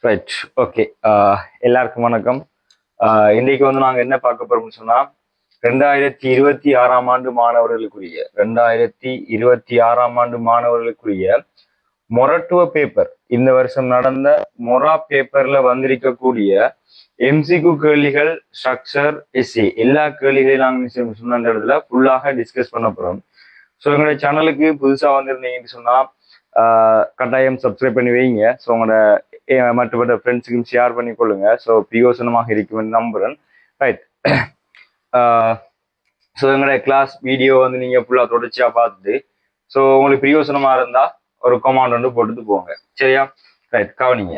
Right. Okay. எல்லாருக்கும் வணக்கம். இன்னைக்கு வந்து நாங்கள் என்ன பார்க்க போறோம்னு சொன்னா 2026 ஆண்டு மாணவர்களுக்குரிய 2026 ஆண்டு மாணவர்களுக்குரிய மொரட்டுவ பேப்பர், இந்த வருஷம் நடந்த மொரா பேப்பர்ல வந்திருக்கக்கூடிய எம்சிக்யூ கேள்விகள், ஸ்ட்ரக்சர், எஸ்ஏ எல்லா கேள்விகளையும் நாங்கள் சொன்ன இடத்துல ஃபுல்லாக டிஸ்கஸ் பண்ண போறோம். ஸோ எங்களுடைய சேனலுக்கு புதுசா வந்திருந்தீங்கன்னு சொன்னா கட்டாயம் சப்ஸ்கிரைப் பண்ணி வைங்க. ஸோ உங்களோட மற்றபட்ட ஃப்ரெண்ட்ஸுக்கும் ஷேர் பண்ணி கொள்ளுங்க. ஸோ பிரயோசனமாக இருக்கும் நம்புறேன். ரைட். ஸோ எங்களுடைய கிளாஸ் வீடியோ வந்து நீங்க ஃபுல்லாக தொடர்ச்சியா பார்த்துட்டு ஸோ உங்களுக்கு பிரயோசனமா இருந்தா ஒரு கமாண்ட் வந்து போட்டுட்டு போங்க. சரியா? ரைட், கவனிங்க.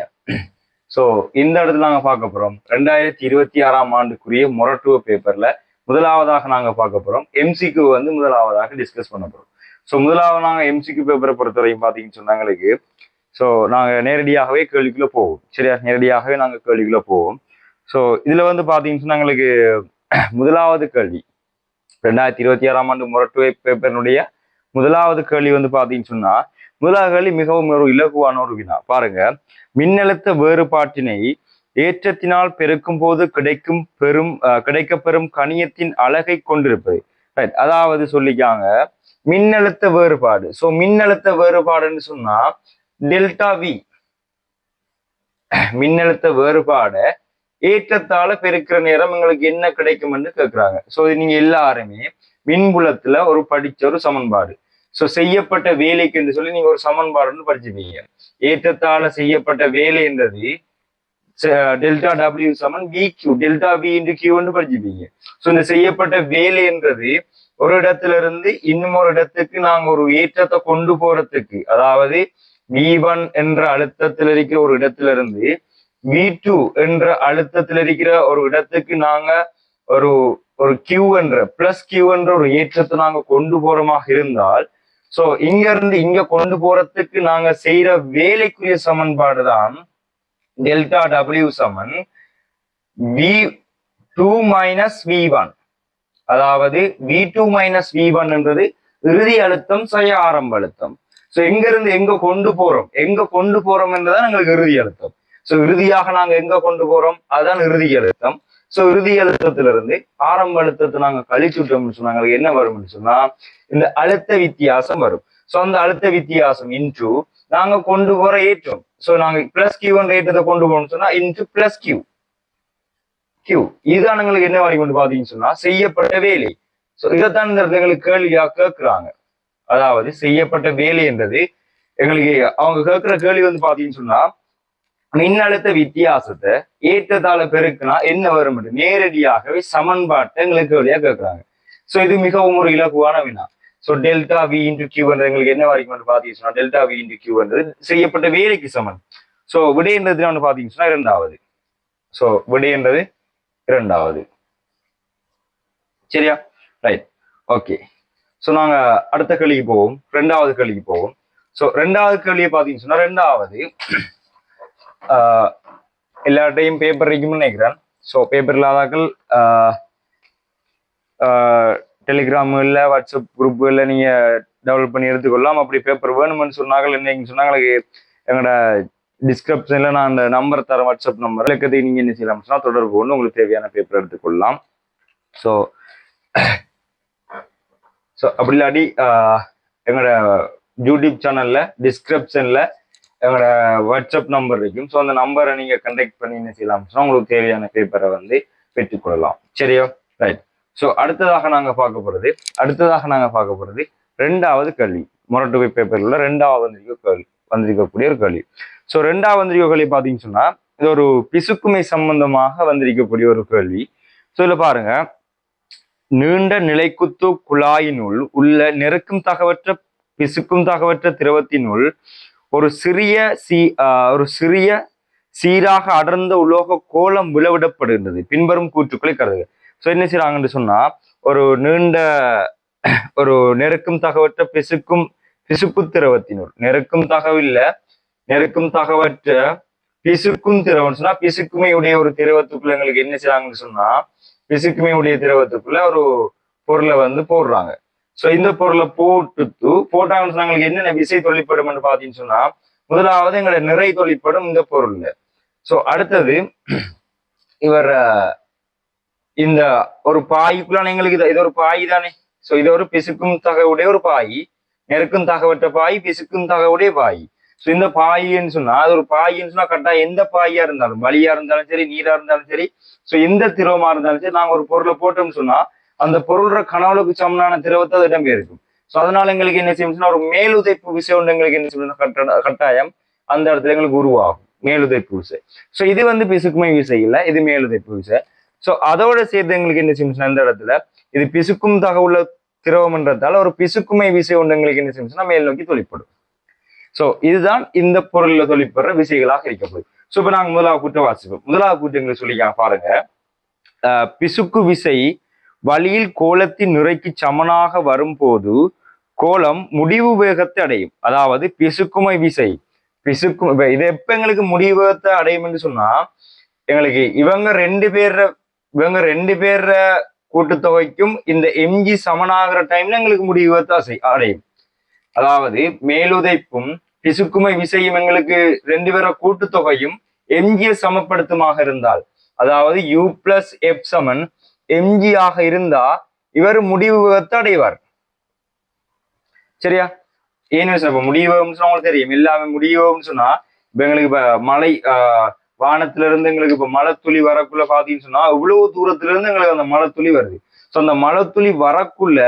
ஸோ இந்த இடத்துல நாங்கள் பார்க்க போறோம் 2026 ஆண்டுக்குரிய மொரட்டுவ பேப்பர்ல முதலாவதாக நாங்க பார்க்க போறோம் எம்சிக்யூ வந்து முதலாவதாக டிஸ்கஸ் பண்ண போறோம். ஸோ முதலாவது நாங்கள் எம்சிக்யூ பேப்பரை பொறுத்தவரையும் பார்த்தீங்கன்னு சொன்னாங்களுக்கு ஸோ நாங்கள் நேரடியாகவே கேள்விக்குள்ள போவோம். சரியா? நேரடியாகவே நாங்கள் கேள்விக்குள்ள போவோம். ஸோ இதுல வந்து பார்த்தீங்கன்னு சொன்னா எங்களுக்கு முதலாவது கேள்வி 2026 ஆண்டு மொரட்டுவை பேப்பரினுடைய முதலாவது கேள்வி வந்து பார்த்தீங்கன்னு சொன்னா முதலாவது கேள்வி மிகவும் ஒரு இலகுவான ஒரு வினா. பாருங்க, மின்னழுத்த வேறுபாட்டினை ஏற்றத்தினால் பெருக்கும் போது கிடைக்கப்பெறும் கணியத்தின் அலகை கொண்டிருப்பது. ரைட். அதாவது சொல்லிக்காங்க மின்னழுத்த வேறுபாடு. ஸோ மின்னழுத்த வேறுபாடுன்னு சொன்னா டெல்டா வி, மின்னழுத்த வேறுபாடை ஏற்றத்தால பெருக்கிற நேரம் எங்களுக்கு என்ன கிடைக்கும்னு கேட்கிறாங்க. ஸோ நீங்க எல்லாருமே மின்புலத்துல ஒரு படிச்ச ஒரு சமன்பாடு, ஸோ செய்யப்பட்ட வேலைக்கு என்று சொல்லி நீங்க ஒரு சமன்பாடுன்னு படிச்சுப்பீங்க. ஏற்றத்தால செய்யப்பட்ட வேலை என்றது டெல்டா டபிள்யூ சமன் V Q, delta V into கியூன்னு படிச்சுப்பீங்க. ஸோ இந்த செய்யப்பட்ட வேலை என்றது ஒரு இடத்துல இருந்து இன்னும் ஒரு இடத்துக்கு நாங்க ஒரு ஏற்றத்தை கொண்டு போறதுக்கு, அதாவது V1 என்ற அழுத்தத்தில் இருக்கிற ஒரு இடத்துல இருந்து V2 என்ற அழுத்தத்தில் இருக்கிற ஒரு இடத்துக்கு நாங்க ஒரு ஒரு Q என்ற பிளஸ் Q என்ற ஒரு ஏற்றத்தை நாங்க கொண்டு போறோமாக இருந்தால், சோ இங்க இருந்து இங்க கொண்டு போறதுக்கு நாங்க செய்யற வேலைக்குரிய சமன்பாடு தான் டெல்டா டபிள்யூ சமன் V2 மைனஸ் V1. அதாவது V2 மைனஸ் V1 என்றது இறுதி அழுத்தம் செய்ய ஆரம்ப அழுத்தம். ஸோ எங்க இருந்து எங்க கொண்டு போறோம் என்றுதான் எங்களுக்கு இறுதி அழுத்தம். ஸோ இறுதியாக நாங்க எங்க கொண்டு போறோம், அதுதான் இறுதி அழுத்தம். ஸோ இறுதி அழுத்தத்திலிருந்து ஆரம்ப அழுத்தத்தை நாங்க கழிச்சுட்டோம்னு சொன்னாங்க என்ன வரும்னு சொன்னா இந்த அழுத்த வித்தியாசம் வரும். ஸோ அந்த அழுத்த வித்தியாசம் இன்டு நாங்க கொண்டு போற ஏற்றம். ஸோ நாங்க பிளஸ் கியூ என்ற ஏற்றத்தை கொண்டு போறோம்னு சொன்னா இன்டு பிளஸ் கியூ. இதுதான் எங்களுக்கு என்ன வரை கொண்டு பாத்தீங்கன்னு சொன்னா செய்யப்பட்ட வேலை. ஸோ இதைத்தான் இந்த எங்களுக்கு கேள்வியா கேட்கிறாங்க. அதாவது செய்யப்பட்ட வேலை என்றது எங்களுக்கு அவங்க கேட்கிற கேள்வி வந்து பாத்தீங்கன்னு சொன்னா மின்னழுத்த வித்தியாசத்தை ஏற்றத்தால பெருக்குனா என்ன வரும் என்று நேரடியாகவே சமன்பாட்டை எங்களுக்கு கேள்வியா கேட்கிறாங்க. ஸோ இது மிகவும் ஒரு இலகுவான வினா. So delta V into Q என்றது எங்களுக்கு என்ன வரைக்கும் வந்து பாத்தீங்கன்னு சொன்னா டெல்டா வி இன்டு கியூ என்றது செய்யப்பட்ட வேலைக்கு சமன். ஸோ விடை என்றது வந்து பாத்தீங்கன்னு சொன்னா இரண்டாவது. ஸோ விடை என்றது இரண்டாவது. சரியா? ரைட். ஓகே. ஸோ நாங்க அடுத்த கேள்விக்கு போவோம், ரெண்டாவது கேள்விக்கு போவோம். ஸோ ரெண்டாவது கேள்வியை பார்த்தீங்கன்னு சொன்னா ரெண்டாவது எல்லார்ட்டையும் பேப்பர் இருக்கும்னு நினைக்கிறேன். ஸோ பேப்பர் இல்லாதாக்கள் டெலிகிராம்ல வாட்ஸ்அப் குரூப்புல நீங்க டெவலப் பண்ணி எடுத்துக்கொள்ளலாம். அப்படி பேப்பர் வேணும்னு சொன்னாங்க என்னைக்கு சொன்னாங்க எங்களோட டிஸ்கிரிப்ஷன்ல நான் அந்த நம்பர் தரேன், வாட்ஸ்அப் நம்பர் இலக்கத்தை நீங்க என்ன செய்யலாம் சொன்னா தொடர்பு கொண்டு உங்களுக்கு தேவையான பேப்பர் எடுத்துக்கொள்ளலாம். ஸோ அப்படி இல்லாட்டி எங்களோட யூடியூப் சேனல்ல டிஸ்கிரிப்ஷன்ல எங்களோட வாட்ஸ்அப் நம்பர் இருக்கும். ஸோ அந்த நம்பரை நீங்க கண்டெக்ட் பண்ணி என்ன செய்யலாம் சொன்னா உங்களுக்கு தேவையான பேப்பரை வந்து பெற்றுக்கொள்ளலாம். சரியா? ரைட். ஸோ அடுத்ததாக நாங்க பார்க்க போறது ரெண்டாவது கேள்வி, மொரட்டுவை பேப்பர்ல ரெண்டாவது வந்திருக்கக்கூடிய ஒரு கேள்வி. ஸோ ரெண்டாவது வந்திருக்க கேள்வி பார்த்தீங்கன்னு சொன்னா இது ஒரு பிசுக்குமை சம்பந்தமாக வந்திருக்கக்கூடிய ஒரு கேள்வி. ஸோ இதுல பாருங்க, நீண்ட நிலைக்குத்து குழாயினுள் உள்ள நெருக்கும் தகவற்ற பிசுக்கும் தகவற்ற திரவத்தினுள் ஒரு சிறிய சீராக அடர்ந்த உலோக கோலம் விளவிடப்படுகின்றது. பின்வரும் கூற்றுக்களை கருதுக. ஸோ என்ன செய்யறாங்கன்னு சொன்னா ஒரு நெருக்கும் தகவற்ற பிசுக்கு திரவத்தினுள் நெருக்கும் தகவற்ற பிசுக்கும் திரவம் சொன்னா பிசுக்குமையுடைய ஒரு திரவத்துக்குள்ள எங்களுக்கு என்ன செய்யறாங்கன்னு சொன்னா பிசுக்குமையுடைய திரவத்துக்குள்ள ஒரு பொருளை வந்து போடுறாங்க. ஸோ இந்த பொருளை போட்டாங்கன்னு சொன்னா என்னென்ன விசை தொழிற்படும் பாத்தீங்கன்னு சொன்னா முதலாவது எங்களோட நிறை தொழிற்படும் இந்த பொருள்ல. ஸோ அடுத்தது இவர் இந்த ஒரு பாய்க்குள்ளான எங்களுக்கு இது ஒரு பாய் தானே. ஸோ இது ஒரு பிசுக்கும் தகவுடைய ஒரு பாய், நெருக்கும் தகவற்ற பாய், பிசுக்கும் தகவுடைய பாய். ஸோ இந்த பாயின்னு சொன்னா அது ஒரு பாயின்னு சொன்னா கரெக்டாக எந்த பாயா இருந்தாலும், வலியா இருந்தாலும் சரி, நீரா இருந்தாலும் சரி, ஸோ எந்த திரவமா இருந்தாலும் சரி, நாங்கள் ஒரு பொருளை போட்டோம்னு சொன்னா அந்த பொருள்ற கனவுளுக்கு சமனான திரவத்தை அது இடம்பெயர்க்கும். ஸோ அதனால எங்களுக்கு என்ன செய்யணும்னா ஒரு மேலுதைப்பு விசை ஒன்று எங்களுக்கு என்ன செய்யணும், கட்டாயம் அந்த இடத்துல எங்களுக்கு உருவாகும் மேலுதைப்பு விசை. ஸோ இது வந்து பிசுக்குமை விசை இல்லை, இது மேலுதைப்பு விசை. ஸோ அதோட சேர்த்து எங்களுக்கு என்ன செய்யணும்னா இந்த இடத்துல இது பிசுக்கும் தகவுள்ள திரவம்ன்றதால ஒரு பிசுக்குமை விசை ஒன்று எங்களுக்கு என்ன செய்யணும்னா மேல் நோக்கி தொழிற்படும். ஸோ இதுதான் இந்த பொருள்ல தொழிற்படுற விசைகளாக இருக்கப்படுது. ஸோ இப்போ நாங்கள் முதலாவது கூட்ட வாசிப்போம். முதலாவது கூட்டு எங்களுக்கு சொல்லிக்காங்க பாருங்க. பிசுக்கு விசை வழியில் கோலத்தின் நிறைக்கு சமனாக வரும்போது கோலம் முடிவு வேகத்தை அடையும். அதாவது பிசுக்குமை விசை பிசுக்கும் இது எப்ப எங்களுக்கு முடிவு வேகத்தை அடையும் என்று சொன்னா எங்களுக்கு இவங்க ரெண்டு பேர்ற கூட்டுத்தொகைக்கும் இந்த எம்ஜி சமனாகிற டைம்ல எங்களுக்கு முடிவு வேகத்தை அடையும். அதாவது மேலுதைப்பும் பிசுக்குமை விசையும் எங்களுக்கு ரெண்டு பேர கூட்டுத்தொகையும் எம்ஜியை சமப்படுத்துமாக இருந்தால், அதாவது யூ பிளஸ் எஃப் சமன் எம்ஜி ஆக இருந்தா இவர் முடிவு வேகத்தை அடைவார். சரியா? ஏன்னு இப்ப முடிவு வேகம்னு சொன்னா உங்களுக்கு தெரியும், எல்லாமே முடிவு வேகம்னு சொன்னா இப்ப எங்களுக்கு இப்ப மழை வானத்துல இருந்து எங்களுக்கு இப்ப மழை துளி வரக்குள்ள பாத்தீங்கன்னு சொன்னா இவ்வளவு தூரத்துல இருந்து எங்களுக்கு அந்த மழை துளி வருது. ஸோ அந்த மழை துளி வரக்குள்ள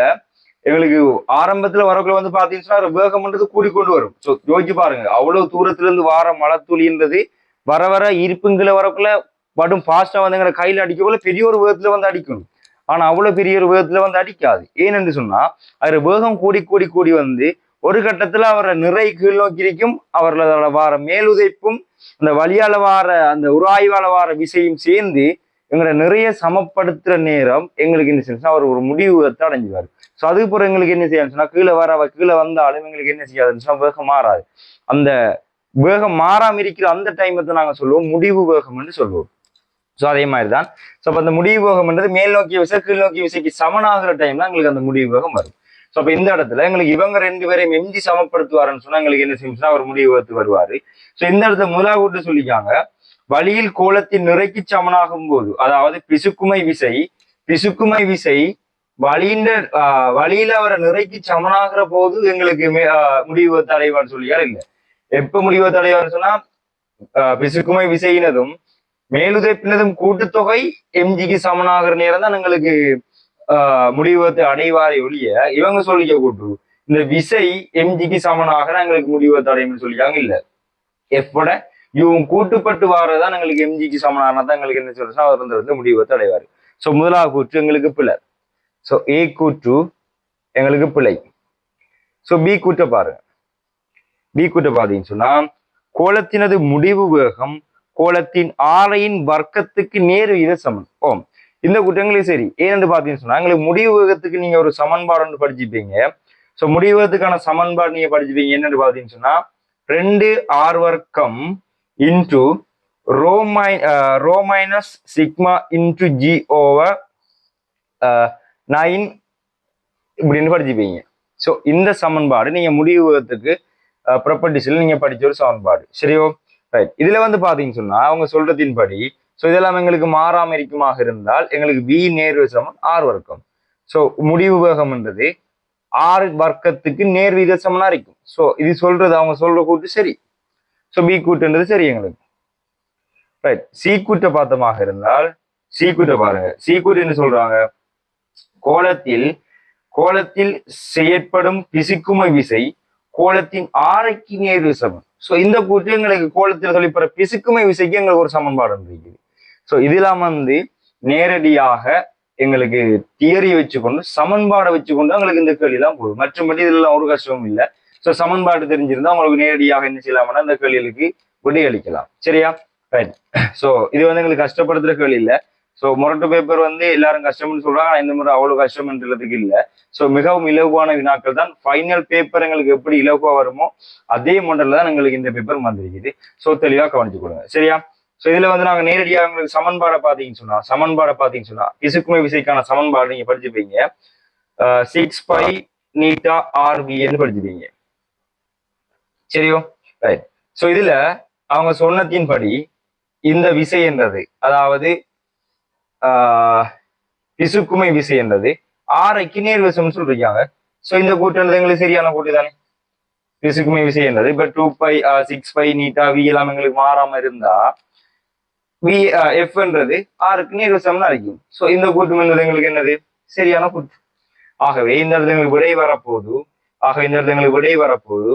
எங்களுக்கு ஆரம்பத்துல வரக்குள்ள வந்து பாத்தீங்கன்னா வேகம்ன்றது கூடிக்கொண்டு வரும். ஸோ யோசிச்சு பாருங்க, அவ்வளவு தூரத்துல இருந்து வார மழை துளின்றது வர வர இருப்புங்களை வரக்குள்ள படும் ஃபாஸ்டா வந்து எங்களை கையில அடிக்கக்குள்ள பெரிய ஒரு வேகத்துல வந்து அடிக்கணும். ஆனா அவ்வளவு பெரிய ஒரு வேகத்துல வந்து அடிக்காது. ஏனென்று சொன்னா அது வேகம் கூடி கூடி கூடி வந்து ஒரு கட்டத்துல அவரை நிறை கீழ் நோக்கி இருக்கும். அவர்களோட வார மேலுதைப்பும் அந்த வழியால வார அந்த உராய்வால வார விசையும் சேர்ந்து எங்களை நிறைய சமப்படுத்துற நேரம் எங்களுக்கு என்ன செய்யணும்னா அவர் ஒரு முடிவு வேகத்தை அடைஞ்சுவார். ஸோ அதுக்கப்புறம் எங்களுக்கு என்ன செய்யணும்னு சொன்னா கீழே வந்தாலும் எங்களுக்கு என்ன செய்யாதுன்னு சொன்னா வேகம் மாறாது. அந்த வேகம் மாறாம இருக்கிற அந்த டைமத்தை நாங்க சொல்லுவோம் முடிவு வேகம்னு சொல்லுவோம். ஸோ அதே மாதிரிதான். ஸோ அப்போ அந்த முடிவு வேகம்ன்றது மேல் நோக்கிய விசை கீழ் நோக்கிய விசைக்கு சமனாகிற டைம்ல எங்களுக்கு அந்த முடிவு வேகம் வரும். ஸோ அப்போ இந்த இடத்துல எங்களுக்கு இவங்க ரெண்டு பேரையும் எம்ஜி சமப்படுத்துவாருன்னு சொன்னா எங்களுக்கு என்ன செய்யணும்னா அவர் முடிவு வேகத்துக்கு வருவாரு. ஸோ இந்த இடத்துல முதலாக சொல்லிக்காங்க, வழியில் கோலத்தின் நிறைக்கு சமனாகும் போது, அதாவது பிசுக்குமை விசை வழியில அவரை நிறைக்கு சமனாகிற போது எங்களுக்கு முடிவு வேகத்தை அடைவான்னு சொல்லியார். இல்லை, எப்ப முடிவு வேகத்தை அடைவார்னு சொன்னா பிசுக்குமை விசையினதும் மேலுதைப்பினதும் கூட்டுத்தொகை எம்ஜிக்கு சமனாகிற நேரம் தான் எங்களுக்கு முடிவு வேகத்தை அடைவாரை ஒழிய இவங்க சொல்லிக்க கூட்டு இந்த விசை எம்ஜிக்கு சமனாக எங்களுக்கு முடிவு வேகத்தை அடையும்னு சொல்லிக்காங்க. இல்ல, எப்போட இவங்க கூட்டுப்பட்டு வாரதான் எங்களுக்கு எம்ஜிக்கு சமனானா தான் எங்களுக்கு என்ன சொல்றா அவர் வந்து முடிவு வேகத்தை அடைவாரு. ஸோ முதலாவது கூற்று எங்களுக்கு பிள்ளை. ஸோ ஏ கூற்று எங்களுக்கு பிழை. ஸோ பி கூற்றை பாருங்க. பி கூற்றை பார்த்தீங்கன்னு சொன்னா கோலத்தினது முடிவு வேகம் கோலத்தின் ஆரையின் வர்க்கத்துக்கு நேர் விகித சமன். ஓம் இந்த கூட்டங்களுக்கு சரி. ஏன்னு பாத்தீங்கன்னு சொன்னா எங்களுக்கு முடிவு வேகத்துக்கு நீங்க ஒரு சமன்பாடு ஒன்று படிச்சுப்பீங்க. ஸோ முடிவு வேகத்துக்கான சமன்பாடு நீங்க படிச்சுப்பீங்க. என்னன்னு பாத்தீங்கன்னு சொன்னா 2r வர்க்கம் into rho minus sigma into G over 9 இப்படின்னு படிச்சுப்பீங்க. ஸோ இந்த சமன்பாடு நீங்க முடிவு வேகத்துக்கு ப்ராப்பர்ட்டிஸ்ல நீங்க படிச்ச ஒரு சமன்பாடு. சரியோ? ரைட். இதுல வந்து பாத்தீங்கன்னு சொன்னா அவங்க சொல்றதின்படி ஸோ இதெல்லாம் எங்களுக்கு மாறாம இருக்குமாக இருந்தால் எங்களுக்கு பி நேர் சமம் ஆர் வர்க்கம். ஸோ முடிவு வேகம்ன்றது ஆர் வர்க்கத்துக்கு நேர் விகித சமனா இருக்கும். ஸோ இது சொல்றது அவங்க சொல்ற கூட்டு சரி. ஸோ பி கூட்டுன்றது சரி எங்களுக்கு. ரைட். சி கூட்டை பார்த்தமாக இருந்தால் சி கூட்டை பாருங்க. சி கூட்டு என்ன சொல்றாங்க, கோலத்தில் செயற்படும் பிசுக்குமை விசை கோலத்தின் ஆரைக்கு நேர் சமம். ஸோ இந்த கூட்டு எங்களுக்கு கோலத்தில் சொல்லிப்படுற பிசுக்குமை விசைக்கு எங்களுக்கு ஒரு சமன்பாடு இருக்குது. ஸோ இதெல்லாம் வந்து நேரடியாக எங்களுக்கு தியரியை வச்சுக்கொண்டு சமன்பாடை வச்சுக்கொண்டு எங்களுக்கு இந்த கேள்வியெல்லாம் போகும். மற்றபடி இதெல்லாம் ஒரு கஷ்டமும் இல்லை. ஸோ சமன்பாடு தெரிஞ்சிருந்தா உங்களுக்கு நேரடியாக என்ன செய்யலாம்னா இந்த கேள்விகளுக்கு விடையளிக்கலாம். சரியா? ரைட். ஸோ இது வந்து எங்களுக்கு கஷ்டப்படுத்துற கேள்வி இல்லை. ஸோ மொரட்டு பேப்பர் வந்து எல்லாரும் கஷ்டம்னு சொல்றாங்க. ஆனால் இந்த முறை அவ்வளவு கஷ்டம்ன்றதுக்கு இல்லை. ஸோ மிகவும் இலகுவான வினாக்கள் தான். ஃபைனல் பேப்பர் எங்களுக்கு எப்படி இலகுவா வருமோ அதே மாடல்ல தான் எங்களுக்கு இந்த பேப்பர் வந்திருக்குது. ஸோ தெளிவா கவனிச்சு கொடுங்க. சரியா? ஸோ இதுல வந்து நாங்க நேரடியாக உங்களுக்கு சமன்பாடை பார்த்தீங்கன்னு சொன்னா பிசுக்குமை விசைக்கான சமன்பாடு நீங்க படிச்சுப்பீங்க. 6π நீட்டா RVன்னு படிச்சுப்பீங்க. சரியோ? ரைட். ஸோ இதுல அவங்க சொன்னதின்படி இந்த விசை என்றது அதாவது பிசுக்குமை விசை என்றது ஆரைக்கு நேர்வசம் சொல்றாங்க. சோ இந்த கூட்டுன்றது எங்களுக்கு சரியான கூட்டு தானே. பிசுக்குமை விசை என்றது இப்ப 2π 6π நீட்டா வி எல்லாம் எங்களுக்கு மாறாம இருந்தா வி எஃப்ன்றது ஆருக்கு நேர்வசம்னு அழைக்கும். சோ இந்த கூட்டு என்றது எங்களுக்கு என்னது சரியான கூட்டு. ஆகவே இந்த இடத்துல எங்களுக்கு விடை வரப்போகுது. இந்த இடத்துல எங்களுக்கு விடை வரப்போகுது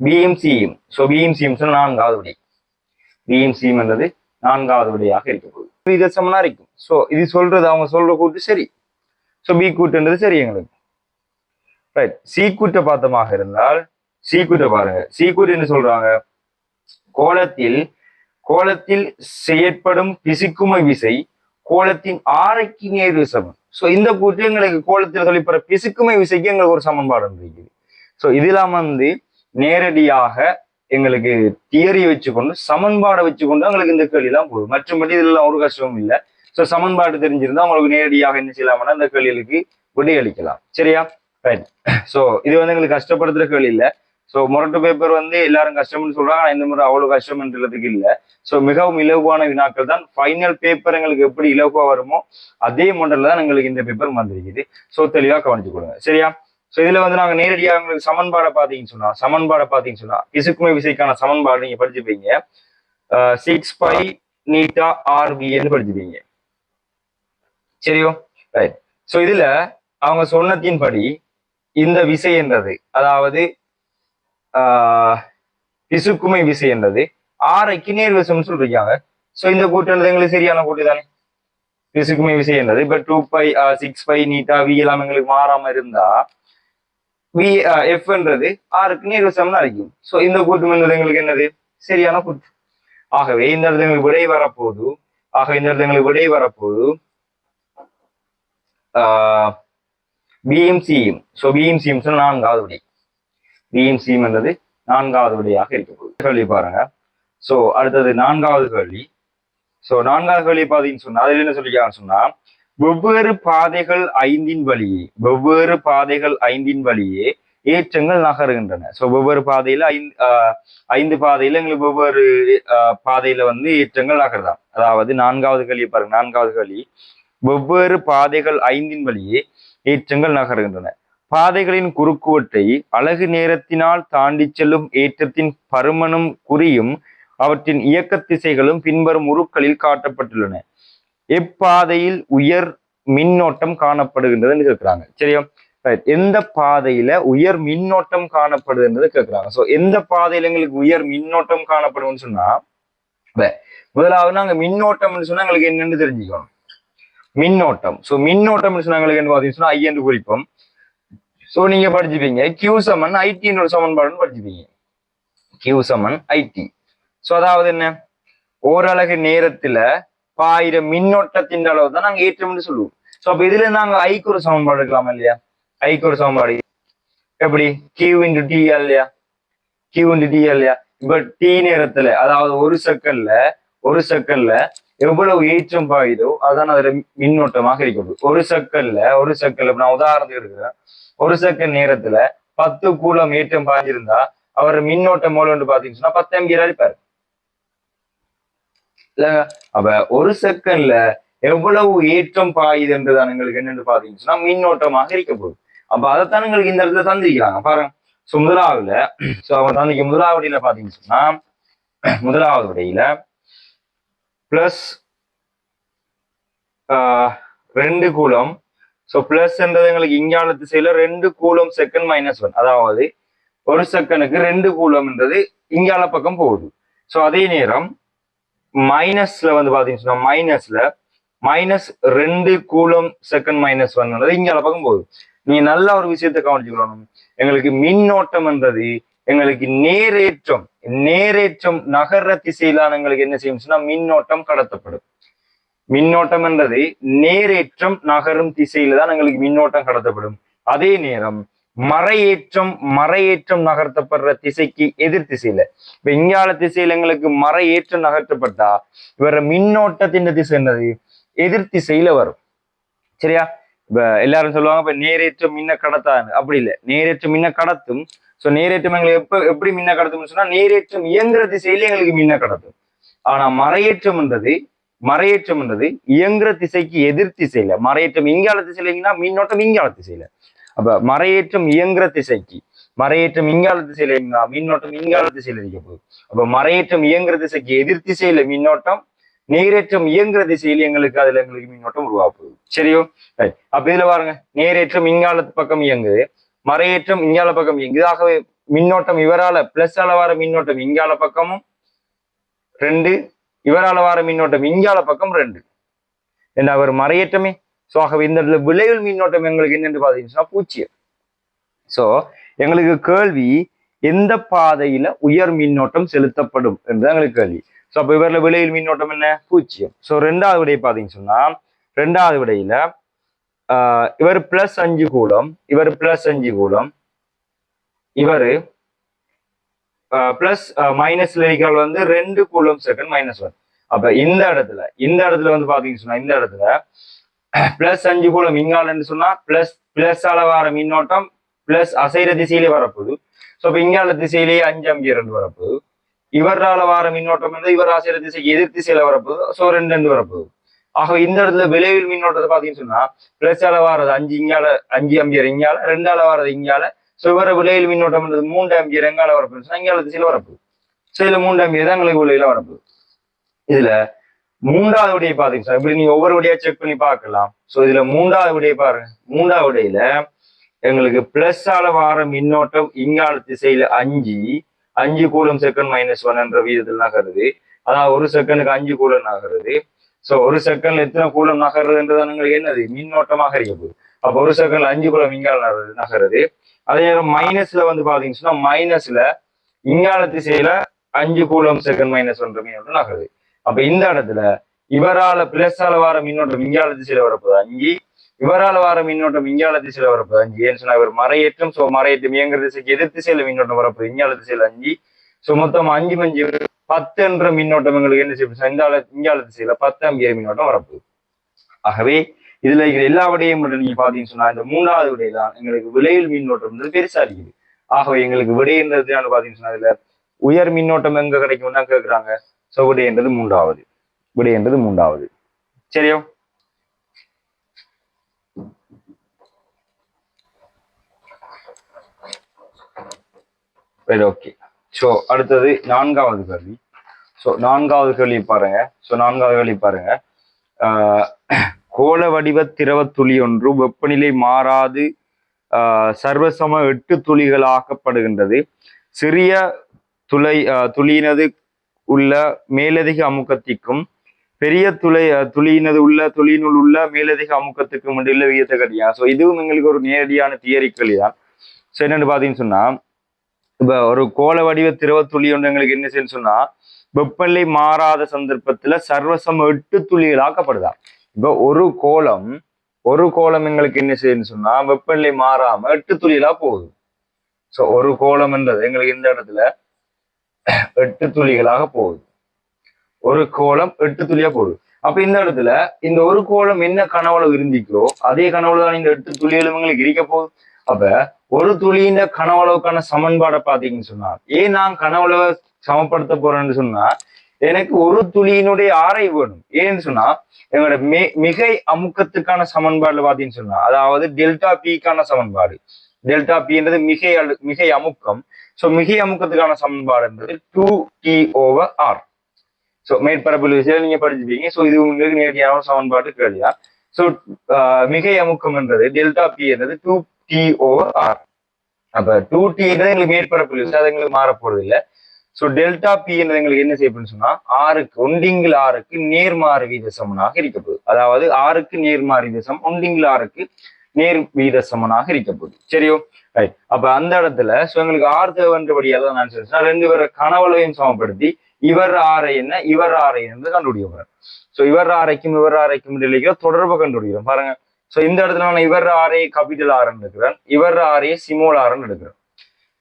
பியும் சியும். சோ பியும் சியும் நான்காவது விடை. பியும் சியும் என்றது நான்காவது விடையாக இருக்க போகுது. இது சமனா இருக்கும். சோ இது சொல்றது அவங்க சொல்ற கூட்டு சரி. சோ பி கூட்டுன்றது சரி எங்களுக்கு. ரைட். சி கூட்ட பார்த்தமாக இருந்தால் சி கூட்ட பாருங்க. சி கூட்டு என்ன சொல்றாங்க, கோலத்தில் செயற்படும் பிசுக்குமை விசை கோலத்தின் ஆரைக்கு நேர் சமன். சோ இந்த கூட்டு எங்களுக்கு கோலத்தில் சொல்லிப்படுற பிசுக்குமை விசைக்கு எங்களுக்கு ஒரு சமன்பாடு இருக்குது. சோ இதெல்லாம் நேரடியாக எங்களுக்கு தியரி வச்சுக்கொண்டு சமன்பாடை வச்சுக்கொண்டு எங்களுக்கு இந்த கேள்வி எல்லாம் போதும். மற்றபடி இதெல்லாம் ஒரு கஷ்டமும் இல்லை. சோ சமன்பாடு தெரிஞ்சிருந்தா உங்களுக்கு நேரடியாக என்ன செய்யலாம்னா இந்த கேள்விகளுக்கு விடையளிக்கலாம். சரியா? ரைட். சோ இது எங்களுக்கு கஷ்டப்படுத்துற கேள்வி இல்லை. சோ மொரட்டு பேப்பர் எல்லாரும் கஷ்டம்னு சொல்றாங்க. ஆனா இந்த முறை அவ்வளவு கஷ்டம்ன்றதுக்கு இல்லை. சோ மிகவும் இலகுவான வினாக்கள் தான். ஃபைனல் பேப்பர் எங்களுக்கு எப்படி இலகுவா வருமோ அதே மாடல்ல தான் எங்களுக்கு இந்த பேப்பர் வந்திருக்குது. சோ தெளிவா கவனிச்சு கொடுங்க. சரியா? சோ இதுல நாங்க நேரடியாக உங்களுக்கு சமன்பாடை பாத்தீங்கன்னு சொன்னா பிசுக்குமை விசைக்கான சமன்பாடு நீங்க படிச்சுப்பீங்க. 6π நீட்டா ஆர்பின்னு படிச்சுப்பீங்க. சரியோ? ரைட். சோ இதுல அவங்க சொன்னதின்படி இந்த விசை என்றது அதாவது பிசுக்குமை விசை என்றது ஆரைக்கு நேர்வசம்னு சொல்றாங்க. சோ இந்த கூட்டுன்றது எங்களுக்கு சரியான கூட்டு தானே. பிசுக்குமை விசை என்றது இப்ப 2π 6π நீட்டா வி எல்லாம் எங்களுக்கு மாறாம இருந்தா வி எஃப்ன்றது ஆருக்கு நேர்வசம்னு அழைக்கும். சோ இந்த கூட்டு எங்களுக்கு என்னது சரியான கூட்டு. ஆகவே இந்த இடத்துல எங்களுக்கு விடை வரப்போகுது பியும் சியும். சோ பியும் சியும் நான்காவது விடை. பியும் சியும் என்றது நான்காவது விடையாக இருக்க போகுது. கேள்வி பாருங்க. சோ அடுத்தது நான்காவது கேள்வி. சோ நான்காவது கேள்வி பாத்தீங்கன்னு சொன்னா அதுல என்ன சொல்லிருக்காங்கன்னு சொன்னா வெவ்வேறு பாதைகள் ஐந்தின் வழியே ஏற்றங்கள் நகருகின்றன. சோ வெவ்வேறு பாதையில ஐந்து பாதையில எங்களுக்கு வெவ்வேறு பாதையில ஏற்றங்கள் நகருதான். அதாவது நான்காவது கேள்வி பாருங்க. நான்காவது கேள்வி வெவ்வேறு பாதைகள் ஐந்தின் வழியே ஏற்றங்கள் நகருகின்றன. பாதைகளின் குறுக்குவெட்டை அலகு நேரத்தினால் தாண்டி செல்லும் ஏற்றத்தின் பருமனும் குறியும் அவற்றின் இயக்க திசைகளும் பின்வரும் உருக்களில் காட்டப்பட்டுள்ளன. எப்பாதையில் உயர் மின்னோட்டம் காணப்படுகின்றது கேட்கிறாங்க. சரியா? எந்த பாதையில உயர் மின்னோட்டம் காணப்படுதுன்றது கேட்கிறாங்க. சோ எந்த பாதையில எங்களுக்கு உயர் மின்னோட்டம் காணப்படும்னு சொன்னா முதலாவது நாங்க மின்னோட்டம்னு சொன்னா எங்களுக்கு என்னன்னு தெரிஞ்சுக்கணும். மின்னோட்டம். சோ மின்னோட்டம் சொன்னா எங்களுக்கு என்ன பாத்தீங்கன்னா ஐ என்று குறிப்போம். சோ நீங்க படிச்சுப்பீங்க கியூ சமன் ஐடின்னு ஒரு சமன்பாடுன்னு படிச்சுப்பீங்க. கியூ சமன் ஐடி. சோ அதாவது என்ன, ஓரலகு நேரத்துல பாயிர மின்னோட்டத்தின் அளவு தான் நாங்க ஏற்றம்னு சொல்லுவோம். சோ அப்ப இதுல நாங்க ஐக்கு ஒரு சமன்பாடு எடுக்கலாமா இல்லையா? ஐக்கு ஒரு சமன்பாடு எப்படி கியூ இன்டு டி இல்லையா? கியூ இன்டு டி இல்லையா? இப்ப டி நேரத்துல அதாவது ஒரு செகண்ட்ல எவ்வளவு ஏற்றம் பாயுதோ அதான் அதுல மின்னோட்டமாக இருக்கிறது. ஒரு செகண்ட்ல நான் உதாரணத்துக்கு இருக்கிறேன். ஒரு செகண்ட் நேரத்துல 10 கூலம் ஏற்றம் பாய்ஞ்சிருந்தா அவர் மின்னோட்டம் மூலம் பாத்தீங்கன்னா 10 ஆம்பியர் அடிப்பாரு இல்லைங்க. அப்ப ஒரு செகண்ட்ல எவ்வளவு ஏற்றம் பாயுதுன்றதான் எங்களுக்கு என்னன்னு பாத்தீங்கன்னா மின்னோட்டமாக இருக்க போகுது. அப்ப அதைத்தான் எங்களுக்கு இந்த இடத்துல தந்திருக்கிறாங்க பாருங்க. சோ முதலாவதுல அவன் தந்திக்க முதலாவது விடையில பாத்தீங்கன்னா முதலாவது விடையில பிளஸ் 2 கூலம். சோ பிளஸ் என்றது எங்களுக்கு இங்கால திசையில 2 கூலம் செகண்ட் -1. அதாவது ஒரு செகண்டுக்கு 2 கூலம்ன்றது இங்கால பக்கம் போகுது. சோ அதே நேரம் மைனஸ்ல பாத்தீங்கன்னா மைனஸ்ல -2 கூலம் செகண்ட் -1 இங்கால பக்கம் போகுது. நீங்க நல்ல ஒரு விஷயத்தை கவனிச்சுக்கணும். எங்களுக்கு மின்னோட்டம் என்றது எங்களுக்கு நேரேற்றம் நகர்ற திசையிலான எங்களுக்கு என்ன செய்யும்னா மின்னோட்டம் கடத்தப்படும். மின்னோட்டம் என்றது நேரேற்றம் நகரும் திசையில தான் எங்களுக்கு மின்னோட்டம் கடத்தப்படும். அதே நேரம் மறையேற்றம் நகர்த்தப்படுற திசைக்கு எதிர் திசையில இப்ப இங்கால திசையில எங்களுக்கு மறையேற்றம் நகர்த்தப்பட்டா இவர மின்னோட்டத்தின் திசை என்னது எதிர் திசையில வரும். சரியா? இப்ப எல்லாரும் சொல்லுவாங்க இப்ப நேரேற்றம் மின்ன கடத்தாது. அப்படி இல்லை, நேரேற்றம் மின்ன கடத்தும். ஸோ நேரேற்றம் எங்களுக்கு எப்படி மின்ன கடத்தும்னு சொன்னா நேரேற்றம் இயங்குற திசையில எங்களுக்கு மின்ன கடத்தும். ஆனா மறையேற்றம் என்றது இயங்குற திசைக்கு எதிர் திசையில, மறையேற்றம் இங்கால திசையில மின்னோட்டம் இங்கால திசையில. அப்ப மறையேற்றம் இயங்குற திசைக்கு, மறையேற்றம் இங்கால திசையில மின்னோட்டம் இங்கால திசையில இருக்க போகுது. அப்ப மறையேற்றம் இயங்குற திசைக்கு எதிர் திசையில மின்னோட்டம், நேரேற்றம் இயங்குற திசையில எங்களுக்கு மின்னோட்டம் உருவா போகுது. சரியோ? அப்ப இதுல பாருங்க, நேரேற்றம் இங்கால பக்கம் இயங்குது, மறையேற்றம் இங்கால பக்கம் இயங்குது. ஆகவே மின்னோட்டம் இவரால பிளஸ் அளவார மின்னோட்டம் இங்கால பக்கமும் 2, இவரால வார மின்னோட்டம் இங்கால பக்கம் 2 என்ன அவர் மறையேற்றமே. ஸோ ஆகவே இந்த விளைவில் மின்னோட்டம் எங்களுக்கு என்னென்று பாத்தீங்கன்னா 0. ஸோ எங்களுக்கு கேள்வி எந்த பாதையில உயர் மின்னோட்டம் செலுத்தப்படும் என்று எங்களுக்கு கேள்வி. ஸோ அப்ப இவரில் விளைவில் மின்னோட்டம் என்ன? 0. ஸோ 2வது விடையை பாத்தீங்கன்னு சொன்னா 2வது விடையில இவர் +5 கூலம், இவர் +5 கூலம், இவரு பிளஸ் மைனஸ்ல இருக்கிறது வந்து 2 கூலம் செகண்ட் -1. அப்ப இந்த இடத்துல வந்து பாத்தீங்கன்னு சொன்னா இந்த இடத்துல +5 கூலம் இங்காலன்னு சொன்னா பிளஸ் அளவார மின்னோட்டம் பிளஸ் அசைற திசையிலே வரப்போகுது. ஸோ அப்ப இங்கால திசையிலேயே 5 ஆம்பியர் வரப்போகுது. இவரால வார மின்னோட்டம் வந்து இவர் அசைற திசைக்கு எதிர் திசையில வரப்போகுது. ஸோ 2 வரப்போகுது. ஆக இந்த இடத்துல விளைவில் மின்னோட்டத்தை பாத்தீங்கன்னு சொன்னா பிளஸ் அளவாரது 5 ஆம்பியர் இங்கால, 2 அளவாரது இங்கால. ஸோ இவர விளைவில் மின்னோட்டம் 3 ஆம்பியர் எங்கால வரப்போகுது, இங்கால திசையில வரப்போகுது. ஸோ இதுல 3 ஆம்பியர் தான் எங்களுக்கு விளைவில வரப்போகுது. இதுல 3வது விடையை பாத்தீங்கன்னா இப்படி நீங்க ஒவ்வொரு விடையா செக் பண்ணி பார்க்கலாம். ஸோ இதுல 3வது விடையை பாருங்க. 3வது விடையில எங்களுக்கு பிளஸ் அளவார மின்னோட்டம் இங்கால திசையில 5 கூலம் செகண்ட் -1 என்ற வீதத்தில் நகருது. அதாவது ஒரு செகண்டுக்கு 5 கூலம் நகருது. ஸோ ஒரு செகண்ட்ல எத்தனை கூலம் நகருதுன்றது எங்களுக்கு என்னது? மின்னோட்டமாக இருக்க போகுது. அப்ப ஒரு செகண்ட்ல 5 கூலம் இங்கால நகருது. அதே நேரம் மைனஸ்ல வந்து பாத்தீங்கன்னா மைனஸ்ல இங்கால திசையில 5 கூலம் செகண்ட் -1 மின்னோட்டம் நகருது. அப்ப இந்த இடத்துல இவரால பிளஸ் அளவார மின்னோட்டம் இங்கால திசையில வரப்போகுது 5, இவரால வார மின்னோட்டம் இங்கால திசையில வரப்போகுது 5. ஏன்னு சொன்னா இவர் மறையேற்றம். ஸோ மறையேற்றம் இயங்குற திசைக்கு எதிர் திசையில மின்னோட்டம் வரப்போகுது இங்கால திசையில 5. ஸோ மொத்தம் 5 10 என்ற மின்னோட்டம் எங்களுக்கு என்ன செய்யும்? இங்கால திசையில 10 ஆம்பியர் மின்னோட்டம் வரப்போகுது. ஆகவே இதுல எல்லா விடையும் நீங்க பாத்தீங்கன்னு சொன்னா இந்த 3வது விடைதான் எங்களுக்கு விளைவில் மின்னோட்டம் பெருசா இருக்குது. ஆகவே எங்களுக்கு விடைன்றது பாத்தீங்கன்னு சொன்னா இதுல உயர் மின்னோட்டம் எங்க கிடைக்கும் தான் கேட்கிறாங்க. ஸோ விடைன்றது 3வது. சரியோ? ஓகே. ஸோ அடுத்தது 4வது கேள்வி. ஸோ 4வது கேள்வி பாருங்க. கோள வடிவ திரவ துளி ஒன்று வெப்பநிலை மாறாது சர்வசம 8 துளிகளாக்கப்படுகின்றது. சிறிய துளியினது உள்ள மேலதிக அமுக்கத்திற்கும் பெரிய துளியினுள் உள்ள மேலதிக அமுக்கத்துக்கும் உள்ள விகிதத்தை கட்டியா. ஸோ இதுவும் எங்களுக்கு ஒரு நேரடியான தியரி கேள்வி தான். ஸோ என்னன்னு பாத்தீங்கன்னு சொன்னா இப்ப ஒரு கோள வடிவ திரவ துளி ஒன்று எங்களுக்கு என்ன செய்யணும்னு சொன்னா வெப்பநிலை மாறாத சந்தர்ப்பத்துல சர்வசம 8 துளிகளாக்கப்படுதா. இப்ப ஒரு கோளம் எங்களுக்கு என்ன செய்யணும்னு சொன்னா வெப்பநிலை மாறாம 8 துளிகளா போகுது. ஸோ ஒரு கோளம் என்றது எங்களுக்கு இந்த இடத்துல 8 துளிகளாக போகுது. ஒரு கோளம் 8 துளியா போகுது. அப்ப இந்த இடத்துல இந்த ஒரு கோளம் என்ன கனவுளவு இருந்திக்கோ அதே கனவுல தான் இந்த 8 துளிகளும் எங்களுக்கு இருக்க போகுது. அப்ப ஒரு துளியின் கனவளவுக்கான சமன்பாடை பாத்தீங்கன்னு சொன்னா ஏன் நான் கனவளவை சமப்படுத்த போறேன்னு சொன்னா எனக்கு ஒரு துளியினுடைய ஆரை வேணும். ஏன்னு சொன்னா எங்களோட மிகை அமுக்கத்துக்கான சமன்பாடுல பாத்தீங்கன்னு சொன்னா அதாவது டெல்டா பிக்கான சமன்பாடு. டெல்டா பி என்றது மிகை அமுக்கம். ஸோ மிகை அமுக்கத்துக்கான சமன்பாடுன்றது 2T/R. ஸோ மேற்பரப்பு விஷயம் நீங்க படிச்சுப்பீங்க. ஸோ இது உங்களுக்கு நேரடியான சமன்பாடு கேள்வியா. ஸோ மிகை அமுக்கம் என்றது டெல்டா பி என்றது 2T/R. அப்ப 2T என்றது எங்களுக்கு மேற்பரப்பு விஷயம், அது எங்களுக்கு மாற போறது இல்லை. ஸோ டெல்டா பி என்றது எங்களுக்கு என்ன செய்யப்படுன்னு சொன்னா ஒன்றிங்கில் ஆறுக்கு நேர்மாறு வீத சமனாக இருக்க போகுது. அதாவது ஆறுக்கு நேர்மாறு வீதசம் ஒன்றிங்கில் ஆறுக்கு நேர் வீத சமனாக இருக்க போகுது. சரியோ? ரைட். அப்ப அந்த இடத்துல ஸோ எங்களுக்கு ஆறு தேவைன்றபடியால நான் சொல்றேன் 2 பேரை கனவளையும் சமப்படுத்தி இவர் ஆரை என்ன இவர் ஆரை என்று கண்டுபிடிக்க போறேன். ஸோ இவர் ஆரைக்கும் இடையில தொடர்பை கண்டுபிடிக்கிறோம் பாருங்க. ஸோ இந்த இடத்துல நான் இவர் ஆரையை கேபிட்டல் ஆர்ன்னு எடுக்கிறேன், இவர் ஆரையை ஸ்மால் ஆர்ன்னு எடுக்கிறேன்.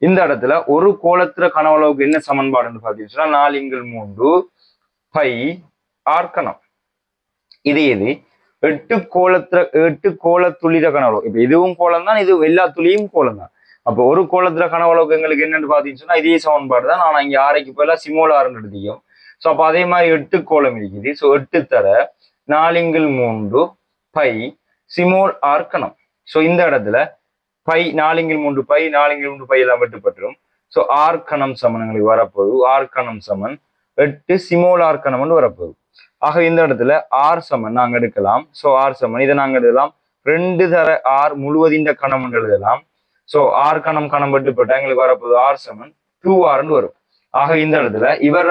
இந்த இடத்துல ஒரு கோளத்துல கனவளவுக்கு என்ன சமன்பாடுன்னு பாத்தீங்கன்னா 4×3 πr கணம். இது 8 கோள துளிர கனவளவு. இப்ப இதுவும் கோளம் தான், இது எல்லா துளியும் கோளம் தான். அப்போ ஒரு கோலத்துல கனவளவுக்கு எங்களுக்கு என்னன்னு பாத்தீங்கன்னா இதே சமன்பாடு தான். நான் இங்க ஆரைக்கு போல சிமோலார்னு எடுத்தியும். ஸோ அப்போ அதே மாதிரி 8 கோலம் இருக்குது. ஸோ 8 தர 4×3 பை சிமோல் ஆர் கணம். ஸோ இந்த இடத்துல பை 4×3 பை 4×3 பை எல்லாம் வெட்டுப்பட்டுரும். ஸோ ஆர் கணம் சமன் எங்களுக்கு வரப்போகுது. ஆர் கணம் சமன் 8 சிமோல் ஆர் கணம்னு வரப்போகுது. ஆக இந்த இடத்துல ஆர் சமன் நாங்க எடுக்கலாம். ஸோ ஆர் சமன் இதை நாங்க எழுதலாம் 2 தர ஆர் முழுவதின் கணம் எழுதலாம். ஸோ ஆர் கணம் கணம் வெட்டுப்பட்டா எங்களுக்கு வரப்போகுது ஆர் சமன் 2R வரும். ஆக இந்த இடத்துல இவர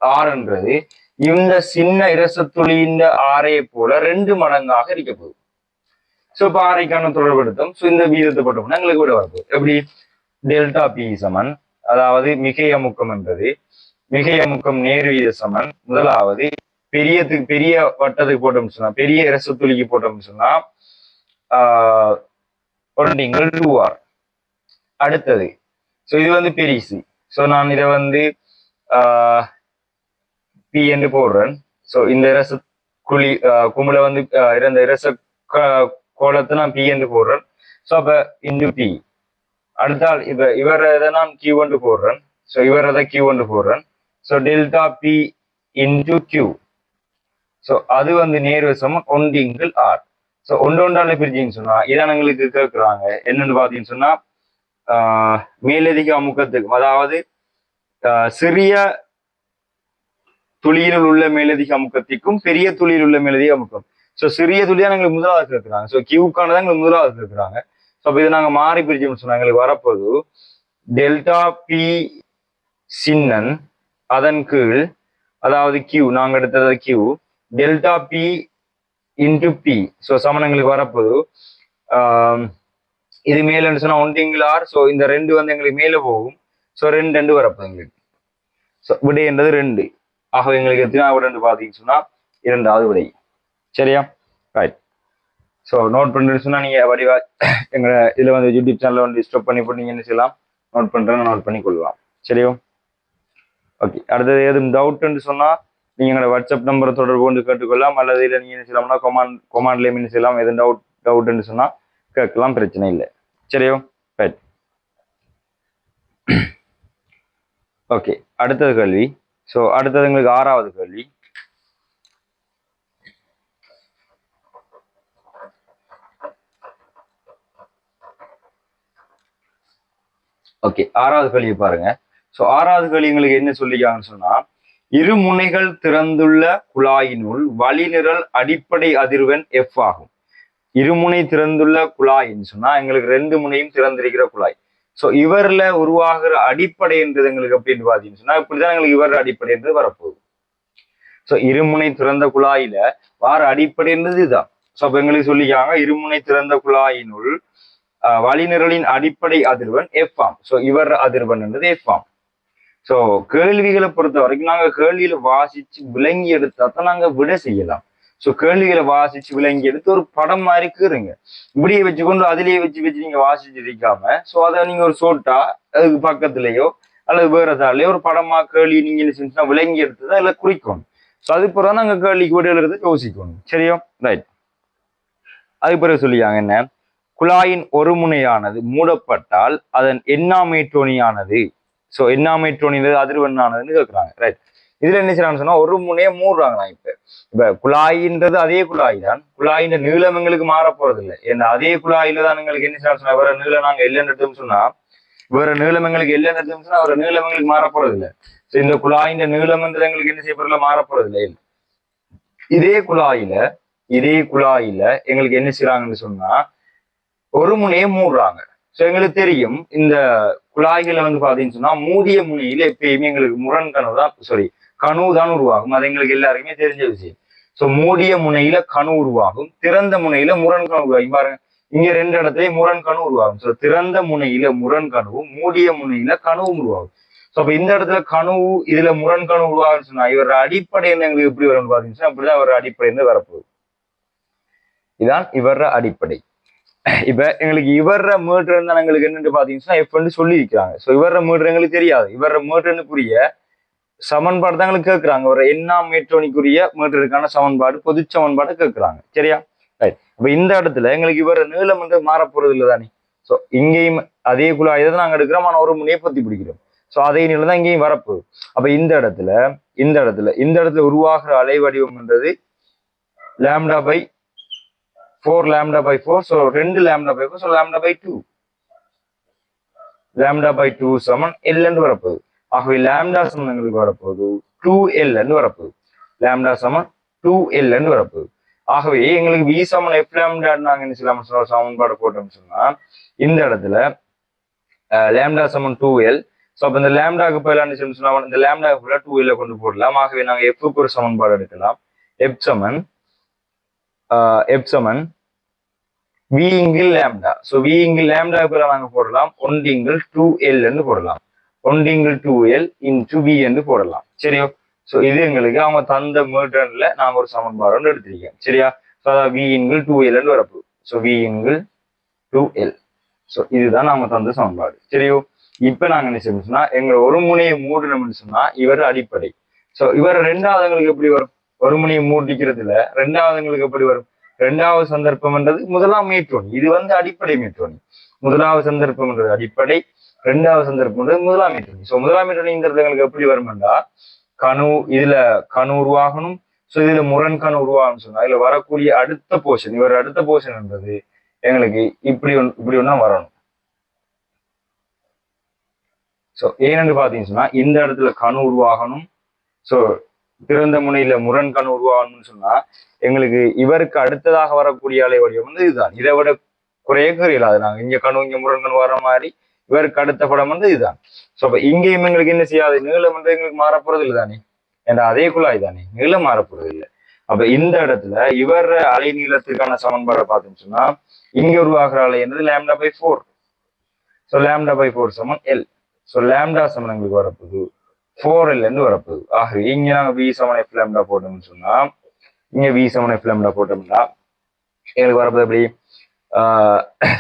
ஆர்ன்றது இந்த சின்ன இரசத்துளியின் ஆரையை போல 2 மடங்காக இருக்க போகுது. ஸோ இப்போ ஆரைக்கான தொடர்படுத்தும். ஸோ இந்த வீதத்தை போட்டோம்னா எங்களுக்கு விட வரப்போகுது. எப்படி டெல்டா பி சமன், அதாவது மிகை அமுக்கம் என்பது மிகை அமுக்கம் நேர்வீத சமன். முதலாவது பெரிய வட்டத்துக்கு போட்டோம்னு சொன்னா, பெரிய இரசத்துளிக்கு போட்டோம்னு சொன்னா 2R. அடுத்தது ஸோ இது வந்து பெரிசு. ஸோ நான் இதை வந்து பி என்று போடுறேன். ஸோ இந்த இரச குமுல வந்து இந்த இரச கோலத்தை நான் பி என்று போடுறேன். ஸோ அப்ப இன்டு பி. அடுத்தால் இப்ப இவரை நான் கியூ என்று போடுறேன். ஸோ இவரை கியூ என்று போடுறேன். So delta P into Q. So அது வந்து நேர்வசம் 1/r. ஸோ ஒன்றால பிரிச்சின்னு சொன்னா இதான் எங்களுக்கு கேட்குறாங்க. என்னன்னு பாத்தீங்கன்னு சொன்னா மேலதிக அமுக்கத்துக்கு, அதாவது சிறிய துளியில் உள்ள மேலதிக அமுக்கத்திற்கும் பெரிய துளியில் உள்ள மேலதிக அமுக்கம். ஸோ சிறிய துளியா எங்களுக்கு முதலாவது கேட்குறாங்க. ஸோ கியூக்கானதான் எங்களுக்கு முதலாவது கேட்குறாங்க. ஸோ அப்போ இதை நாங்கள் மாறி பிரிச்சோம்னு சொன்னா எங்களுக்கு வரப்போது டெல்டா பி சின்னன் அதன் கீழ், அதாவது கியூ நாங்கள் எடுத்தது Q delta P into P. So சமன் எங்களுக்கு வரப்போது இது மேலன்னு சொன்னா 1/r. ஸோ இந்த 2 வந்து எங்களுக்கு மேலே போகும். ஸோ 2 வரப்போது எங்களுக்கு. ஸோ விடை என்றது 2. ஆக எங்களுக்கு எத்தனாவது விடைன்னு பார்த்தீங்கன்னு சொன்னா 2வது விடை. சரியா? ரைட். ஸோ நோட் பண்ணுறேன்னு சொன்னா நீங்க வடிவா எங்க இதுல வந்து யூடியூப் சேனல்ல வந்து ஸ்டாப் பண்ணி போட்டு நீங்க என்ன செய்யலாம், நோட் பண்றேன்னு நோட் பண்ணி கொள்ளலாம். சரியோ? ஓகே. அடுத்தது எதுவும் டவுட்ன்னு சொன்னா நீங்க எங்களோட வாட்ஸ்அப் நம்பரை தொடர்பு கொண்டு கேட்டுக்கொள்ளலாம். அல்லது இல்லை நீங்க என்ன செய்யலாம்னா கொமாண்ட்லேயும் என்ன செய்யலாம். எதுவும் டவுட்ன்னு சொன்னா கேட்கலாம், பிரச்சனை இல்லை. சரியோ? ரைட். ஓகே. அடுத்தது கேள்வி. ஸோ அடுத்தது எங்களுக்கு 6வது கேள்வி. ஓகே, 6வது கேள்வி பாருங்க. ஸோ 6வது கேள்வி எங்களுக்கு என்ன சொல்லிக்காங்கன்னு சொன்னா, இரு முனைகள் திறந்துள்ள குழாயினுள் வழிநிரல் அடிப்படை அதிர்வெண் F ஆகும். இருமுனை திறந்துள்ள குழாயின்னு சொன்னா எங்களுக்கு 2 முனையும் திறந்திருக்கிற குழாய். ஸோ இவர்ல உருவாகிற அடிப்படை என்றது எங்களுக்கு அப்படின்னு பாத்தீங்கன்னு சொன்னா இப்படிதான் எங்களுக்கு இவர் அடிப்படை என்றது வரப்போகுது. ஸோ இருமுனை திறந்த குழாயில வார அடிப்படை என்றது இதுதான். ஸோ அப்ப எங்களுக்கு சொல்லிக்காங்க இருமுனை திறந்த குழாயினுள் வழிநிரலின் அடிப்படை அதிர்வெண் F ஆம். ஸோ இவர் அதிர்வெண் என்றது F ஆம். ஸோ கேள்விகளை பொறுத்த வரைக்கும் நாங்க கேள்வியில வாசிச்சு விளங்கி எடுத்தா தான் நாங்க விட செய்யலாம். ஸோ கேள்விகளை வாசிச்சு விளங்கி எடுத்து ஒரு படம் மாதிரி கீறுங்க. இப்படியே வச்சுக்கொண்டு அதிலேயே வச்சு நீங்க வாசிச்சு இருக்காம ஸோ அதை நீங்க ஒரு சோட்டா அதுக்கு பக்கத்துலயோ அல்லது வேற தாலையோ ஒரு படமா கேள்வி நீங்க என்ன செஞ்சுன்னா விளங்கி எடுத்ததா இல்லை குறிக்கணும். ஸோ அது பிறகு நாங்க கேள்விக்கு விட எழுத யோசிக்கணும். சரியோ? ரைட். அது பிறகு சொல்லியாங்க என்ன, குழாயின் ஒரு முனையானது மூடப்பட்டால் அதன் எண்ணாமைற்றோனியானது. ஸோ எண்ணாமைற்றோனியானது அதிர்வெண்ணானதுன்னு கேட்குறாங்க. ரைட். இதுல என்ன செய்யறாங்கன்னு சொன்னா ஒரு முனையை மூடுறாங்களா. இப்ப குழாயின்றது அதே குழாய் தான். குழாயின் நீளம் எங்களுக்கு மாற போறது இல்லை. ஏன்னா அதே குழாயில தான் எங்களுக்கு என்ன செய்யறாங்க, வேற நீளம் நாங்க இல்லைன்னு எடுத்தோம்னு சொன்னா வேற நீளம் எங்களுக்கு இல்லைன்னு எடுத்தோம்னு சொன்னா வேற நீளம் எங்களுக்கு மாற போறது இல்லை. ஸோ இந்த குழாயின் நீளம்ன்றது எங்களுக்கு என்ன செய்ய போறதுல மாற போறது இல்லை. இதே குழாயில எங்களுக்கு என்ன செய்யறாங்கன்னு சொன்னா ஒரு முனையை மூடுறாங்க. ஸோ எங்களுக்கு தெரியும் இந்த குழாய்களை வந்து பாத்தீங்கன்னு சொன்னா மூடிய முனையில எப்பயுமே எங்களுக்கு முரண் கனவு தான் கனவு தான் உருவாகும். அது எங்களுக்கு எல்லாருக்குமே தெரிஞ்ச விஷயம். ஸோ மூடிய முனையில கணு உருவாகும், திறந்த முனையில முரண் கணு உருவாகும். பாருங்க இங்க 2 இடத்துலயும் முரண் கணு உருவாகும். ஸோ திறந்த முனையில முரண் கனவும் மூடிய முனையில கனவும் உருவாகும். ஸோ அப்ப இந்த இடத்துல கனவு இதுல முரண் கனவு உருவாகுன்னு சொன்னா இவர அடிப்படை எங்களுக்கு எப்படி வரும்னு பாத்தீங்கன்னா அப்படிதான் இவர அடிப்படை வரப்போகுது. இதுதான் இவர அடிப்படை. இப்ப எங்களுக்கு இவர மீட்டர் தான் எங்களுக்கு என்னன்னு பாத்தீங்கன்னா எஃப்னு சொல்லி இருக்கிறாங்க. ஸோ இவர மீட்டர் எங்களுக்கு தெரியாது. இவர மீட்டர்னுக்குரிய சமன்பாடு தான் எங்களுக்கு கேட்கறாங்க. ஒரு எண்ணாம் மேற்றோனிக்குரிய மீட்டருக்கான சமன்பாடு, பொது சமன்பாடு கேட்கறாங்க. சரியா? ரைட். அப்ப இந்த இடத்துல எங்களுக்கு இவர நீளம் வந்து மாற போறது இல்லை தானே. ஸோ இங்கேயும் அதே குழாய் தான் நாங்கள் எடுக்கிறோம், ஆனால் ஒரு முனையை பொத்தி பிடிக்கிறோம். ஸோ அதே நிலை தான் இங்கேயும் வரப்போகுது. அப்ப இந்த இடத்துல உருவாகிற அலை வடிவம்ன்றது λ/4 ஸோ 2 λ/4 ஸோ λ/2 சமன் L என்று வரப்போகுது. ஆகவே லாம்டா சமன் எங்களுக்கு வரப்போகுது 2L என்று வரப்போகுது. லாம்டா சமன் 2L என்று வரப்போகுது. ஆகவே எங்களுக்கு V சமன் F லாம்டா நாங்க என்ன செய்யலாம் சமன்பாடு போட்டோம்னு சொன்னா இந்த இடத்துல லாம்டா சமன் 2L. ஸோ அப்ப இந்த லாம்டாக்கு பதிலாக என்ன செய்யணும் சொன்னா இந்த லாம்டாக்கு பதிலாக 2L கொண்டு போடலாம். ஆகவே நாங்க Fக்கு ஒரு சமன்பாடு எடுக்கலாம். F சமன் V இங்கில் லாம்டா. ஸோ V இங்கில் லாம்டாக்கு பதிலாக நாங்க போடலாம் 1 இங்கில் 2L என்று போடலாம். 1 இங்கில் 2L இன்டு V என்று போடலாம். சரியோ? ஸோ இது எங்களுக்கு அவங்க தந்த மீட்டர்ல நாங்க ஒரு சமன்பாடு ஒன்று எடுத்திருக்கேன். சரியா? ஸோ அதாவது V இன்கிள் 2L என்று வரப்போகுது. So V இன்கிள் 2L. ஸோ இதுதான் நாங்க தந்த சமன்பாடு. சரியோ? இப்ப நாங்க என்ன செய்யணும்னா எங்க ஒரு முனையை மூடணும்னு சொன்னா இவர் அடிப்படை. ஸோ இவர் ரெண்டாவதுங்களுக்கு எப்படி வரும்? ஒரு முனையை மூடிக்கிறதுல ரெண்டாவதுங்களுக்கு எப்படி வரும்? ரெண்டாவது சந்தர்ப்பம்ன்றது முதலாம் மீட்டோனி. இது அடிப்படை மீட்டோனி. முதலாவது சந்தர்ப்பம்ன்றது அடிப்படை, ரெண்டாவது சந்தர்ப்பம்ன்றது முதலாம் மீட்டோனி. ஸோ முதலாம் மீட்டோனிங்கிறது எங்களுக்கு எப்படி வரும்னா இதுல கணு உருவாகணும். ஸோ இதுல முரண் கணு உருவாகணும்னு சொன்னா இதுல வரக்கூடிய அடுத்த போர்ஷன் இவர் அடுத்த போர்ஷன்ன்றது எங்களுக்கு இப்படி ஒன்னா வரணும். ஸோ ஏன்னு பாத்தீங்கன்னு சொன்னா இந்த இடத்துல கணு உருவாகணும். ஸோ திறந்த முனையில முரண் கணு உருவாகணும்னு சொன்னா எங்களுக்கு இவருக்கு அடுத்ததாக வரக்கூடிய அலை வடிவம் இதுதான். இதை விட குறைய குறையல. அது நாங்க இங்க கணு இங்க முரண் கணு வர மாதிரி இவருக்கு அடுத்த படம் இதுதான். ஸோ அப்ப இங்கேயும் எங்களுக்கு என்ன செய்யாது? நீளம் எங்களுக்கு மாறப்போறது இல்லை தானே, என்ற அதே குழாய் தானே, நீளம் மாறப்போறது இல்லை. அப்ப இந்த இடத்துல இவர் அலை நீளத்துக்கான சமன்பாடை பார்த்தோம்னு சொன்னா இங்க உருவாகிற அலை என்னது λ/4. ஸோ λ/4 சமன் L. ஸோ லாம்டா சமன் எங்களுக்கு வரப்போகுது 4L என்று வரப்போகுது. ஆகவே இங்க நாங்க V சமன் F லாம்டா போட்டோம்னு சொன்னா இங்க V சமன் F லாம்டா போட்டோம்னா எங்களுக்கு வரப்போது எப்படி?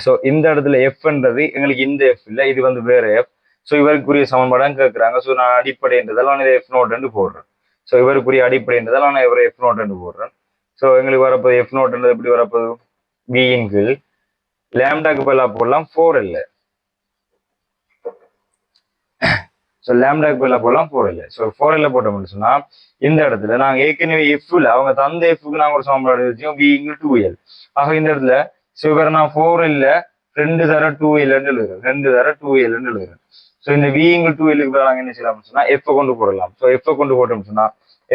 ஸோ இந்த இடத்துல எஃப்ன்றது எங்களுக்கு இந்த எஃப் இல்லை, இது வேற எஃப். ஸோ இவருக்குரிய சமன்பாடான்னு கேட்குறாங்க. ஸோ நான் அடிப்படைன்றதால நான் இதை F0 போடுறேன். ஸோ இவருக்குரிய அடிப்படைன்றதால நான் இவரை F0 போடுறேன். ஸோ எங்களுக்கு வரப்போது F0 எப்படி வரப்போகுது? V இன்கிள் லாம்டாக்கு பதிலாக போடலாம் 4L. ஸோ லாம்டாக்கு பதிலாக போடலாம் 4L. ஸோ 4L போட்டோம்னு சொன்னா இந்த இடத்துல நாங்கள் ஏற்கனவே எஃப்ல அவங்க தந்த எஃப்க்கு நாங்கள் ஒரு சமன்பாடு வச்சோம் V இன்கிள் 2L. ஆக இந்த இடத்துல ஸோ இவரை நான் 4L 2 தர 2L எழுதுறேன், 2 தர 2L எழுதுறேன். ஸோ இந்த V இன்கிள் 2Lக்கு நாங்கள் என்ன செய்யலாம்னு சொன்னா எஃப் கொண்டு போடலாம். ஸோ எஃப் கொண்டு போட்டோம்னு சொன்னா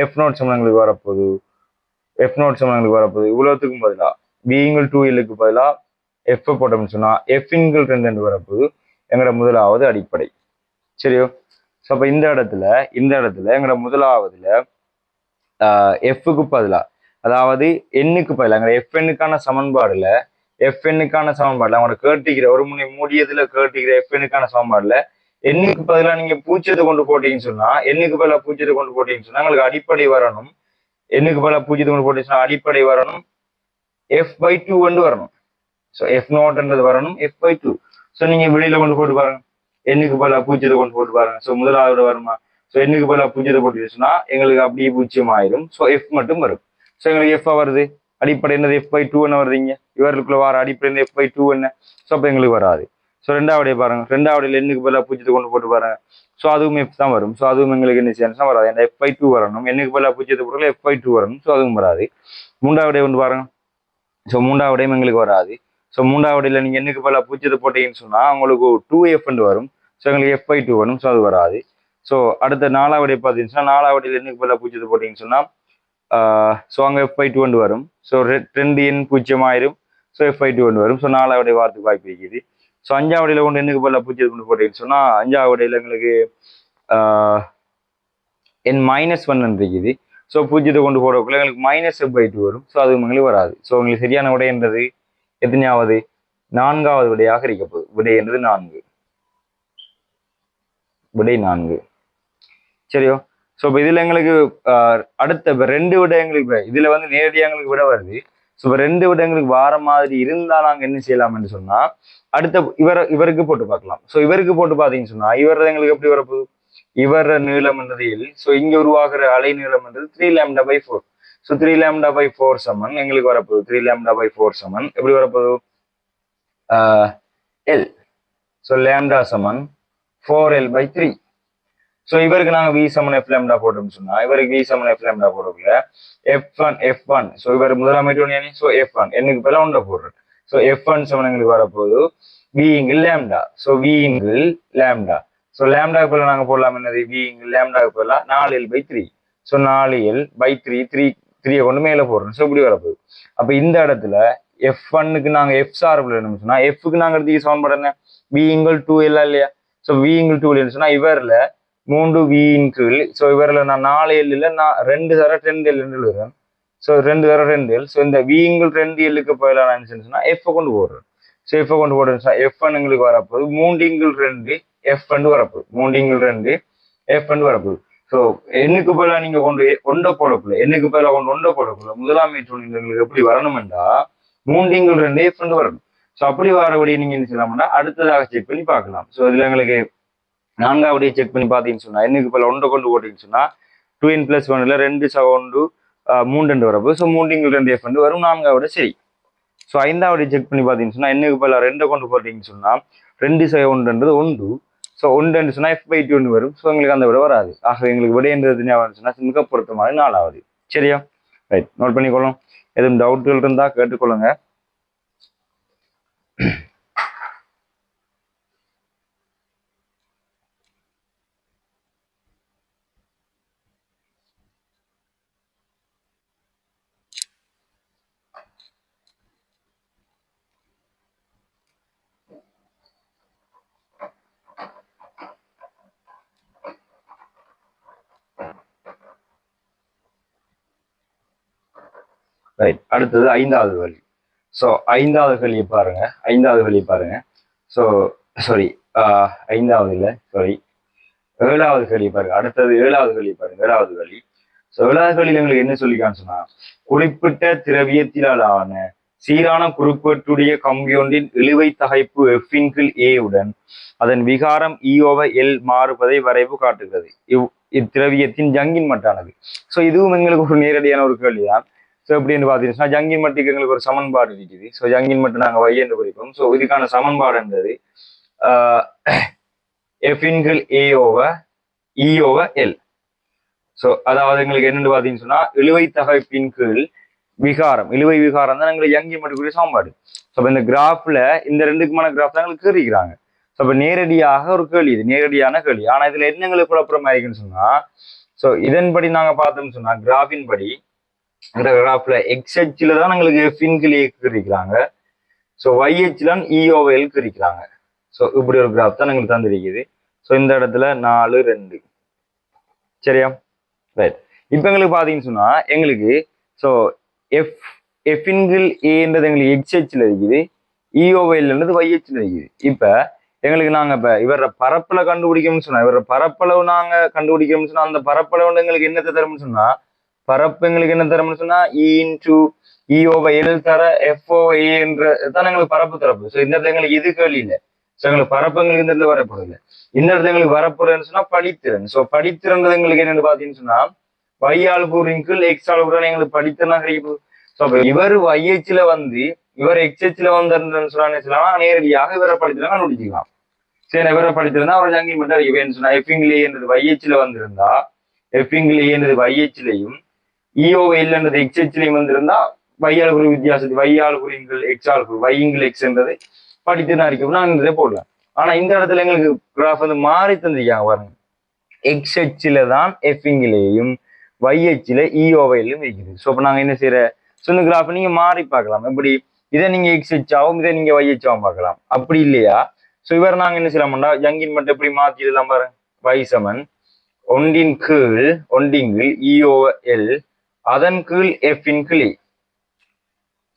F0 சமன் எங்களுக்கு வரப்போகுது. F0 சமன் எங்களுக்கு வரப்போகுது இவ்வளவுத்துக்கும் பதிலாக V இன்கிள் 2Lக்கு பதிலாக எஃப் போட்டோம்னு சொன்னா F இன்கிள் 2 வரப்போகுது எங்களோட முதலாவது அடிப்படை. சரியோ? ஸோ அப்ப இந்த இடத்துல எங்களோட முதலாவதுல எஃப்க்கு பதிலா அதாவது எண்ணுக்கு பதிலாக எங்களோட எஃப்என்னுக்கான சமன்பாடுல அவங்களோட கேட்டிக்கிற ஒரு முனை மூடியதுல கேட்டிக்கிற எஃப்என்னுக்கான சமன்பாடுல எண்ணுக்கு பதிலாக நீங்க பூஜ்ஜியத்தை கொண்டு போட்டீங்கன்னு சொன்னா எங்களுக்கு அடிப்படை வரணும். எண்ணுக்கு பதிலாக பூஜ்ஜியத்தை கொண்டு போட்டீங்கன்னா அடிப்படை வரணும் F/2 வரணும். ஸோ F0 வரணும் F/2. ஸோ நீங்க வெளியில கொண்டு போட்டு பாருங்க, எண்ணுக்கு பதிலாக பூஜ்ஜியத்தை கொண்டு போட்டு பாருங்க. ஸோ முதலாவது வருமா? ஸோ எண்ணுக்கு பதிலாக பூஜ்ஜியத்தை போட்டுச்சுன்னா எங்களுக்கு அப்படியே பூஜ்ஜியம் ஆயிரும். ஸோ எஃப் மட்டும் வரும். ஸோ எங்களுக்கு எஃப் வருது. அடிப்படை என்னது? F/2 வருதுங்க. இவர்களுக்குள்ள வர அடிப்படை F/2 என்ன? ஸோ அப்போ எங்களுக்கு வராது. ஸோ ரெண்டாவடைய பாருங்க, ரெண்டாவடையில எண்ணுக்கு பதிலாக பூஜ்ஜியத்தை கொண்டு போட்டு பாருங்க. ஸோ அதுவும் எஃப் தான் வரும். ஸோ அதுவும் எங்களுக்கு என்ன செய்யணும் வராது. ஏன்னா F/2 வரணும். எண்ணுக்கு பதிலாக பூஜ்ஜியத்தை போட்டு F/2 வரணும். ஸோ அதுவும் வராது. மூன்றாவடைய கொண்டு பாருங்க. ஸோ மூன்றாவடையும் எங்களுக்கு வராது. ஸோ மூன்றாவடையில நீங்க எண்ணுக்கு பதிலாக பூஜ்ஜியத்தை போட்டீங்கன்னு சொன்னா உங்களுக்கு 2F வரும். ஸோ எங்களுக்கு F/2 வரும். ஸோ அது வராது. ஸோ அடுத்த நாலாவடைய பார்த்தீங்கன்னா நாலாவடையில எண்ணுக்கு பதிலாக பூஜ்ஜியத்தை போட்டீங்கன்னு சொன்னா ஸோ அங்கே F/2 வரும். ஸோ 2 எண் 0 ஆயிரும். ஸோ F/2 வரும். ஸோ நாலாவடைய வாரத்துக்கு வாய்ப்பு இருக்குது. ஸோ அஞ்சாவடையில கொண்டு எண்ணுக்கு பதிலாக பூஜ்ஜியத்தை கொண்டு போட்டீங்கன்னு சொன்னா அஞ்சாவடையில எங்களுக்கு N-1 இருக்குது. ஸோ பூஜ்ஜியத்தை கொண்டு போடக்குள்ள எங்களுக்கு -F/2 வரும். ஸோ அது எங்களுக்கு வராது. ஸோ உங்களுக்கு சரியான விடை என்றது எத்தனையாவது? 4வது விடையாக இருக்க போகுது. விடை என்றது 4. விடை 4. சரியோ? ஸோ இப்போ இதுல எங்களுக்கு அடுத்த 2 விட எங்களுக்கு இதுல நேரடியாக எங்களுக்கு விட வருது. ஸோ இப்போ 2 விட எங்களுக்கு வார மாதிரி இருந்தா நாங்க என்ன செய்யலாம்னு சொன்னா அடுத்த இவருக்கு போட்டு பார்க்கலாம். ஸோ இவருக்கு போட்டு பார்த்தீங்கன்னு சொன்னா இவர் எங்களுக்கு எப்படி வரப்போகுது? இவர் நீளம் என்றது L. ஸோ இங்க உருவாகிற அலை நீளம் என்றது 3λ/4. ஸோ 3λ/4 சமன் எங்களுக்கு வரப்போகுது. 3λ/4 சமன் எப்படி வரப்போகுது? எல். ஸோ லேம்டா சமன் 4l/3. ஸோ இவருக்கு நாங்கள் வி சமன் எஃப் லேம்டா போட்டோம்னு சொன்னா இவருக்கு வி சமன் எஃப் லேம்டா போடக்குள்ள எஃப் ஒன். ஸோ இவர் முதலாம் ஸோ எஃப்1 என்னுக்கு பேர ஒன்றை போடுறேன். ஸோ எஃப்1 சமன் எங்களுக்கு வரப்போகுது வி இங்கில் லேம்டா. ஸோ வி இங்கில் லேம்டா. ஸோ லேம்டாக்கு போல நாங்கள் போடலாம் என்னது வி இங்கில் லேம்டாக்கு போல 4l/3. ஸோ 4l/3 3 கொண்டு மேலே போடுறோம். ஸோ இப்படி வரப்போகுது. அப்போ இந்த இடத்துல எஃப்1க்கு நாங்கள் எஃப் சார்பில் என்ன சொன்னா எஃப்க்கு நாங்கள் எடுத்து சமன்பாடு என்ன வி இங்கில் 2l இல்லையா. ஸோ வி இங்கில் 2l சொன்னா இவரில் 3 வியின் கீழ். ஸோ இவரில் நான் 4l நான் 2 தர 2l எழுதுறேன். ஸோ 2 தர 2l. ஸோ இந்த விங்கிள் 2lக்கு போயிடலாம் சொன்னா எஃப் கொண்டு போடுறேன். ஸோ எஃப் கொண்டு போடுறேன் எஃப்1 எங்களுக்கு வரப்போகுது 3 எஃப் வரப்போகுது 3 எஃப் வரப்போகுது. ஸோ என்னுக்கு போல நீங்க கொண்ட போடக்குள்ள என்னுக்கு போல கொண்டு ஒண்ட போடக்குள்ள முதலாம் எங்களுக்கு எப்படி வரணும்டா 3 எஃப் வரணும். ஸோ அப்படி வரபடி நீங்க என்ன செய்யலாம்னா அடுத்ததாக செக் பண்ணி பார்க்கலாம். ஸோ இதுல எங்களுக்கு நான்காவடியை செக் பண்ணி பார்த்தீங்கன்னு சொன்னா என்னுக்கு போல ஒன்றை கொண்டு போட்டீங்கன்னு சொன்னா 2n+1 2 சகோண்டு 3 வரப்போ. ஸோ 3 எஃப் வரும் நான்காவது சரி. ஸோ ஐந்தாவது செக் பண்ணி பார்த்தீங்கன்னு சொன்னா என்னுக்கு போல 2 கொண்டு போட்டீங்கன்னு சொன்னா 2 1 1. ஸோ 1 சொன்னா f/2 வரும். ஸோ எங்களுக்கு அந்த விட வராது. ஆக எங்களுக்கு விடைன்றது ஞாபகம் சொன்னா மிக பொருத்தமாக 4வது. சரியா? ரைட், நோட் பண்ணிக்கொள்ளும். எதுவும் டவுட்கள் இருந்தா கேட்டுக்கொள்ளுங்க. ரைட், அடுத்தது 5வது வழி. ஸோ 5வது வழியை பாருங்க. ஸோ சாரி 5வது இல்லை சாரி 7வது வழி பாருங்க. அடுத்தது 7வது வழி பாருங்க. 7வது வழி. ஸோ 7வது வழியில் எங்களுக்கு என்ன சொல்லிக்கான்னு சொன்னா குறிப்பிட்ட திரவியத்திலான சீரான குறுக்குவெட்டுடைய கம்பியொன்றின் இழுவை தகைப்பு எஃபின் கீழ் ஏ உடன் அதன் விகாரம் இ/L மாறுவதை வரைவு காட்டுகிறது. இத்திரவியத்தின் ஜங்கின் மட்டானது. ஸோ இதுவும் எங்களுக்கு ஒரு நேரடியான ஒரு கேள்விதான். ஸோ எப்படின்னு பார்த்தீங்கன்னா ஜங்கின் மட்டுக்கு எங்களுக்கு ஒரு சமன்பாடு இருக்குது. ஸோ ஜங்கின் மட்டு நாங்கள் y என்று குறிப்போம். ஸோ இதுக்கான சமன்பாடுன்றது எஃபின் கீழ் E/L. ஸோ அதாவது எங்களுக்கு என்னென்னு பார்த்தீங்கன்னு சொன்னா இழுவை தகைப்பின் கீழ் இழுவை விகாரம் தான் எங்களுக்கு ஜங்கின் மட்டுக்குரிய சமன்பாடு. ஸோ இந்த கிராஃப்ல இந்த ரெண்டுக்குமான கிராஃப் தான் எங்களுக்கு கேட்கிறாங்க. ஸோ அப்போ நேரடியாக ஒரு கேள்வி, இது நேரடியான கேள்வி. ஆனா இதுல என்ன எங்களுக்கு குழப்பமா இருக்குன்னு சொன்னா ஸோ இதன்படி நாங்க பார்த்தோம்னு சொன்னா கிராஃபின் படி கிராஃப்ல எக்ஸ்ஹெச்ல தான் எங்களுக்கு எஃபின் கீழ் இருக்கிறாங்க. ஸோ YH தான் E/L இருக்கிறாங்க. ஸோ இப்படி ஒரு கிராஃப் தான் எங்களுக்கு தந்திருக்குது. ஸோ இந்த இடத்துல 4 2. சரியா? ரைட். இப்போ எங்களுக்கு பார்த்தீங்கன்னு சொன்னா எங்களுக்கு ஸோ எஃபின் கீழ் ஏன்றது எங்களுக்கு எக்ஸ்ஹெச்ல இருக்குது, E/Lன்றது YHல இருக்குது. இப்போ எங்களுக்கு நாங்க இப்ப இவர பரப்பளை கண்டுபிடிக்கணும்னு சொன்னா இவர பரப்பளவு நாங்க கண்டுபிடிக்கணும்னு சொன்னா அந்த பரப்பளவு எங்களுக்கு என்னத்தை தரும்னு சொன்னா பரப்பு எங்களுக்கு என்ன தரம்னு சொன்னா E/E/L தர FOA என்ற தான் எங்களுக்கு பரப்பு தரப்பு. ஸோ இந்த இடத்துல எங்களுக்கு இது கேள்வி இல்லை. ஸோ எங்களுக்கு பரப்பு எங்களுக்கு இந்த இடத்துல வரப்போறது இல்லை. இந்த இடத்துல எங்களுக்கு வரப்போறதுன்னு சொன்னா படித்திறன். ஸோ படித்திறன்றது எங்களுக்கு என்னன்னு பாத்தீங்கன்னு சொன்னா y ஆல் கூறின்குள் x ஆல் கூறின எங்களுக்கு படித்திறனா கிடைக்கும். ஸோ அப்ப இவர் YHல வந்து இவர் XHல வந்து சொன்னா நேரடியாக இவரை படித்திறனா கண்டுபிடிச்சிக்கலாம். சரி, இவரை படித்திருந்தா அவர் ஜங்கி மட்டும் அறிவேன்னு சொன்னா எஃபிங்கிலே என்றது YHல வந்திருந்தா எஃபிங்கிலே என்றது YHலையும் E/L என்றது XHலையும் வந்திருந்தா வையால் குறி வித்தியாசத்தை வையால் குறிங்கள் எக்ஸ் ஆல் குறி வையிங்கள் எக்ஸ் என்றது படித்துதான் இருக்கும். நான் இதே போடலாம். ஆனா இந்த இடத்துல எங்களுக்கு கிராஃப் வந்து மாறி தந்திருக்காங்க பாருங்க. XHல தான் எஃபிங்கிலேயும் YHல E/Lயும் வைக்குது. ஸோ அப்ப நாங்க என்ன செய்யற சொன்ன கிராஃப் நீங்க மாறி பார்க்கலாம். எப்படி இதை நீங்க XH ஆகும் இதை நீங்க YH ஆகும் பார்க்கலாம். அப்படி இல்லையா? ஸோ இவர் நாங்க என்ன செய்யலாம்டா ஜங்கின் மட்டும் எப்படி மாத்திடலாம் பாருங்க. y சமன் ஒன்றின் கீழ் E/L அதன் கீழ் எஃபின் கீழ்.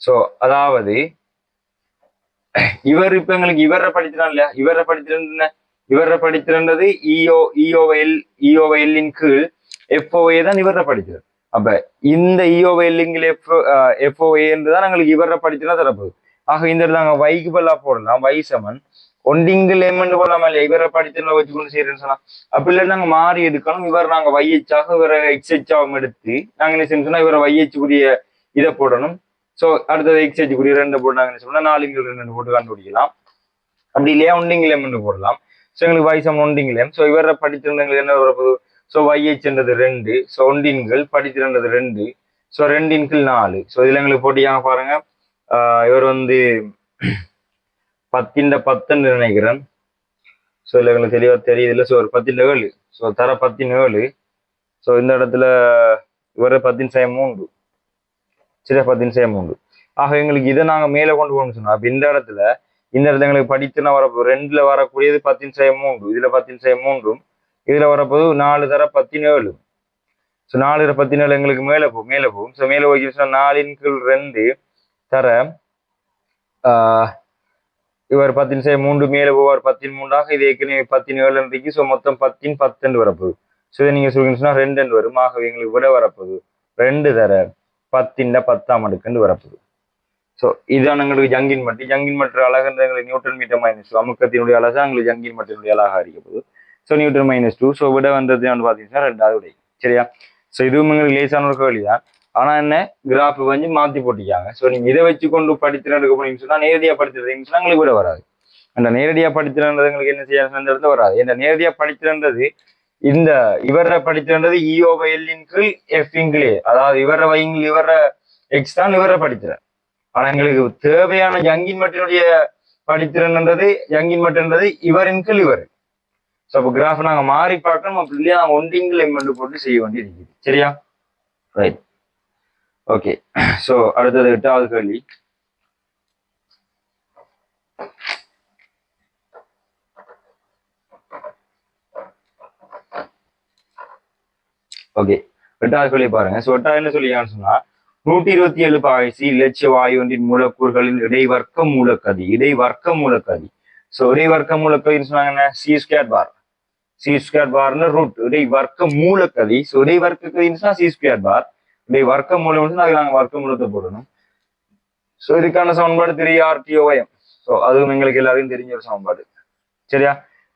ஸோ அதாவது இவர் இப்ப எங்களுக்கு இவரை படித்திறான் இல்லையா, இவரை படித்திருந்தது E/L கீழ் FOA தான் இவரை படிக்கிறது. அப்ப இந்த E/L FOA என்றுதான் எங்களுக்கு இவரை படித்தினா தரப்போகுது. ஆக இந்த நாங்க வைக்கு பல்லா போடலாம். y சமன் ஒன்றிங்கில் எம்மென்று போடலாமா இல்லையா, இவரை படித்தினா வச்சு கொண்டு செய்யறேன்னு சொன்னா அப்ப இல்லை நாங்க மாறி எடுக்கணும். இவர் நாங்க YH ஆக இவரை XH ஆகும் எடுத்து நாங்க என்ன செய்யணும் இவரை YH கூடிய இதை போடணும். ஸோ அடுத்தது XH கூடிய 2 போட்டு நாங்க என்ன சொன்னா 4 2 போட்டு கண்டுபிடிக்கலாம். அப்படி இல்லையா ஒண்டிங்கிலம் என்று போடலாம். ஸோ எங்களுக்கு வாய்சம் ஒண்டிங்கிலம். ஸோ இவரை படித்திருந்தவங்களுக்கு என்ன வரப்போகுது? ஸோ YH ரெண்டு, ஸோ ஒண்டின்கள் படித்திருந்தது ரெண்டு, ஸோ ரெண்டின்கள் 4. ஸோ இதுல எங்களுக்கு போட்டியாக பாருங்க. இவர் வந்து 10 நினைக்கிறேன். ஸோ இல்லை எங்களுக்கு தெளிவாக தெரியுது இல்லை. ஸோ ஒரு 10 ஸோ தர 10 ஸோ இந்த இடத்துல இவர 10/3 சில 10/3. ஆக எங்களுக்கு இதை நாங்கள் மேலே கொண்டு போகணும்னு சொன்னோம். அப்போ இந்த இடத்துல எங்களுக்கு படித்துனா வரப்போ 2ல் வரக்கூடியது 10/3, இதுல 10/3, இதுல வரப்போது 4 தர 17. ஸோ 4 தர 17 எங்களுக்கு மேலே போகும். ஸோ மேலே போய் 4/2 தர இவர் 10/3 மேலே போவார் 13ஆக. இது ஏற்கனவே 17 இருக்கு. ஸோ மொத்தம் 10 வரப்போகுது. ஸோ இதை நீங்க சொல்லிங்கன்னா 2 வரும். ஆகவே எங்களுக்கு விட வரப்போகுது 2 தர 10/10 அடுக்கு வரப்போகுது. ஸோ இதுதான் எங்களுக்கு ஜங்கின் மட்டு. ஜங்கின் மற்ற அழகுன்ற எங்களுக்கு நியூட்டன் மீட்டர் -2 அமுக்கத்தினுடைய அழகா எங்களுக்கு ஜங்கின் மட்டினுடைய அழகா இருக்கப்படுது. So Newton -2. ஸோ விட வந்தது பார்த்தீங்கன்னா 2வது விடை. சரியா? ஸோ இதுவும் எங்களுக்கு லேசான ஒரு கேள்வி தான். ஆனா என்ன கிராஃப் வந்து மாத்தி போட்டிருக்காங்க. ஸோ நீங்க இதை வச்சு கொண்டு படித்திருக்க போனீங்கன்னு சொன்னா நேரடியா படித்திருந்தீங்கன்னு சொன்னா எங்களுக்கு விட வராது. அந்த நேரடியா படித்திருந்தது எங்களுக்கு என்ன செய்ய வராது. இந்த நேரடியா படித்திருந்தது இந்த இவர படித்திருந்தது EO/L/F/A, அதாவது இவர வைங்கள் இவர எக்ஸ் தான் இவர படித்திறன். ஆனா எங்களுக்கு தேவையான ஜங்கின் மட்டினுடைய படித்திறன்ன்றது ஜங்கின் மட்டுன்றது இவரின் கீழ் இவர். ஸோ அப்போ கிராஃப் நாங்க மாறி பார்க்கணும். அப்படி இல்லையா நாங்க ஒன்றிங்கில் எம்மெண்டு போட்டு செய்ய வேண்டி இருக்குது. சரியா? ரைட். ஓகே. ஸோ அடுத்தது 8வது கேள்வி. ஓகே, 8வது கேள்வி பாருங்க. ஸோ 8வது என்ன சொல்லியான்னு சொன்னா 127 பாய்ச்சி இலட்சிய வாயு ஒன்றின் மூலக்கூறுகளின் இடைவர்க்க மூலக்கதி. ஸோ இடைவர்க்க மூலக்கதின்னு சொன்னாங்க C². C², root இடைவர்க்க மூலக்கதி. So இடைவர்க்க கதின்னு C². வர்க்க மூலம் அதுக்கு நாங்கள் வர்க்க மூலத்தை போடணும். ஸோ இதுக்கான சமன்பாடு 3RTOM. ஸோ அதுவும் எங்களுக்கு எல்லாருக்கும் தெரிஞ்ச ஒரு சமன்பாடு. சரியா?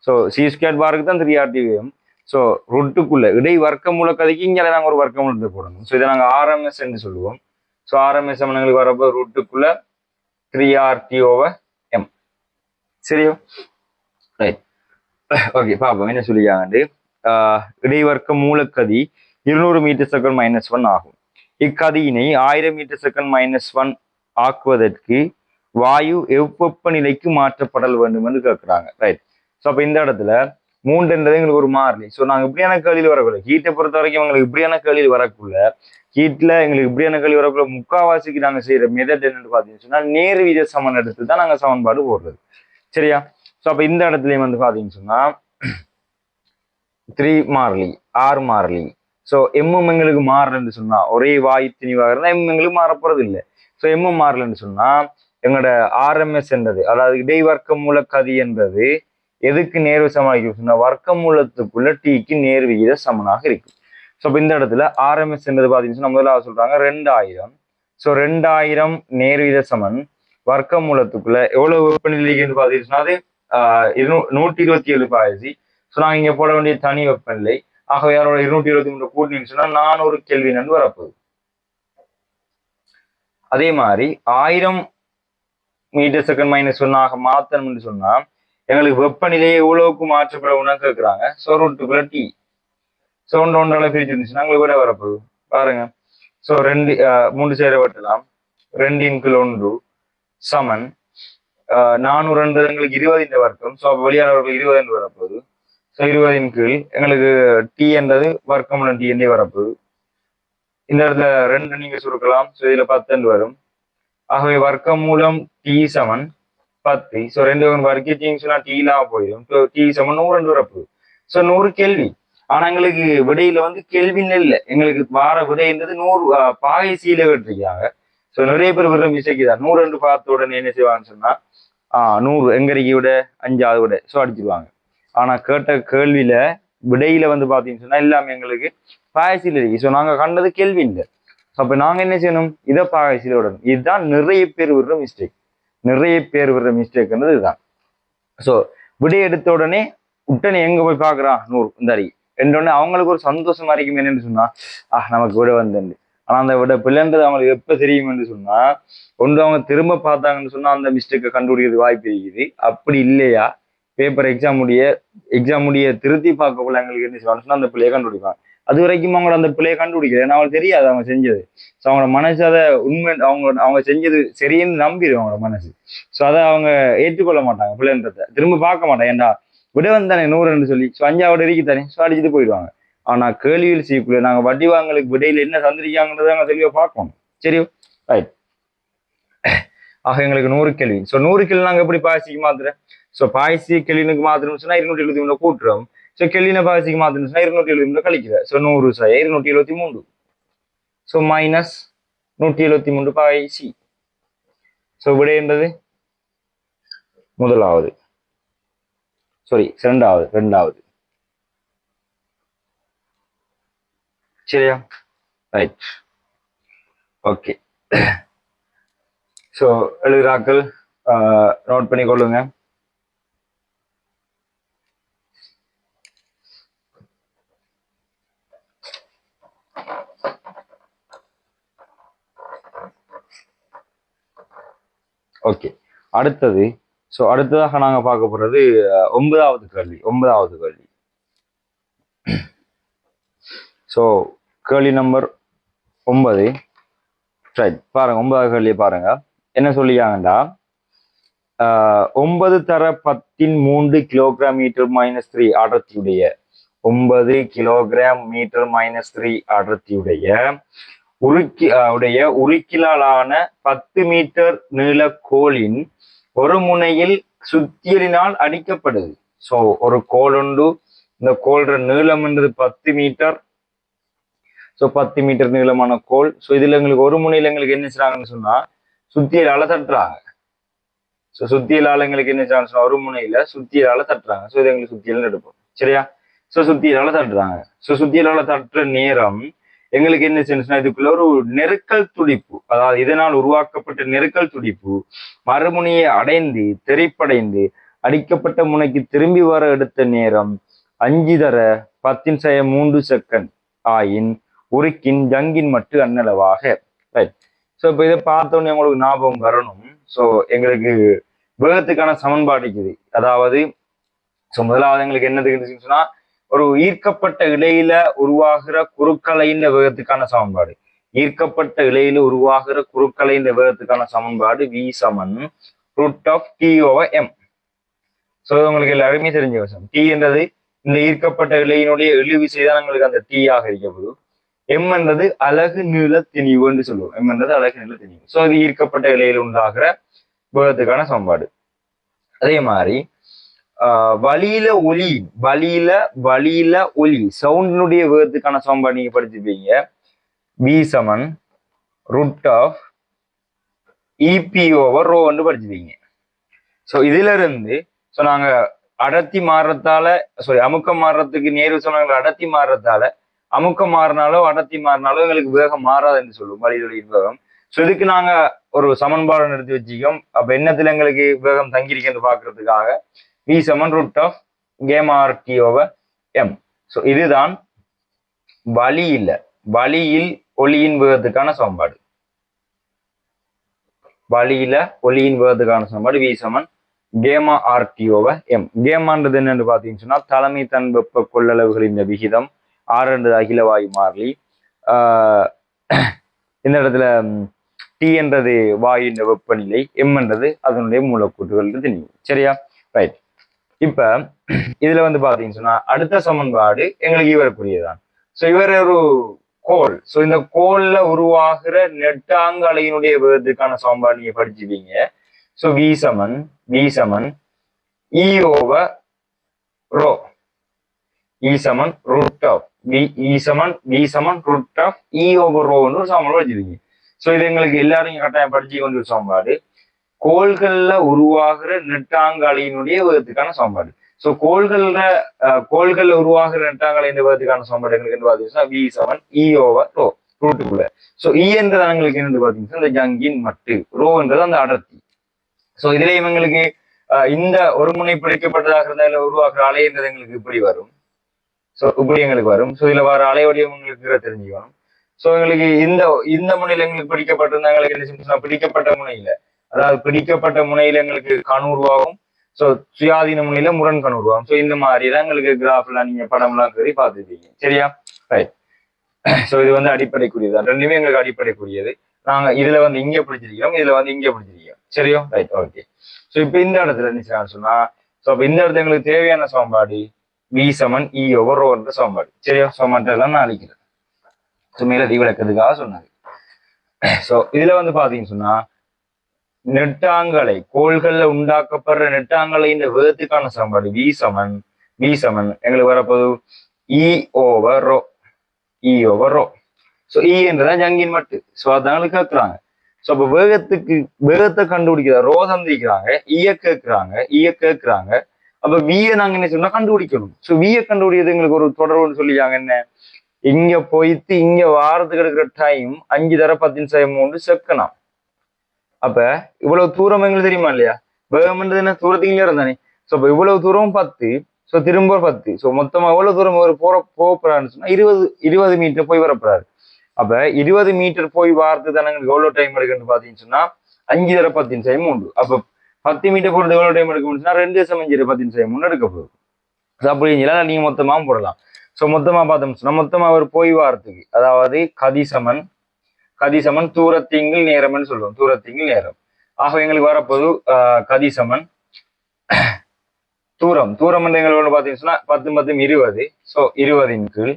ஸோ C²க்கு தான் 3RTOM. ஸோ ரூட்டுக்குள்ள இடை வர்க்க மூலக்கதைக்கு இங்கே நாங்கள் ஒரு வர்க்க மூலத்தை போடணும். ஸோ இதை நாங்கள் RMS என்று சொல்லுவோம். ஸோ RMS எங்களுக்கு வரப்போ ரூட்டுக்குள்ள 3RTOM. சரியோ? ரைட். ஓகே, பாப்போம் என்ன சொல்லியாண்டு. இடைவர்க்க மூலக்கதி 200 மீட்டர்/s -1 ஆகும். இக்கதியினை 1000 மீட்டர்/s -1 ஆக்குவதற்கு வாயு எவ்வெப்ப நிலைக்கு மாற்றப்படல் வேண்டும் என்று கேட்கிறாங்க. ரைட். ஸோ அப்போ இந்த இடத்துல 3 எங்களுக்கு ஒரு மாறிலி. ஸோ நாங்கள் இப்படியான கேள்வியில் வரக்குள்ள ஹீட்டை பொறுத்த வரைக்கும் எங்களுக்கு இப்படியான கேள்வியில் வரக்குள்ள ஹீட்ல எங்களுக்கு இப்படியான கேள்வி வரக்குள்ள முக்காவாசிக்கு நாங்கள் செய்யற மெதட் என்னன்னு பார்த்தீங்கன்னு சொன்னா நேர் வீத சமன் எடுத்து தான் நாங்கள் சமன்பாடு போடுறது. சரியா? ஸோ அப்போ இந்த இடத்துலயும் வந்து பார்த்தீங்கன்னு சொன்னா 3 மாறிலி 6 மாறிலி. ஸோ எம்எம் எங்களுக்கு மாறலன்னு சொன்னா ஒரே வாயு திணிவாக இருந்தால் எங்களுக்கு மாறப்போறது இல்லை. ஸோ எம்எம் மாறலன்னு சொன்னா எங்களோட RMS என்றது அதாவது இடைவர்க்க மூலக்கதி என்பது எதுக்கு நேர்வு சமனாக சொன்னா வர்க்க மூலத்துக்குள்ள Tக்கு நேர் விகித சமனாக இருக்கு. ஸோ இப்போ இந்த இடத்துல RMS என்றது பார்த்தீங்கன்னா முதல்ல சொல்றாங்க 2000. ஸோ 2000 நேர் விகித சமன் வர்க்க மூலத்துக்குள்ள எவ்வளவு வெப்பநிலைன்னு பார்த்தீங்கன்னா அது 127 பாய்ச்சி. ஸோ நாங்கள் இங்கே போட வேண்டிய தனி வெப்பநிலை. ஆகவே யாரோட 223 கூட்டினு சொன்னா 400 கெல்வின் வரப்போகுது. அதே மாதிரி 1000 மீட்டர்/s -1 மாத்தணும்னு சொன்னா எங்களுக்கு வெப்பநிலையை எவ்வளவுக்கு மாற்றப்படணும்னா கேட்குறாங்க. So ரூட்டுக்குள்ள T. ஸோ 1 பிரிச்சு இருந்துச்சுன்னா எங்களுக்கு விட வரப்போகுது பாருங்க. ஸோ 3 சேர வெட்டலாம். 2 × 1 சமன் 400 எங்களுக்கு 20 வர்க்கம். ஸோ அப்போ வெளியாளர்களுக்கு 20 வரப்போகுது. ஸோ 20 எங்களுக்கு T என்றது வர்க்கமுடன் T என்றே வரப்போகுது. இந்த இடத்துல 2 நீங்க சுருக்கலாம். ஸோ இதுல 10 வரும். ஆகவே வர்க்கம் மூலம் T சமன் 10. ஸோ 2 வர்க்கிச்சின்னு சொன்னா T இல்லாம போயிடும். T சமன் 100 வரப்போகுது. ஸோ 100 கெல்வி. ஆனா எங்களுக்கு விடையில வந்து கெல்வின் இல்லை. எங்களுக்கு வார விடைன்றது 100 பாகைசியில விட்டுருக்காங்க. ஸோ நிறைய பேர் விடுற மிஸ்டேக் தான். 100 பார்த்த உடனே என்ன செய்வாங்கன்னு சொன்னா 100 எங்கரைக்கு விட 5வது விட ஸோ அடிச்சிருவாங்க. ஆனா கேட்ட கேள்வியில விடையில வந்து பாத்தீங்கன்னு சொன்னா எல்லாமே எங்களுக்கு பாயசியில் இருக்கு. ஸோ நாங்க கண்டது கேள்வி இல்லை. அப்ப நாங்க என்ன செய்யணும்? இதை பாயசியில விடணும். இதுதான் நிறைய பேர் விடுற மிஸ்டேக். இதுதான். ஸோ விடை எடுத்த உடனே எங்க போய் பாக்குறான் 100 இந்த அறி ரெண்டு. அவங்களுக்கு ஒரு சந்தோஷமா இருக்கும் என்னன்னு சொன்னா நமக்கு விட வந்து. ஆனா அந்த விட பிள்ளைன்றது அவங்களுக்கு எப்ப தெரியும் என்று சொன்னா ஒன்று அவங்க திரும்ப பார்த்தாங்கன்னு சொன்னா அந்த மிஸ்டேக்கை கண்டுபிடிக்கிறது வாய்ப்பு இருக்குது. அப்படி இல்லையா பேப்பர் எக்ஸாம் முடிய திருத்தி பார்க்க பிள்ளைங்களுக்கு என்ன செய்வாங்க அந்த பிள்ளையை கண்டுபிடிப்பாங்க. அது வரைக்கும் அவங்களோட அந்த பிள்ளையை கண்டுபிடிக்கல ஏன்னா அவங்களுக்கு தெரியாது அவங்க செஞ்சது. ஸோ அவங்களோட மனசு அதை உண்மை அவங்க செஞ்சது சரின்னு நம்பிடும் அவங்களோட மனசு. ஸோ அதை அவங்க ஏற்றுக்கொள்ள மாட்டாங்க பிள்ளைன்றத திரும்ப பார்க்க மாட்டாங்க. ஏன்டா விட வந்தானே 100 சொல்லி ஸோ 5வது இருக்கு தானே ஸோ அடிச்சுட்டு போயிடுவாங்க. ஆனா கேள்வியில் செய்யக்குள்ள நாங்க வட்டி வாங்கலுக்கு விடையில என்ன தந்திரிக்காங்கன்றதை நாங்க தெளிவா பார்க்கணும். சரி ரைட். ஆக எங்களுக்கு 100 கேள்வி. ஸோ 100 கேள்வி நாங்க எப்படி பாயசிக்கு மாத்துறேன். ஸோ பாயசி கேள்வினுக்கு மாத்திரம் சொன்னா 273 கூட்டுறோம். ஸோ கேள்வின பாயசிக்கு மாத்திரம் சொன்னா 273 கழிக்கிறேன். ஸோ 100 273. So minus 173 பாயசி. ஸோ விடை என்பது முதலாவது சாரி ரெண்டாவது. சரியா ரைட் ஓகே. ஸோ எழுதுறாக்கள் நோட் பண்ணி கொள்ளுங்க. ஓகே அடுத்தது. ஸோ அடுத்ததாக நாங்க பார்க்க போறது 9வது கேள்வி. ஸோ கேள்வி நம்பர் 9 ரைட் பாருங்க. 9வது கேள்வியை பாருங்க என்ன சொல்லியாங்கண்டா 9 தர 10 கிலோகிராம் மீட்டர் -3 அடர்த்தியுடைய 9 கிலோகிராம் மீட்டர் -3 அடர்த்தியுடைய உருக்கிலான 10 மீட்டர் நீள கோலின் ஒரு முனையில் சுத்தியலினால் அடிக்கப்படுது. ஸோ ஒரு கோல் உண்டு. இந்த கோல்ற நீளம் என்றது 10 மீட்டர். ஸோ 10 மீட்டர் நீளமான கோல். ஸோ இதுல எங்களுக்கு ஒரு முனையில எங்களுக்கு என்ன செய்றாங்கன்னு சொன்னா சுத்தியலால தட்டுறாங்க. ஸோ சுத்தியலால எங்களுக்கு என்ன செய்றாங்கன்னு சொன்னா ஒரு முனையில சுத்தியலால தட்டுறாங்க. ஸோ இது எங்களுக்கு சுத்தியல் எடுப்போம். சரியா. ஸோ சுத்தியலால தட்டுறாங்க. ஸோ சுத்தியலால தட்டுற நேரம் எங்களுக்கு என்ன செய்யணும்னா இதுக்குள்ள ஒரு நெருக்கல் துடிப்பு, அதாவது இதனால் உருவாக்கப்பட்ட நெருக்கல் துடிப்பு மறுமுனையை அடைந்து தெரிப்படைந்து அடிக்கப்பட்ட முனைக்கு திரும்பி வர எடுத்த நேரம் 5 தர 10⁻³ செகண்ட் ஆயின் உருக்கின் ஜங்கின் மட்டு அன்னளவாக. ரைட். ஸோ இப்போ இதை பார்த்தோன்னே உங்களுக்கு ஞாபகம் வரணும். ஸோ எங்களுக்கு வேகத்துக்கான சமன்பாடு இருக்குது. அதாவது ஸோ முதலாவது எங்களுக்கு என்னதுன்னு சொன்னா ஒரு ஈர்க்கப்பட்ட இலையில உருவாகிற குறுக்கலையின் வேகத்துக்கான சமன்பாடு. ஈர்க்கப்பட்ட இலையில உருவாகிற குறுக்கலையின் வேகத்துக்கான சமன்பாடு V √of T/m. ஸோ உங்களுக்கு எல்லாருமே தெரிஞ்ச விஷயம். T என்றது இந்த ஈர்க்கப்பட்ட இலையினுடைய இழுவிசை தான் எங்களுக்கு அந்த T ஆக இருக்கப்போது. M என்றது அலகு நீள திணிவு என்று சொல்லுவோம். M என்றது அலகு நீள திணிவு. ஸோ இது ஈர்க்கப்பட்ட இலையில் உண்டாகிற வேகத்துக்கான சமன்பாடு. அதே மாதிரி வழியில ஒலி சவுண்டினுடைய வேகத்துக்கான சமன்பாடு நீங்க படிச்சுப்பீங்க. V √of EP/ρ படிச்சுப்பீங்க. ஸோ இதுல இருந்து ஸோ நாங்க அடர்த்தி மாறுறதால அமுக்கம் மாறுறதுக்கு நேரு சொன்னாங்க. அடர்த்தி மாறுறதால அமுக்கம் மாறினாலோ அடர்த்தி மாறினாலோ எங்களுக்கு வேகம் மாறாதுன்னு சொல்லுவோம் வழியிலொலியின் வேகம். ஸோ இதுக்கு நாங்க ஒரு சமன்பாடு நிறுத்தி வச்சுக்கோம். அப்ப என்னத்துல எங்களுக்கு வேகம் தங்கியிருக்குன்னு பாக்குறதுக்காக V √of T/m. ஸோ இதுதான் வழியில் ஒலியின் வேகத்துக்கான சமன்பாடு. வழியில ஒலியின் வேகத்துக்கான சமன்பாடு V T/m. கேமான்றது என்னன்னு பாத்தீங்கன்னு சொன்னா தலைமை தன் வெப்ப கொள்ளளவுகளின் விகிதம். R என்றது அகிலவாயு மாறிலி. இந்த இடத்துல T என்றது வாயுவின் வெப்பநிலை. M என்றது அதனுடைய மூலக்கூற்றுகள் தெரியும். சரியா ரைட். இப்ப இதுல வந்து பாத்தீங்கன்னு சொன்னா அடுத்த சமன்பாடு எங்களுக்கு இவருக்குரியதான். ஸோ இவர் ஒரு கோல். ஸோ இந்த கோல்ல உருவாகிற நெட்டாங்க அலையினுடைய வேகத்துக்கான சமன்பாடு நீங்க படிச்சுப்பீங்க. So V E/ρ E √of E/ρன்னு ஒரு சமன்பாடு வச்சிருக்கீங்க. ஸோ இது எங்களுக்கு எல்லாரும் கட்டாயம் படிச்சு கொண்டு ஒரு சமன்பாடு. கோள்கள்ல உருவாகிற நெட்டாங்க அலையினுடைய வேகத்துக்கான சமன்பாடு. ஸோ கோள்கள்ல உருவாகிற நெட்டாங்க அலையின் வேகத்துக்கான சமன்பாடு எங்களுக்கு என்ன பாத்தீங்கன்னா V E/ρ ரூட்டுக்குள்ள. ஸோ E என்றது எங்களுக்கு என்னன்னு பாத்தீங்கன்னா இந்த ஜங்கின் மட்டு, ρ என்றது அந்த அடர்த்தி. ஸோ இதுலயும் எங்களுக்கு இந்த ஒரு முனை பிடிக்கப்பட்டதாக இருந்தா இல்ல உருவாக்குற அலை என்றது எங்களுக்கு இப்படி வரும். ஸோ இப்படி எங்களுக்கு வரும். ஸோ இதுல வர அலை வடிவம் எங்களுக்கு தெரிஞ்சுக்கணும். சோ எங்களுக்கு இந்த இந்த முனையில எங்களுக்கு பிடிக்கப்பட்டிருந்தா எங்களுக்கு என்ன செய்யணும், பிடிக்கப்பட்ட முனையில, அதாவது பிடிக்கப்பட்ட முனையில எங்களுக்கு கண் உருவாகும். சோ சுயாதீன முனையில முரண் கண் உருவாகும். சோ இந்த மாதிரி தான் எங்களுக்கு கிராஃப்லாம் நீங்க படம் எல்லாம் கறி பார்த்துருப்பீங்க. சரியா? ரைட். சோ இது வந்து அடிப்படைக்குரியது, ரெண்டுமே எங்களுக்கு அடிப்படைக்குரியது. நாங்க இதுல வந்து இங்க பிடிச்சிருக்கோம், இதுல வந்து இங்க பிடிச்சிருக்கோம். சரியோ? Right, okay. சோ இப்ப இந்த இடத்துல என்ன சொன்னா, சோ அப்ப இந்த இடத்துல எங்களுக்கு தேவையான சமன்பாடு V சமன் E over rho என்ற சமன்பாடு. சரியா? சமன்பாட்டெல்லாம் நான் அழிக்கிறேன். ஸோ மேலதி விளக்கத்துக்காக சொன்னது. ஸோ இதுல வந்து பாத்தீங்கன்னு சொன்னா, நெட்டாங்கலை கோள்கள்ல உண்டாக்கப்படுற நெட்டாங்கலை இந்த வேகத்துக்கான சமன்பாடு V சமன் எங்களுக்கு வரப்போது E over rho. E over rho. So E என்றதான் ஜங்கின் மட்டு. ஸோ அதான் கேட்குறாங்க. ஸோ அப்போ வேகத்தை கண்டுபிடிக்கிறாங்க, ரோ தந்திக்கிறாங்க, ஈய கேட்குறாங்க. அப்ப வியை நாங்க என்ன சொன்னா கண்டுபிடிக்கணும். ஸோ வியை கண்டுபிடிக்கிறது எங்களுக்கு ஒரு தொடர்புன்னு சொல்லியாங்க. என்ன, இங்க போயிட்டு இங்க வாரத்துக்கு எடுக்கிற டைம் 5 தர 10 செக்கணும். அப்ப இவ்வளவு தூரம் எங்களுக்கு தெரியுமா இல்லையா? வேகம்ன்றது என்ன, தூரத்துக்கு இங்க இருந்தானே. ஸோ அப்ப இவ்வளவு தூரம் 10, ஸோ திரும்ப 10. ஸோ மொத்தமா எவ்வளவு தூரம் ஒரு போறான்னு சொன்னா 20 மீட்டர் போய் வரப்போறாரு. அப்ப 20 மீட்டர் போய் வாரத்துக்கு தானே எங்களுக்கு எவ்வளவு டைம் எடுக்குன்னு பாத்தீங்கன்னு சொன்னா 5 தர 10 அப்ப 10 மீட்டர் போறது எவ்வளவு டைம் எடுக்கும்னு சொன்னா 2 5 10 எடுக்க போகுது. அப்படி நீங்க மொத்தமாவும் போடலாம். சோ மொத்தமா பார்த்தோம் சொன்னா மொத்தமா அவர் போய் வாரத்துக்கு, அதாவது கதிசமன் தூரத்திங்கில் நேரம்னு சொல்லுவோம், தூரத்திங்கில் நேரம். ஆக எங்களுக்கு வரப்போது கதிசமன் தூரம் என்று எங்களுக்கு பாத்தீங்கன்னா 10 10 20. சோ 20 கீழ்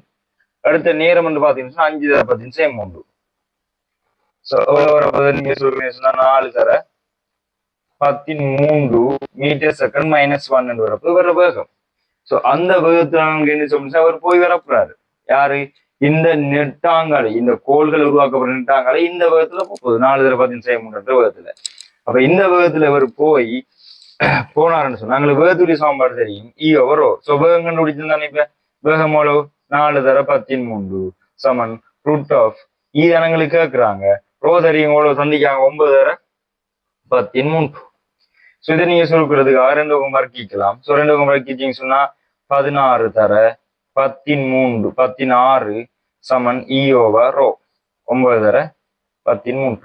அடுத்த நேரம் என்று பாத்தீங்கன்னா 5 தர 10 சோ வரப்போது நீங்க சொல்றீங்கன்னா 4 தர 13 மீட்டர் செகண்ட் -1 என்று வரப்போது வர வேகம். சோ அந்த வேகத்துல என்ன சொல்லுச்சு, அவர் போய் வரப்போறாரு. யாரு? இந்த நெட்டாங்காலை, இந்த கோள்கள் உருவாக்கப்படுற நெட்டாங்காலை இந்த வேகத்துல போகுது 4 தர 13 வேகத்துல. அப்ப இந்த வேகத்துல அவர் போனாருன்னு சொன்னா எங்களுக்கு வேகத்துடைய சமன்பாடு தெரியும், E over rho. சோ வேகம் கண்டுபிடிச்சிருந்தானே. இப்ப வேகம் எவ்வளவு? 4 தர 13 சமன் √of E தானங்களுக்கு கேட்கிறாங்க. ரோ தெரியும் எவ்வளவு சந்திக்காங்க, 9 தர 13. சோ இதை நீங்க சுருக்கிறதுக்காக 2 வர்க்கிக்கலாம். சோ 2 வர்க்கிச்சிங்க சொன்னா 16 தர 16 சமன் E over rho 9 தர 13.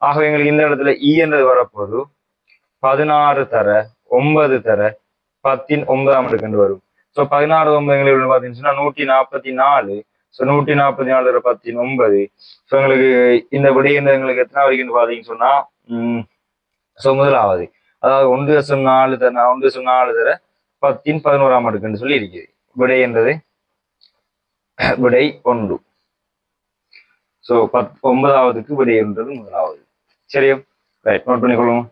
ஆகவே எங்களுக்கு இந்த இடத்துல E என்றது வரப்போது 16 தர 9 தர 19 எடுக்கண்டு வரும். ஸோ 16 9 எங்களுக்கு பார்த்தீங்கன்னா 144. ஸோ 144 தர 19. ஸோ எங்களுக்கு இந்த விடை எங்களுக்கு எத்தனை வரைக்கும் பார்த்தீங்கன்னு சொன்னா ஸோ முதலாவது, அதாவது 1.4 தர 11 எடுக்குன்னு சொல்லி இருக்குது. விடை என்றது விடை 1. ஸோ 9ஆவதுக்கு விடை என்றது முதலாவது. சரியா? ரைட், நோட் பண்ணிக்கொள்ளுங்க.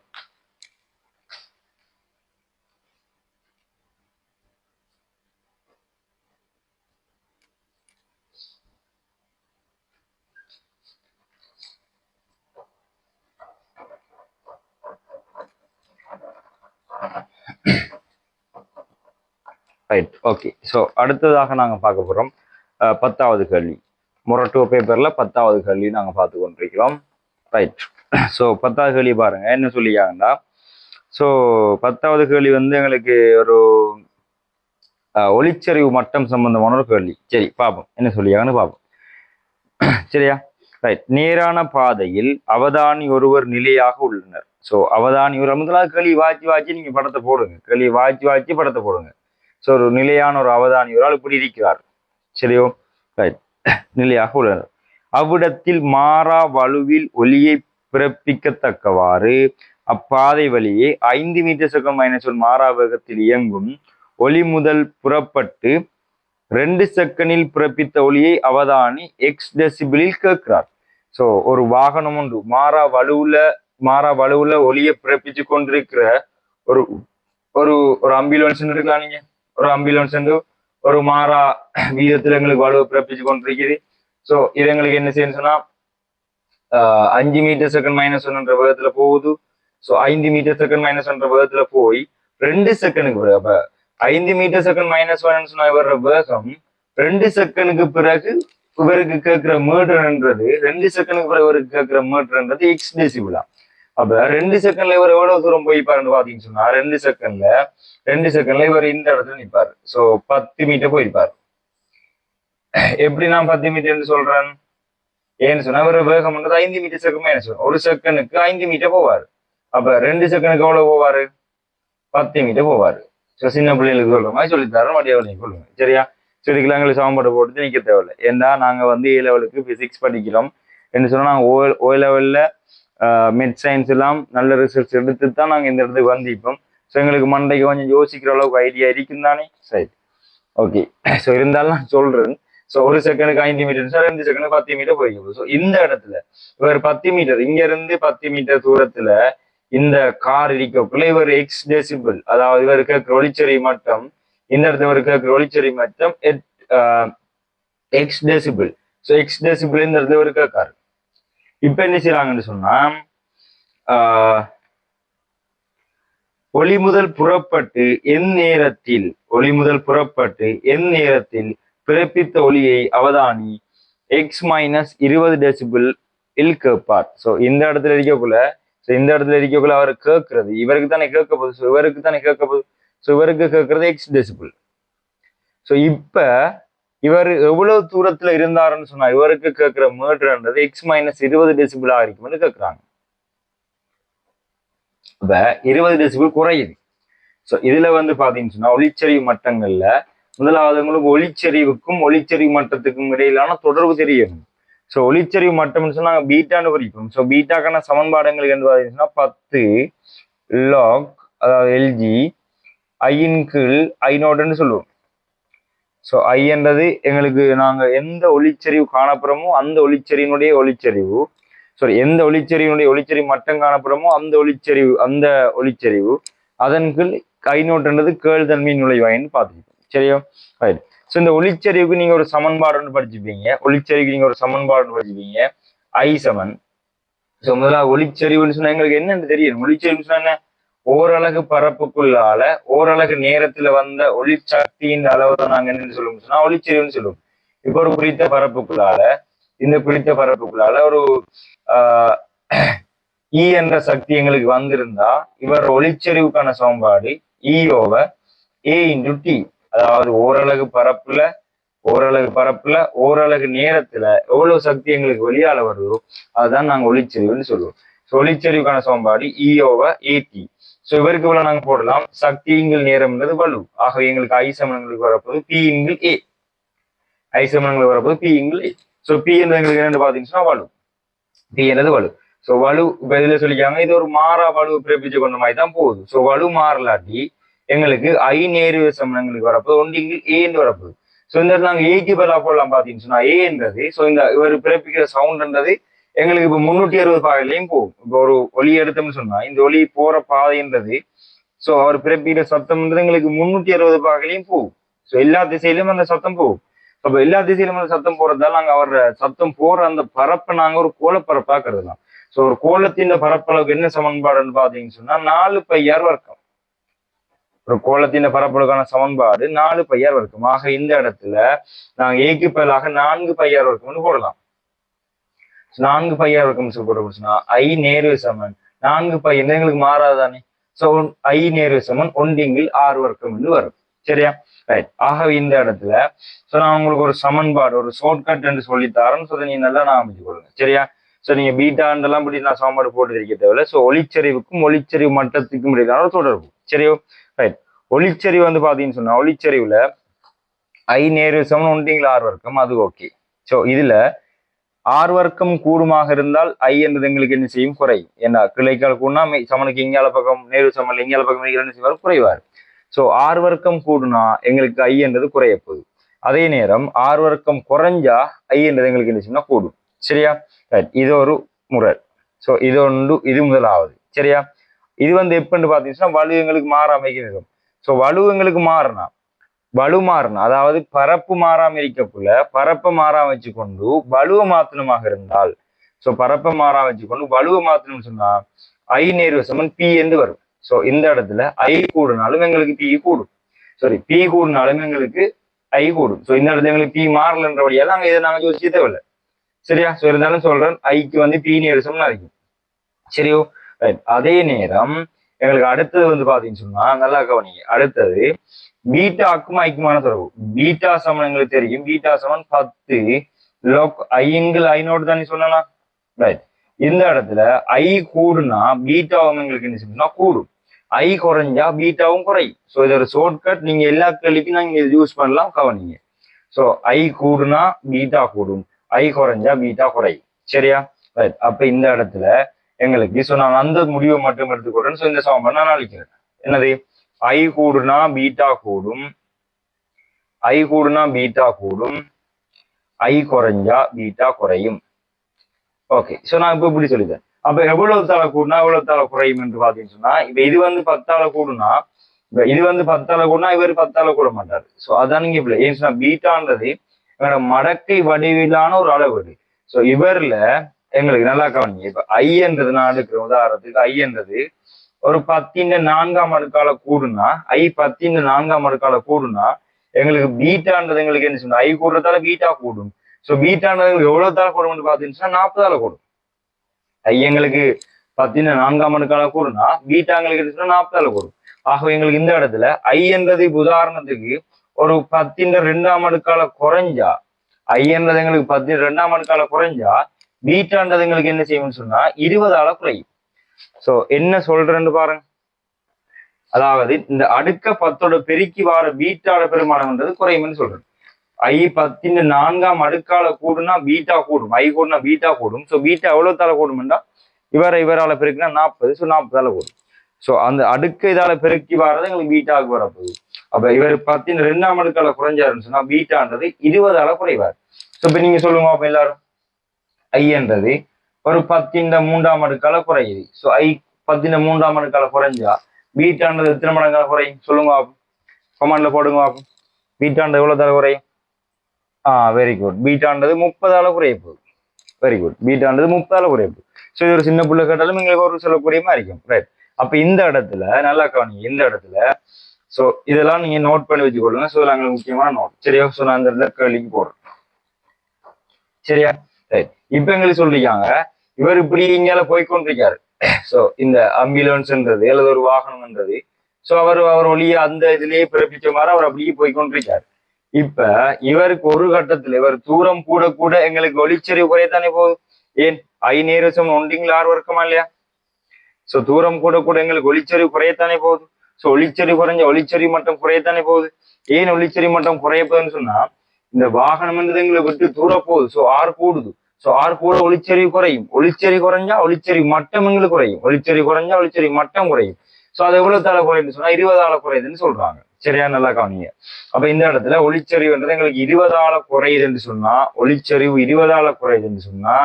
Right, okay. ஸோ அடுத்ததாக நாங்கள் பார்க்க போகிறோம் 10வது கேள்வி. மொரட்டோ பேப்பரில் 10வது கேள்வி நாங்கள் பார்த்து கொண்டிருக்கிறோம். ரைட், ஸோ 10வது கேள்வி பாருங்க என்ன சொல்லியாங்கண்டா. ஸோ 10வது கேள்வி வந்து எங்களுக்கு ஒரு ஒளிச்சரிவு மட்டம் சம்பந்தமான ஒரு கேள்வி. சரி, பார்ப்போம் என்ன சொல்லியாங்கன்னு பார்ப்போம். சரியா? ரைட், நேரான பாதையில் அவதானி ஒருவர் நிலையாக உள்ளனர். ஸோ அவதானி ஒரு முதலாவது கேள்வி வாய்ச்சி நீங்க படத்தை போடுங்க, கேள்வி வாய்ச்சி படத்தை போடுங்க. ஸோ ஒரு நிலையான ஒரு அவதானி ஒரு ஆள் இப்படி இருக்கிறார். சரியோ? ரைட், நிலையாக உள்ளனர். அவ்விடத்தில் மாறா வலுவில் ஒளியை பிறப்பிக்கத்தக்கவாறு அப்பாதை வழியே 5 மீட்டர் செகண்ட் -1 மாறா வேகத்தில் இயங்கும் ஒளி முதல் புறப்பட்டு 2 செகண்டில் பிறப்பித்த ஒளியை அவதானி எக்ஸ் டெசிபிளில் கேட்கிறார். ஸோ ஒரு வாகனம் ஒன்று மாறா வலுவுல ஒளியை பிறப்பிச்சு கொண்டிருக்கிற ஒரு ஒரு ஒரு ஆம்புலன்ஸ் இருக்கலாம். நீங்க ஒரு ஆம்புலன்ஸ் ஒரு மாறா வீதத்துல எங்களுக்கு வலுவை பிறப்பிச்சு கொண்டிருக்குது. ஸோ இது எங்களுக்கு என்ன செய்யணும் சொன்னா 5 மீட்டர் செகண்ட் -1 வேகத்துல போகுது. ஸோ 5 மீட்டர் செகண்ட் -1 வேகத்துல போய் 2 செகண்டுக்கு அப்ப 5 மீட்டர் செகண்ட் -1 சொன்னா வர்ற வேகம் 2 செகண்டுக்கு பிறகு இவருக்கு கேட்கிற மீட்டர்ன்றது 2 செகண்டுக்கு பிறகு இவருக்கு கேட்கிற மீட்டர்ன்றது எக்ஸ் டெசிபிளா. அப்ப 2 செகண்ட்ல இவர் எவ்வளவு தூரம் போய் பாருன்னு பாத்தீங்கன்னு சொன்னா 2 செகண்ட்ல இவர் இந்த இடத்துல நிற்பாரு. ஸோ 10 மீட்டர் போயிருப்பாரு. எப்படி நான் 10 மீட்டர் சொல்றேன்? ஏன்னு சொன்னா ஒரு வேகம் 5 மீட்டர் செகண்ட் என்ன சொல்றேன், ஒரு செகண்டுக்கு 5 மீட்டர் போவாரு. அப்ப 2 செகண்டுக்கு எவ்வளவு போவாரு? 10 மீட்டர் போவாரு. சின்ன பிள்ளைகளுக்கு சொல்ற மாதிரி சொல்லித்தரோம், வடிவ கொள்ளுங்க. சரியா? இதுக்கெல்லாம் எங்களுக்கு சமன்பாடு போட்டு நிக்க தேவையில்லை. ஏன்னா நாங்க ஏ லெவலுக்கு பிசிக்ஸ் படிக்கிறோம் என்று சொன்னா நாங்க ஓ லெவல்ல மெட் சயின்ஸ் எல்லாம் நல்ல ரிசல்ட்ஸ் எடுத்து தான் நாங்க இந்த இடத்துக்கு வந்திப்போம். ஸோ எங்களுக்கு மண்டைக்கு கொஞ்சம் யோசிக்கிற அளவுக்கு ஐடியா இருக்கும் தானே. சரி, ஓகே. ஸோ இருந்தாலும் நான் சொல்றேன். ஸோ ஒரு செகண்டுக்கு 5 மீட்டர், 2 செகண்ட் 10 மீட்டர் போய்க்கும். ஸோ இந்த இடத்துல இவர் 10 மீட்டர், இங்க இருந்து 10 மீட்டர் தூரத்துல இந்த கார் இருக்கக்குள்ள இவர் எக்ஸ் டெசிபிள், அதாவது இவருக்கு ஒளிச்செறி மட்டம், இந்த இடத்துல இவருக்கு ஒளிச்செறி மட்டம் X decibel. So X decibel இந்த இடத்துல இவருக்கு கார். இப்ப என்ன செய்யறாங்கன்னு சொன்னா, ஒளி முதல் புறப்பட்டு என் நேரத்தில் பிறப்பித்த ஒளியை அவதானி எக்ஸ் மைனஸ் 20 டெசிபிள் இல் கேட்பார். ஸோ இந்த இடத்துல இருக்கக்குள்ள அவர் கேட்கறது இவருக்கு தானே கேட்க போகுது. ஸோ இவருக்கு கேட்கறது எக்ஸ் டெசிபிள். ஸோ இப்ப இவர் எவ்வளவு தூரத்துல இருந்தாருன்னு சொன்னா இவருக்கு கேட்கிற மீட்டர்ன்றது எக்ஸ் மைனஸ் 20 டெசிபிள் இருக்கும்னு கேட்கிறாங்க. இப்ப 20 டெசிபிள் குறையுது. ஸோ இதுல பாத்தீங்கன்னு சொன்னா ஒளிச்செறிவு மட்டங்கள்ல முதலாவது ஒளிச்செறிவுக்கும் ஒளிச்செறிவு மட்டத்துக்கும் இடையிலான தொடர்பு தெரியணும். ஸோ ஒளிச்செறிவு மட்டம்னு சொன்னா பீட்டான்னு குறிப்போம். ஸோ பீட்டாக்கான சமன்பாடுகள் என்று பார்த்தீங்கன்னா 10 லாக், அதாவது எல்ஜி ஐயின் கீழ் ஐநோட்னு சொல்லுவோம். ஸோ ஐ என்றது எங்களுக்கு நாங்க எந்த ஒளிச்செறிவு காணப்படுறோமோ அந்த ஒளிச்செறிவினுடைய ஒளிச்செறிவு, எந்த ஒளிச்செறிவு மட்டம் காணப்படுறோமோ அந்த ஒளிச்செறிவு அதன் கீழ் ஐநோட்டுன்றது கேள் தன்மையின் நுழைவாயின்னு பார்த்துருக்கோம். சரியா? ரைட். ஸோ இந்த ஒளிச்செறிவுக்கு நீங்க ஒரு சமன்பாடு படிச்சுப்பீங்க. ஐ சமன். ஸோ முதல்ல ஒளிச்செறிவுன்னு சொன்னா எங்களுக்கு என்னன்னு தெரியும். ஒளிச்செறிவு சொன்னா ஓரலகு பரப்புக்குள்ளால ஓரலகு நேரத்துல வந்த ஒளி சக்தியின் அளவு தான் நாங்க என்னன்னு சொல்லுவோம் சொன்னா ஒளிச்செறிவுன்னு சொல்லுவோம். இப்போ ஒரு குறித்த பரப்புக்குள்ளால ஒரு இ என்ற சக்தி எங்களுக்கு வந்திருந்தா இவர் ஒளிச்செறிவுக்கான சமன்பாடு இ ஓவர் ஏ இன்டு டி, அதாவது ஓரலகு பரப்புல ஓரலகு நேரத்துல எவ்வளவு சக்தி எங்களுக்கு வெளியால வருதோ அதுதான் நாங்க ஒளிச்செறிவுன்னு சொல்லுவோம். ஒளிச்செறிவுக்கான சமன்பாடு இ ஓவர் ஏடி. ஸோ இவருக்கு இவ்வளவு நாங்க போடலாம். சக்தி இங்கில் நேரம்ன்றது வலு. ஆகவே எங்களுக்கு ஐ சமன்களுக்கு வரப்போது பி இங்கில் ஏ. பி இங்கில் ஏ. ஸோ பி என்பது எங்களுக்கு என்னன்னு பாத்தீங்கன்னா வலு. பி என்றது வலு. ஸோ வலு இப்ப இதுல சொல்லிக்காங்க இது ஒரு மாறா வலு பிறப்பிச்சு கொண்ட மாதிரி தான் போகுது. ஸோ வலு மாறலாட்டி எங்களுக்கு ஐ நேரு சமன்களுக்கு வரப்போது ஒன்றிங்கில் ஏன்னு வரப்போகுது. ஸோ இந்த இடத்துல நாங்க ஏக்கு பதிலாக போடலாம் பாத்தீங்கன்னு சொன்னா ஏ என்றது, ஸோ இந்த இவர் பிறப்பிக்கிற சவுண்ட்ன்றது எங்களுக்கு இப்ப 360 பாதையிலையும் போகும். இப்போ ஒரு ஒலி எடுத்தோம்னு சொன்னா இந்த ஒலி போற பாதைன்றது, ஸோ அவர் பிறப்பிக்கிற சத்தம்ன்றது எங்களுக்கு 360 பாதையிலையும் போகும். ஸோ எல்லா திசையிலும் அந்த சத்தம் போகும். அப்ப எல்லா திசையிலும் அந்த சத்தம் போறதால நாங்க அவர் சத்தம் போற அந்த பரப்பை நாங்க ஒரு கோலப்பரப்பா கருதலாம். ஸோ ஒரு கோலத்தின் பரப்பளவுக்கு என்ன சமன்பாடுன்னு பாத்தீங்கன்னு சொன்னா 4 πr வர்க்கம். ஒரு கோலத்தின் பரப்பளவுக்கான சமன்பாடு 4 πr வர்க்கம். ஆக இந்த இடத்துல நாங்க ஏக்கு பதிலாக 4 πr வர்க்கம்னு போடலாம். 4 πr வர்க்கம் போட்டோம்னா ஐ நேரு சமன் 4 π எங்களுக்கு மாறாதானே. ஸோ ஐ நேரு சமன் ஒன்றிங்கில் ஆறு வர்க்கம் என்று வரும். சரியா? ரைட். ஆகவே இந்த இடத்துல ஸோ நான் உங்களுக்கு ஒரு சமன்பாடு ஒரு ஷார்ட்கட் என்று சொல்லித்தாரேன்னு சொல்லி நீங்க நல்லா நான் அமைச்சு கொடுங்க. சரியா? ஸோ நீங்க பீட்டாண்டெல்லாம் படி நான் சமன்பாடு போட்டு இருக்க தேவையில்ல. ஸோ ஒளிச்செறிவுக்கும் ஒளிச்செறிவு மட்டத்துக்கும் இடையிலான தொடர்பு. சரியோ? ரைட். ஒளிச்செறிவு பாத்தீங்கன்னு சொன்னா ஒளிச்செறிவுல ஐ நேரு சமன் ஒன்றிங்கில் ஆறு வர்க்கம், அது ஓகே. ஸோ இதுல ஆறு வர்க்கம் கூடுமாக இருந்தால் ஐ என்றது எங்களுக்கு என்ன செய்யும்? குறையும். ஏன்னா கிளைக்கால் கூடனா சமனுக்கு இங்கால பக்கம் நேரு சமன் இங்கால பக்கம் என்ன செய்வார்? குறைவார். ஸோ ஆறு வர்க்கம் கூடுனா எங்களுக்கு ஐ என்றது குறைய போகுது. அதே நேரம் ஆறு வர்க்கம் குறைஞ்சா ஐ என்றது எங்களுக்கு என்ன செய்யணும்? கூடும். சரியா? ரைட். இது ஒரு முறை. ஸோ இது முதலாவது. சரியா? இது எப்பன்னு பாத்தீங்கன்னா வலு எங்களுக்கு மாறாமைக்கு. ஸோ வலு எங்களுக்கு மாறினா அதாவது பரப்பு மாறாம இருக்கக்குள்ள பரப்பை மாறாம வச்சுக்கொண்டு வலுவை மாத்தனமாக இருந்தால், ஸோ பரப்பை மாறாம வச்சுக்கொண்டு வலுவை மாத்தணும்னு சொன்னா ஐ நேரு சமன் பி என்று வரும். ஸோ இந்த இடத்துல ஐ கூடுனாலும் எங்களுக்கு பி கூடும். பி கூடுனாலும் எங்களுக்கு ஐ கூடும். ஸோ இந்த இடத்துல எங்களுக்கு பி மாறலன்றபடியால நாங்க இதை நாங்க யோசிச்சு தேவையில்லை. சரியா? ஸோ இருந்தாலும் சொல்றேன் ஐக்கு பி நேரு சமன் இருக்கும். சரியோ? ரைட். அதே நேரம் எங்களுக்கு அடுத்தது வந்து பாத்தீங்கன்னு சொன்னா நல்லா கவனிங்க. அடுத்தது பீட்டாக்கும் ஐக்குமான தொடர்பு. பீட்டா சமன் எங்களுக்கு தெரியும். பீட்டா சமன் 10 log ஐங்கில் ஐநோடு தானே சொல்லலாம். ரைட். இந்த இடத்துல ஐ கூடுனா பீட்டாவும் எங்களுக்கு என்ன செய்யணும்னா கூடும். ஐ குறைஞ்சா பீட்டாவும் குறையும். ஸோ இது ஒரு ஷார்ட்கட். நீங்க எல்லா கேள்விக்கும் நீங்க யூஸ் பண்ணலாம். கவனிங்க. ஸோ ஐ கூடுனா பீட்டா கூடும், ஐ குறைஞ்சா பீட்டா குறையும். சரியா? ரைட். அப்ப இந்த இடத்துல எங்களுக்கு ஸோ நான் அந்த முடிவை மட்டும் எடுத்துக்கொள்றேன். ஸோ இந்த சமன்பாடு நான் அழிக்கிறேன். என்னது? ஐ கூடுனா பீட்டா கூடும், ஐ கூடுனா பீட்டா கூடும், ஐ குறைஞ்சா பீட்டா குறையும். ஓகே. ஸோ நான் இப்ப இப்படி சொல்லிட்டேன். அப்ப எவ்வளவு தாள கூடுனா எவ்வளவு தாள குறையும் என்று பாத்தீங்கன்னு சொன்னா, இப்ப இது வந்து 10ஆல கூடுனா, இப்ப இது வந்து 10ஆல கூடுனா இவர் 10ஆல கூட மாட்டாரு. ஸோ அதான் நீங்க இப்ப ஏன் சொன்னா பீட்டான்றது எங்களோட மடக்கை வடிவிலான ஒரு அளவீடு. ஸோ இவர்ல எங்களுக்கு நல்லா கவனிங்க. இப்ப ஐ என்றது நான் எடுக்கிறேன் உதாரணத்துக்கு. ஐ என்றது ஒரு 10⁴ அடுக்கால கூடுனா, ஐ 10⁴ அடுக்கால கூடுனா எங்களுக்கு பீட்டான்றது எங்களுக்கு என்ன சொன்னா, ஐ கூடுறதால பீட்டா கூடும். ஸோ பீட்டான்றது எவ்வளவு தால கூடும் பாத்தீங்கன்னா 40ஆல கூடும். ஐ எங்களுக்கு 10⁴ அடுக்கால கூடுனா பீட்டாங்களுக்கு என்ன சொன்னா 40ஆல கூடும். ஆகவே எங்களுக்கு இந்த இடத்துல ஐ என்றது உதாரணத்துக்கு ஒரு 10⁴ அடுக்கால குறைஞ்சா, ஐ என்றது எங்களுக்கு 10⁴ அடுக்கால குறைஞ்சா பீட்டான்றது எங்களுக்கு என்ன செய்யும்னு சொன்னா 20ஆல குறையும். சோ என்ன சொல்றேன்னு பாருங்க. அதாவது இந்த அடுக்க 10ஓட பெருக்கி வார பீட்டாட பெருமானம்ன்றது குறையும்னு சொல்றேன். ஐ 10⁴ அடுக்கால கூடுனா பீட்டா கூடும், ஐ கூடுனா பீட்டா கூடும். சோ பீட்டா எவ்வளவு தால கூடும்னா இவரால பெருக்கினா 40. ஸோ 40ஆல கூடும். ஸோ அந்த அடுக்க இதால பெருக்கி வாரது எங்களுக்கு பீட்டாவுக்கு வரப்போகுது. அப்ப இவர் 10⁴ அடுக்கால குறைஞ்சாருன்னு சொன்னா பீட்டான்றது 20ஆல குறைவார். ஸோ இப்ப நீங்க சொல்லுங்க அப்ப எல்லாரும். ஐ என்றது ஒரு 10⁵ அடுக்கால குறையுது. ஸோ ஐ 10⁵ அடுக்கால குறைஞ்சா பீட்டான்றது எத்தனை மடங்கால குறையும் சொல்லுங்க. கமாண்ட்ல போடுங்க. பீட்டான்றது எவ்வளவு தால குறையும்? Very good. பீட்டான்றது 30ஆல குறைய போகுது. Very good. பீட்டான்றது 30ஆல குறைய போகுது. ஸோ இது ஒரு சின்ன புள்ள கேட்டாலும் எங்களுக்கு ஒரு சொல்லக்கூடிய மாதிரி இருக்கும். ரைட். அப்ப இந்த இடத்துல நல்லா கவனிங்க. இந்த இடத்துல ஸோ இதெல்லாம் நீங்க நோட் பண்ணி வச்சுக்கொள்ளுங்க. ஸோ நாங்கள் முக்கியமான நோட். சரியா? ஸோ நான் இந்த இடத்துல கேள்விக்கு போடுறேன். சரியா? ரைட். இப்ப எங்களுக்கு சொல்லிருக்காங்க இவர் இப்படி இங்கால போய்கொண்டிருக்காரு. சோ இந்த ஆம்புலன்ஸ்ன்றது அல்லது ஒரு வாகனம்ன்றது சோ அவர் ஒளிய அந்த இதுலயே பிறப்பிச்ச மாதிரி அவர் அப்படியே போய்கொண்டிருக்காரு. இப்ப இவருக்கு ஒரு கட்டத்துல இவர் தூரம் கூட கூட எங்களுக்கு ஒளிச்செறிவு குறையத்தானே போகுது. ஏன்? ஐ நேரசம் ஒன்றிங்களா 6 வர்க்கமா இல்லையா? சோ தூரம் கூட கூட எங்களுக்கு ஒளிச்செறிவு குறையத்தானே போகுது. சோ ஒளிச்செறிவு குறைஞ்ச ஒளிச்செறிவு மட்டம் குறையத்தானே போகுது. ஏன் ஒளிச்செறிவு மட்டம் குறைய போகுதுன்னு சொன்னா இந்த வாகனம் எங்களை விட்டு தூர போகுது. சோ ஆறு கூடுது. சோ ஆறு கூட ஒளிச்செறிவு குறையும். ஒளிச்செறிவு குறைஞ்சா ஒளிச்செறிவு மட்டம் எங்களுக்கு குறையும். ஒளிச்செறிவு குறைஞ்சா ஒளிச்செறிவு மட்டம் குறையும். சோ அது எவ்வளவு தால குறையுதுன்னு சொன்னா 20ஆல குறையுதுன்னு சொல்றாங்க. சரியா? நல்லா கவனிங்க. அப்ப இந்த இடத்துல ஒளிச்செறிவுன்றது எங்களுக்கு 20ஆல குறையுதுன்னு சொன்னா, ஒளிச்செறிவு 20ஆல குறையுதுன்னு சொன்னா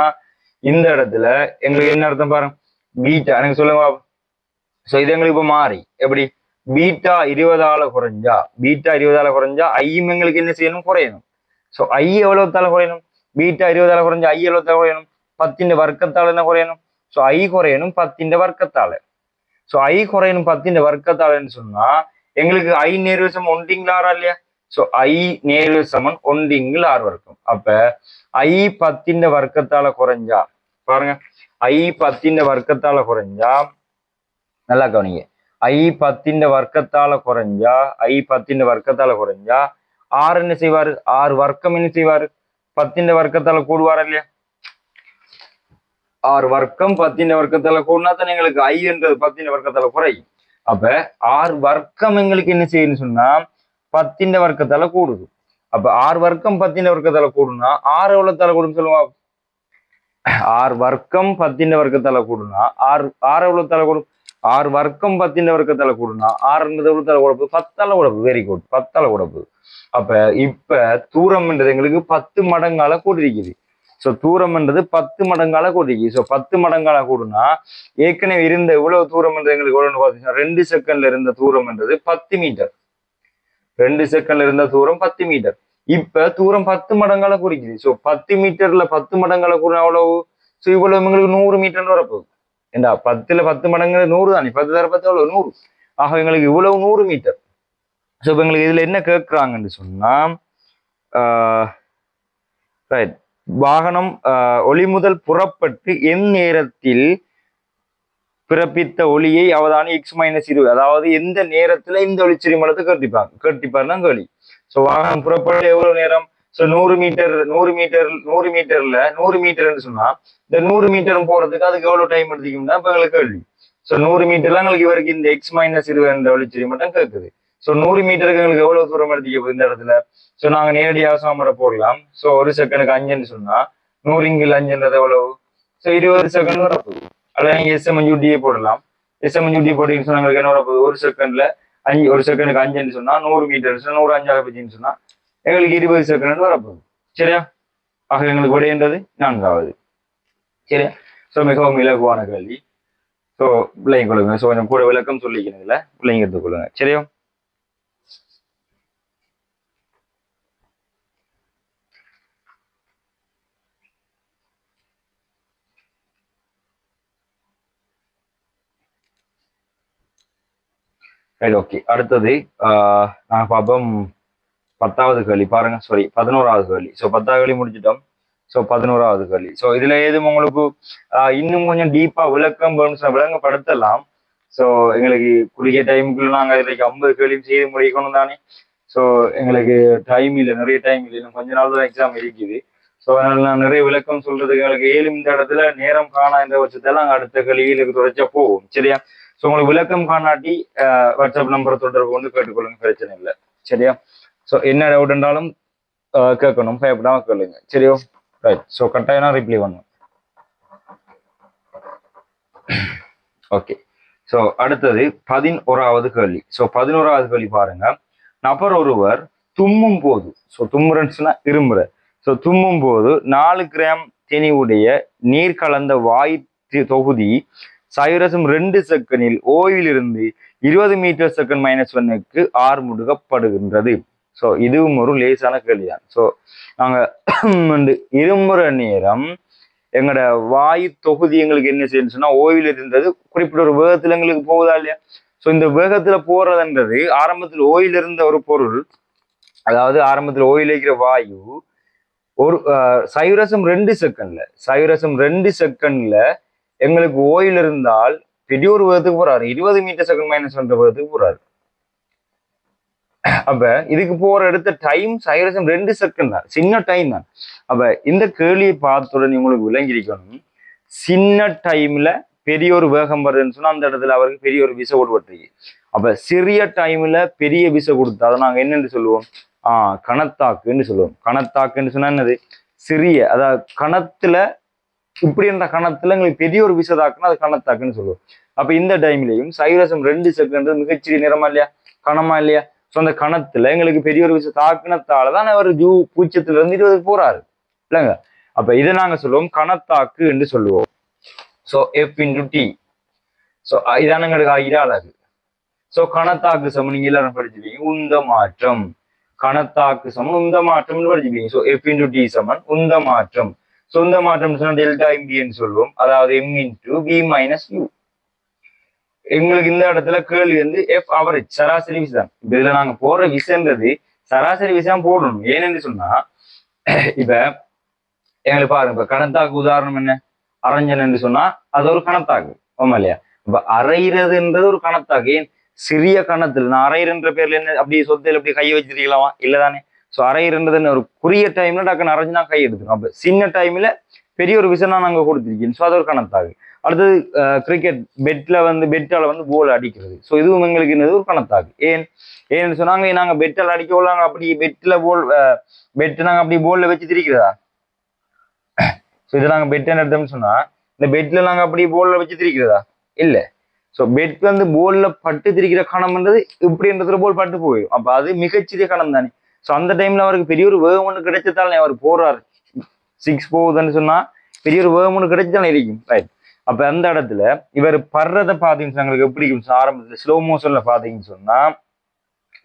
இந்த இடத்துல எங்களுக்கு என்ன அர்த்தம் பாருங்க. பீட்டா எனக்கு சொல்லுங்க. சோ இது எங்களுக்கு இப்ப மாறி எப்படி பீட்டா 20ஆல குறைஞ்சா, பீட்டா 20ஆல குறைஞ்சா ஐயும் எங்களுக்கு என்ன செய்யணும்? குறையணும். சோ ஐ எவ்வளவு தால குறையணும்? பீட்டா 20ஆல குறைஞ்சா ஐ எவ்வளவு தால குறையணும்? 10 வர்க்கத்தால என்ன குறையணும்? So I குறையணும் 10 வர்க்கத்தால. சோ ஐ குறையணும் 10 வர்க்கத்தாலன்னு சொன்னா எங்களுக்கு ஐ நேர்வு சமம் ஒன்றிங்கில் 6 இல்லையா? சோ ஐ நேர்வு சமன் ஒன்றிங்கில் 6 வர்க்கம். அப்ப ஐ 10 வர்க்கத்தால குறைஞ்சா பாருங்க, ஐ 10 வர்க்கத்தால குறைஞ்சா நல்லா கவனிங்க. ஐ 10 வர்க்கத்தால குறைஞ்சா, ஐ 10 வர்க்கத்தால குறைஞ்சா 6 என்ன செய்வாரு? 6 வர்க்கம் என்ன செய்வாரு? 10 வர்க்கத்தால கூடுவார் இல்லையா? 6 வர்க்கம் 10 வர்க்கத்தால கூடுனா தான் எங்களுக்கு ஐ என்றது 10 வர்க்கத்தால குறையும். அப்ப 6 வர்க்கம் எங்களுக்கு என்ன செய்யுன்னு சொன்னா 10 வர்க்கத்தால கூடுது. அப்ப 6 வர்க்கம் 10 வர்க்கத்தால கூடுனா 6 எவ்வளவு தால கூடும் சொல்லுவா? 6 வர்க்கம் 10 வர்க்கத்தால கூடுனா 6 எவ்வளவு தால கூடும்? 6 வர்க்கம் 10 வர்க்கத்தால கூடுனா 6 எவ்வளவு தால கூடப்பு? 10ஆல கூடப்பு. Very good. 10ஆல கூடப்பு. அப்ப இப்ப தூரம்ன்றது எங்களுக்கு 10 மடங்கால கூடிருக்குது. சோ தூரம்ன்றது 10 மடங்கால கூடிருக்கு. சோ 10 மடங்கால கூடுனா ஏற்கனவே இருந்த இவ்வளவு தூரம்ன்றது எங்களுக்கு எவ்வளவு பாத்தீங்கன்னா 2 செகண்ட்ல இருந்த தூரம்ன்றது 10 மீட்டர். 2 செகண்ட்ல இருந்த தூரம் 10 மீட்டர். இப்ப தூரம் 10 மடங்கால குறிக்குது. சோ 10 மீட்டர்ல 10 மடங்கால கூட எவ்வளவு? சோ இவ்வளவு எங்களுக்கு 100 மீட்டர் வரப்போகுது. ஏண்டா 10ல 10 மடங்கு 100 தானே. 10 தர 10 எவ்வளவு? 100. ஆக எங்களுக்கு இவ்வளவு 100 மீட்டர். சோ இப்ப எங்களுக்கு இதுல என்ன கேட்கிறாங்கன்னு சொன்னா ரைட், வாகனம் ஒளி முதல் புறப்பட்டு எந்நேரத்தில் பிறப்பித்த ஒளியை அவதானி X-20, அதாவது எந்த நேரத்துல இந்த ஒளிச்சிரிமலத்தை கேட்டிப்பாருன்னா கேள்வி. ஸோ வாகனம் புறப்பட எவ்வளவு நேரம்? ஸோ 100 மீட்டர் 100 மீட்டர்னு சொன்னா இந்த 100 மீட்டரும் போறதுக்கு அதுக்கு எவ்வளவு டைம் எடுத்துக்கும்னா இப்ப எங்களுக்கு கேள்வி. ஸோ 100 மீட்டர்ல எங்களுக்கு இவருக்கு இந்த X-20 என்ற ஒளிச்சிரி மட்டும் கேட்குது. ஸோ 100 மீட்டருக்கு எங்களுக்கு எவ்வளவு தூரம் எடுத்துக்க இந்த இடத்துல? ஸோ நாங்க நேரடியாக சாமரை போடலாம். ஸோ ஒரு செகண்டுக்கு 5ன்னு சொன்னா 100 × 5 எவ்வளவு? ஸோ 20 செகண்ட் வரப்போகுது. அல்ல நீங்க SMUD போடலாம். SMUD போட்டீங்கன்னு சொன்னா எங்களுக்கு என்ன வரப்போகுது? ஒரு செகண்டுக்கு 5ன்னு சொன்னா 100 மீட்டர் 100 5 சொன்னா எங்களுக்கு 20 செகண்ட் வரப்போகுது. சரியா? ஆக எங்களுக்கு விடைன்றது 4வது. சரியா? ஸோ மிகவும் இலகுவான கேள்வி. ஸோ பிள்ளைங்க கொள்ளுங்க. ஸோ கொஞ்சம் கூட விளக்கம் சொல்லிக்கிறதுல பிள்ளைங்க எடுத்துக்கொள்ளுங்க. சரியா? Right, okay. அடுத்தது நாங்கள் பார்ப்போம் 10வது கேள்வி. பாருங்க, சாரி 11வது கேள்வி. ஸோ 10வது கேள்வி முடிச்சிட்டோம். ஸோ 11வது கேள்வி. ஸோ இதுல ஏதும் உங்களுக்கு இன்னும் கொஞ்சம் டீப்பா விளக்கம் விளங்கப்படுத்தலாம். ஸோ எங்களுக்கு குறுகிய டைமுக்குள்ள நாங்கள் இதுக்கு 50 கேள்வியும் செய்து முடிக்கணும் தானே. ஸோ எங்களுக்கு டைம் இல்லை, நிறைய டைம் இல்லை. இன்னும் கொஞ்ச நாள் தான் எக்ஸாம் இருக்குது. ஸோ அதனால நான் நிறைய விளக்கம் சொல்றதுக்கு எங்களுக்கு ஏழும் இந்த இடத்துல நேரம் காணா என்ற பட்சத்தில் நாங்கள் அடுத்த கேள்விகளுக்கு தொடர்ச்சியா போவோம். சரியா? ஸோ உங்களுக்கு விளக்கம் காணாட்டி வாட்ஸ்அப் நம்பரை தொடர்பு கொண்டு கேட்டுக்கொள்ளுங்க, பிரச்சனை இல்லை. சரியா? ஸோ என்ன டவுட் இருந்தாலும் கேட்கணும், பயப்படாம கேளுங்க. சரியோ? ரைட். ஸோ கட்டாயம் ரிப்ளை பண்ணும். ஓகே. ஸோ அடுத்தது 11வது கேள்வி. ஸோ 11வது கேள்வி பாருங்க. நபர் ஒருவர் தும்மும் போது, ஸோ தும்முறன்ஸ்னா இருமுற, ஸோ தும்மும் போது 4 கிராம் தெனிவுடைய நீர் கலந்த வாயு தொகுதி 0.2 செகண்டில் ஓயிலிருந்து 20 மீட்டர் செகண்ட் -1க்கு ஆர்முடுகப்படுகின்றது. ஸோ இதுவும் ஒரு லேசான கேள்விதான். ஸோ நாங்கள் இருமுற நேரம் எங்களோட வாயு தொகுதி எங்களுக்கு என்ன செய்யணும்னு சொன்னா ஓயில் இருந்தது குறிப்பிட்ட ஒரு வேகத்துல எங்களுக்கு போகுதா இல்லையா? ஸோ இந்த வேகத்துல போறதுன்றது ஆரம்பத்தில் ஓயில் இருந்த ஒரு பொருள், அதாவது ஆரம்பத்தில் ஓயில் இருக்கிற வாயு ஒரு 0.2 செகண்ட்ல எங்களுக்கு ஓயில் இருந்தால் பெரிய ஒரு வேகத்துக்கு போறாரு, 20 மீட்டர் செகண்ட் -1 வேகத்துக்கு போறாரு. அப்ப இதுக்கு போற எடுத்த டைம் 0.2 செகண்ட் தான், சின்ன டைம் தான். அப்ப இந்த கேள்வியை பார்த்துடன் உங்களுக்கு விளங்கியிருக்கணும், சின்ன டைம்ல பெரிய ஒரு வேகம் வருதுன்னு சொன்னா அந்த இடத்துல அவருக்கு பெரிய ஒரு விசை கொடுப்பட்டிருக்கு. அப்ப சிறிய டைம்ல பெரிய விசை கொடுத்தா அதை நாங்க என்னன்னு சொல்லுவோம்? கணத்தாக்குன்னு சொல்லுவோம். கணத்தாக்குன்னு சொன்னா என்னது? சிறிய, அதாவது கணத்துல இப்படி என்ற கணத்துல எங்களுக்கு பெரிய ஒரு விசை தாக்குன்னா அது கணத்தாக்குன்னு சொல்லுவோம். அப்ப இந்த டைம்லயும் 0.2 செகண்ட் மிகச்சிறிய நேரமா இல்லையா, கணமா இல்லையா? ஸோ அந்த கணத்துல எங்களுக்கு பெரிய ஒரு விஷயம் தாக்குனத்தாலதான் அவர் 0 இருந்து 20 போறாரு இல்லைங்க. அப்ப இதை நாங்க சொல்லுவோம் கணத்தாக்கு என்று சொல்லுவோம். So F×T. ஸோ இதான எங்களுக்கு ஆகிற அழகு. ஸோ கணத்தாக்கு சமம் நீங்க எல்லாரும் படிச்சுப்பீங்க, உந்த மாற்றம். கணத்தாக்கு சமம் உந்த மாற்றம்னு படிச்சுப்பீங்க. ஸோ F×T சமன் உந்த மாற்றம். ஸோ உந்த மாற்றம் சொன்னா டெல்டா MB சொல்லுவோம், அதாவது M×B-U. எங்களுக்கு இந்த இடத்துல கேள்வி F அவரேஜ், சராசரி விசை தான். இதுல நாங்க போடுற விசைன்றது சராசரி விசைதான் போடணும். ஏன்னு சொன்னா இப்ப எங்களுக்கு பாருங்க, இப்ப கணத்தாக்கு உதாரணம் என்ன? அரைஞ்சன் என்று சொன்னா அது ஒரு கணத்தாக்கு, ஆமா இல்லையா? இப்ப அரைகிறதுன்றது ஒரு கணத்தாக்கு. ஏன் சிறிய கணத்துல நான் அரைகிறன்ற பேர்ல என்ன அப்படி சொத்துல எப்படி கையை வச்சிருக்கலாமா? இல்லதானே. ஸோ அரைகிறன்றது ஒரு குறுகிய டைம்ல டக்குன்னு அரைஞ்சு நான் கை எடுத்துக்கணும். அப்ப சின்ன டைம்ல பெரிய ஒரு விசை நாங்க கொடுத்துருக்கேன். ஸோ அது ஒரு கணத்தாக்கு. அடுத்தது கிரிக்கெட் பெட்டால போல் அடிக்கிறது. ஸோ இதுவும் எங்களுக்கு என்னது ஒரு கணத்தாக்கு. ஏன்னு சொன்னாங்க, நாங்க பெட்டால் அடிக்க நாங்க அப்படி பெட்டு நாங்க அப்படி போல்ல வச்சு திரிக்கிறதா? ஸோ இதை நாங்க பெட் எடுத்தோம்னு சொன்னா இந்த பெட்ல நாங்க அப்படி போல்ல வச்சு திரிக்கிறதா? இல்ல. ஸோ பெட் போல்ல பட்டு திரிக்கிற கணம்ன்றது இப்படின்றதுல போல் பட்டு போயிடும். அப்ப அது மிகச்சிறிய கணம் தானே. ஸோ அந்த டைம்ல அவருக்கு பெரிய ஒரு வேகம் ஒன்று கிடைச்சதால அவர் போறாரு. 6 போகுதுன்னு சொன்னா பெரிய ஒரு வேகம் ஒன்று கிடைச்சதானே இருக்கும். ரைட். அப்ப அந்த இடத்துல இவர் படுறதை பாத்தீங்கன்னு எங்களுக்கு எப்படி ஆரம்பத்துல ஸ்லோ மோஷன்ல பாத்தீங்கன்னு சொன்னா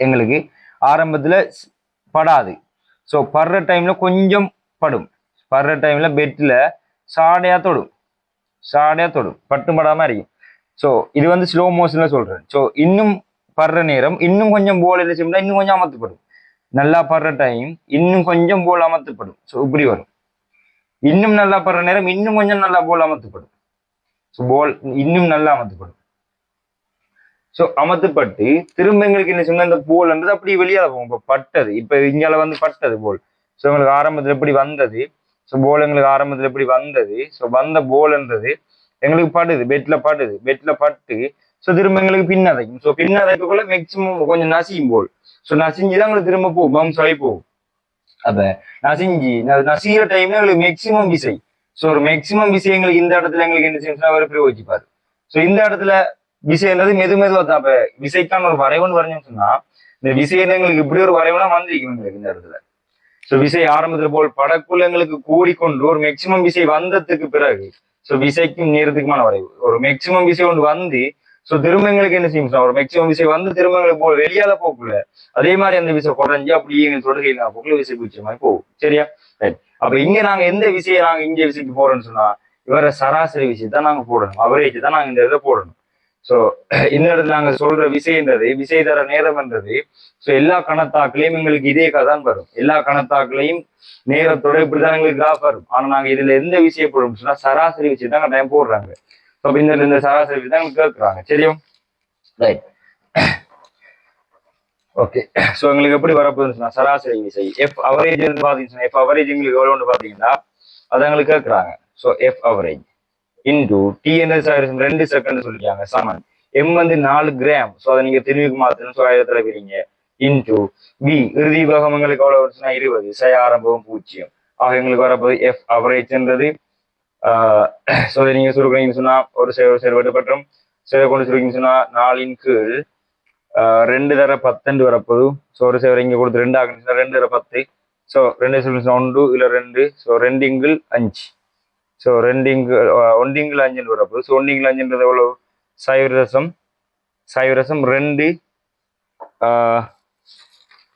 எங்களுக்கு ஆரம்பத்துல படாது. ஸோ படுற டைம்ல கொஞ்சம் படும். படுற டைம்ல பெட்ல சாடையா தொடும், பட்டும் படாம இருக்கும். ஸோ இது ஸ்லோ மோஷன்ல சொல்றேன். ஸோ இன்னும் படுற நேரம் இன்னும் கொஞ்சம் போல் என்ன செய்யணும், இன்னும் கொஞ்சம் அமர்த்தப்படும். நல்லா படுற டைம் இன்னும் கொஞ்சம் போல் அமர்த்தப்படும். ஸோ இப்படி வரும். இன்னும் நல்லா படுற நேரம் இன்னும் கொஞ்சம் நல்லா போல் அமர்த்தப்படும். ஸோ போல் இன்னும் நல்லா அமர்த்தப்படும். ஸோ அமர்த்தப்பட்டு திரும்ப எங்களுக்கு என்ன சொன்ன இந்த போல்ன்றது அப்படி வெளியால போகும். இப்போ பட்டது, இப்போ இங்கால வந்து பட்டது போல். ஸோ எங்களுக்கு ஆரம்பத்தில் எப்படி வந்தது, ஸோ போல் எங்களுக்கு ஆரம்பத்தில் எப்படி வந்தது, ஸோ வந்த போல்ன்றது எங்களுக்கு படுது, பெட்ல பட்டு ஸோ திரும்ப எங்களுக்கு பின்னதைக்கும். ஸோ பின்னதைக்குள்ள மேக்சிமம் கொஞ்சம் நசியும் போல். ஸோ நசிஞ்சுதான் எங்களுக்கு திரும்ப போகும், பம்ஸ் ஆகி போகும். அப்ப நசிகிற டைம்ல எங்களுக்கு மேக்சிமம் விசை. ஸோ ஒரு மேக்சிமம் விசை எங்களுக்கு இந்த இடத்துல எங்களுக்கு என்ன செய்யணும் அவர் பிரயோகிப்பாரு. ஸோ இந்த இடத்துல விசைன்றது மெதுவா தான். அப்ப விசைக்கான ஒரு வரைவன் வரைஞ்சோம்னு சொன்னா இந்த விசையில எங்களுக்கு இப்படி ஒரு வரைவனா வந்திருக்கும் எங்களுக்கு இந்த இடத்துல. ஸோ விசை ஆரம்பத்துல போல் படக்குள்ள எங்களுக்கு கூடிக்கொண்டு ஒரு மேக்சிமம் விசை வந்ததுக்கு பிறகு ஸோ விசைக்கும் நேரத்துக்குமான வரைவு ஒரு மேக்சிமம் விசை ஒன்று வந்து ஸோ திரும்ப எங்களுக்கு என்ன செய்யும் ஒரு மேக்சிமம் விசை வந்து திரும்ப எங்களுக்கு போல் வெளியால போக்குள்ள அதே மாதிரி அந்த விசை குறைஞ்சு அப்படியே எங்களுக்கு தொடுகையில் போக்குள்ள விசை பூச்சி மாதிரி போகும். சரியா? ரைட். அப்ப இங்க நாங்க எந்த விசையை நாங்க இங்க விசைக்கு போறோம்னு சொன்னா இவர சராசரி விசை தான் நாங்க போடணும், அவரேஜ் தான் நாங்க இந்த இதை போடணும். ஸோ இந்த இடத்துல நாங்க சொல்ற விசைன்றது விசை தர நேரம்ன்றது ஸோ எல்லா கணத்தாக்களையும் எங்களுக்கு இதே கதான் வரும். எல்லா கணத்தாக்களையும் நேரத்தோட இப்படிதான் எங்களுக்கு கிராஃப் வரும். ஆனா நாங்க இதுல எந்த விஷயம் போடுறோம் சொன்னா சராசரி விஷயம் தான் டைம் போடுறாங்க. ஸோ இந்த சராசரி தான் எங்களுக்கு கேட்கறாங்க. சரியும்? ரைட். ஓகே. ஸோ எங்களுக்கு எப்படி வரப்போகுதுன்னு சொன்னா சராசரி விசை எஃப் அவரேஜ் பாத்தீங்கன்னா எஃப் அவரேஜ் எங்களுக்கு எவ்வளோன்னு பாத்தீங்கன்னா அதை எங்களுக்கு கேட்கறாங்க. So F average into T என்ன 2 செகண்ட் சொல்லிருக்காங்க சமன் எம் வந்து 4 கிராம். ஸோ அதை நீங்க திரும்பி மாத்தணும். ஸோ ஆயிரத்துல போறீங்க இன்டூ வி இறுதி பாகம் எங்களுக்கு எவ்வளவு வருஷம்னா 20 சை ஆரம்பம் 0. ஆக எங்களுக்கு வரப்போது எஃப் அவரேஜ்ன்றது ஸோ நீங்க சுருக்கீங்கன்னு சொன்னா ஒரு சேர் வெட்டுப்பட்டும் சேவை கொண்டு சுருக்கின்னு சொன்னா 4 கீழ் 2 தர 10 வரப்போது. ஸோ ஒரு சேவை இங்க கொடுத்து 2 ஆகுச்சுன்னா 2 தர 10. ஸோ 2 சொல்லுச்சுன்னா 1 இல்ல 2. ஸோ 2 5. ஸோ 1 5 வரப்போது. ஸோ 1 5ன்றது எவ்வளவு 0.2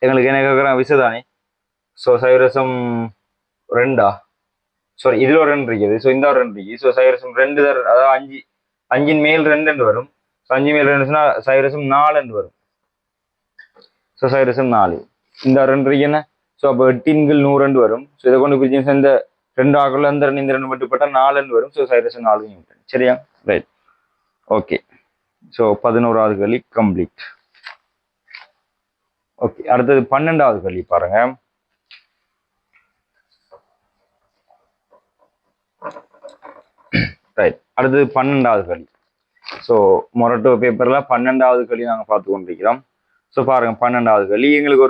எங்களுக்கு என்ன கேட்குறான் விசைதானே. ஸோ 0.2 சாரி இதுல ஒரு 2 இருக்குது. ஸோ இந்த ஒரு 2 இருக்கு. ஸோ 0.2 அதாவது 5 மேல் 2 வரும். 5 மேல் 2னா 0.4 வரும். ஸோ 0.4 இந்த 2 இருக்கு என்ன. ஸோ அப்போ 8 100 வரும். ஸோ இதை கொண்டு பிரிச்சு இந்த 2 ஆகல அந்த 2 மட்டுப்பட்டா 4 வரும். So 0.4 Newton. சரியா? ரைட். ஓகே. ஸோ 11வது கேள்வி கம்ப்ளீட். ஓகே. அடுத்தது 12வது கேள்வி பாருங்க. ரைட். அடுத்தது 12வது கேள்வி. ஸோ மொரட்டோ பேப்பர்ல 12வது கேள்வி நாங்கள் பார்த்து கொண்டிருக்கிறோம். ஸோ பாருங்க 12வது கேள்வி எங்களுக்கு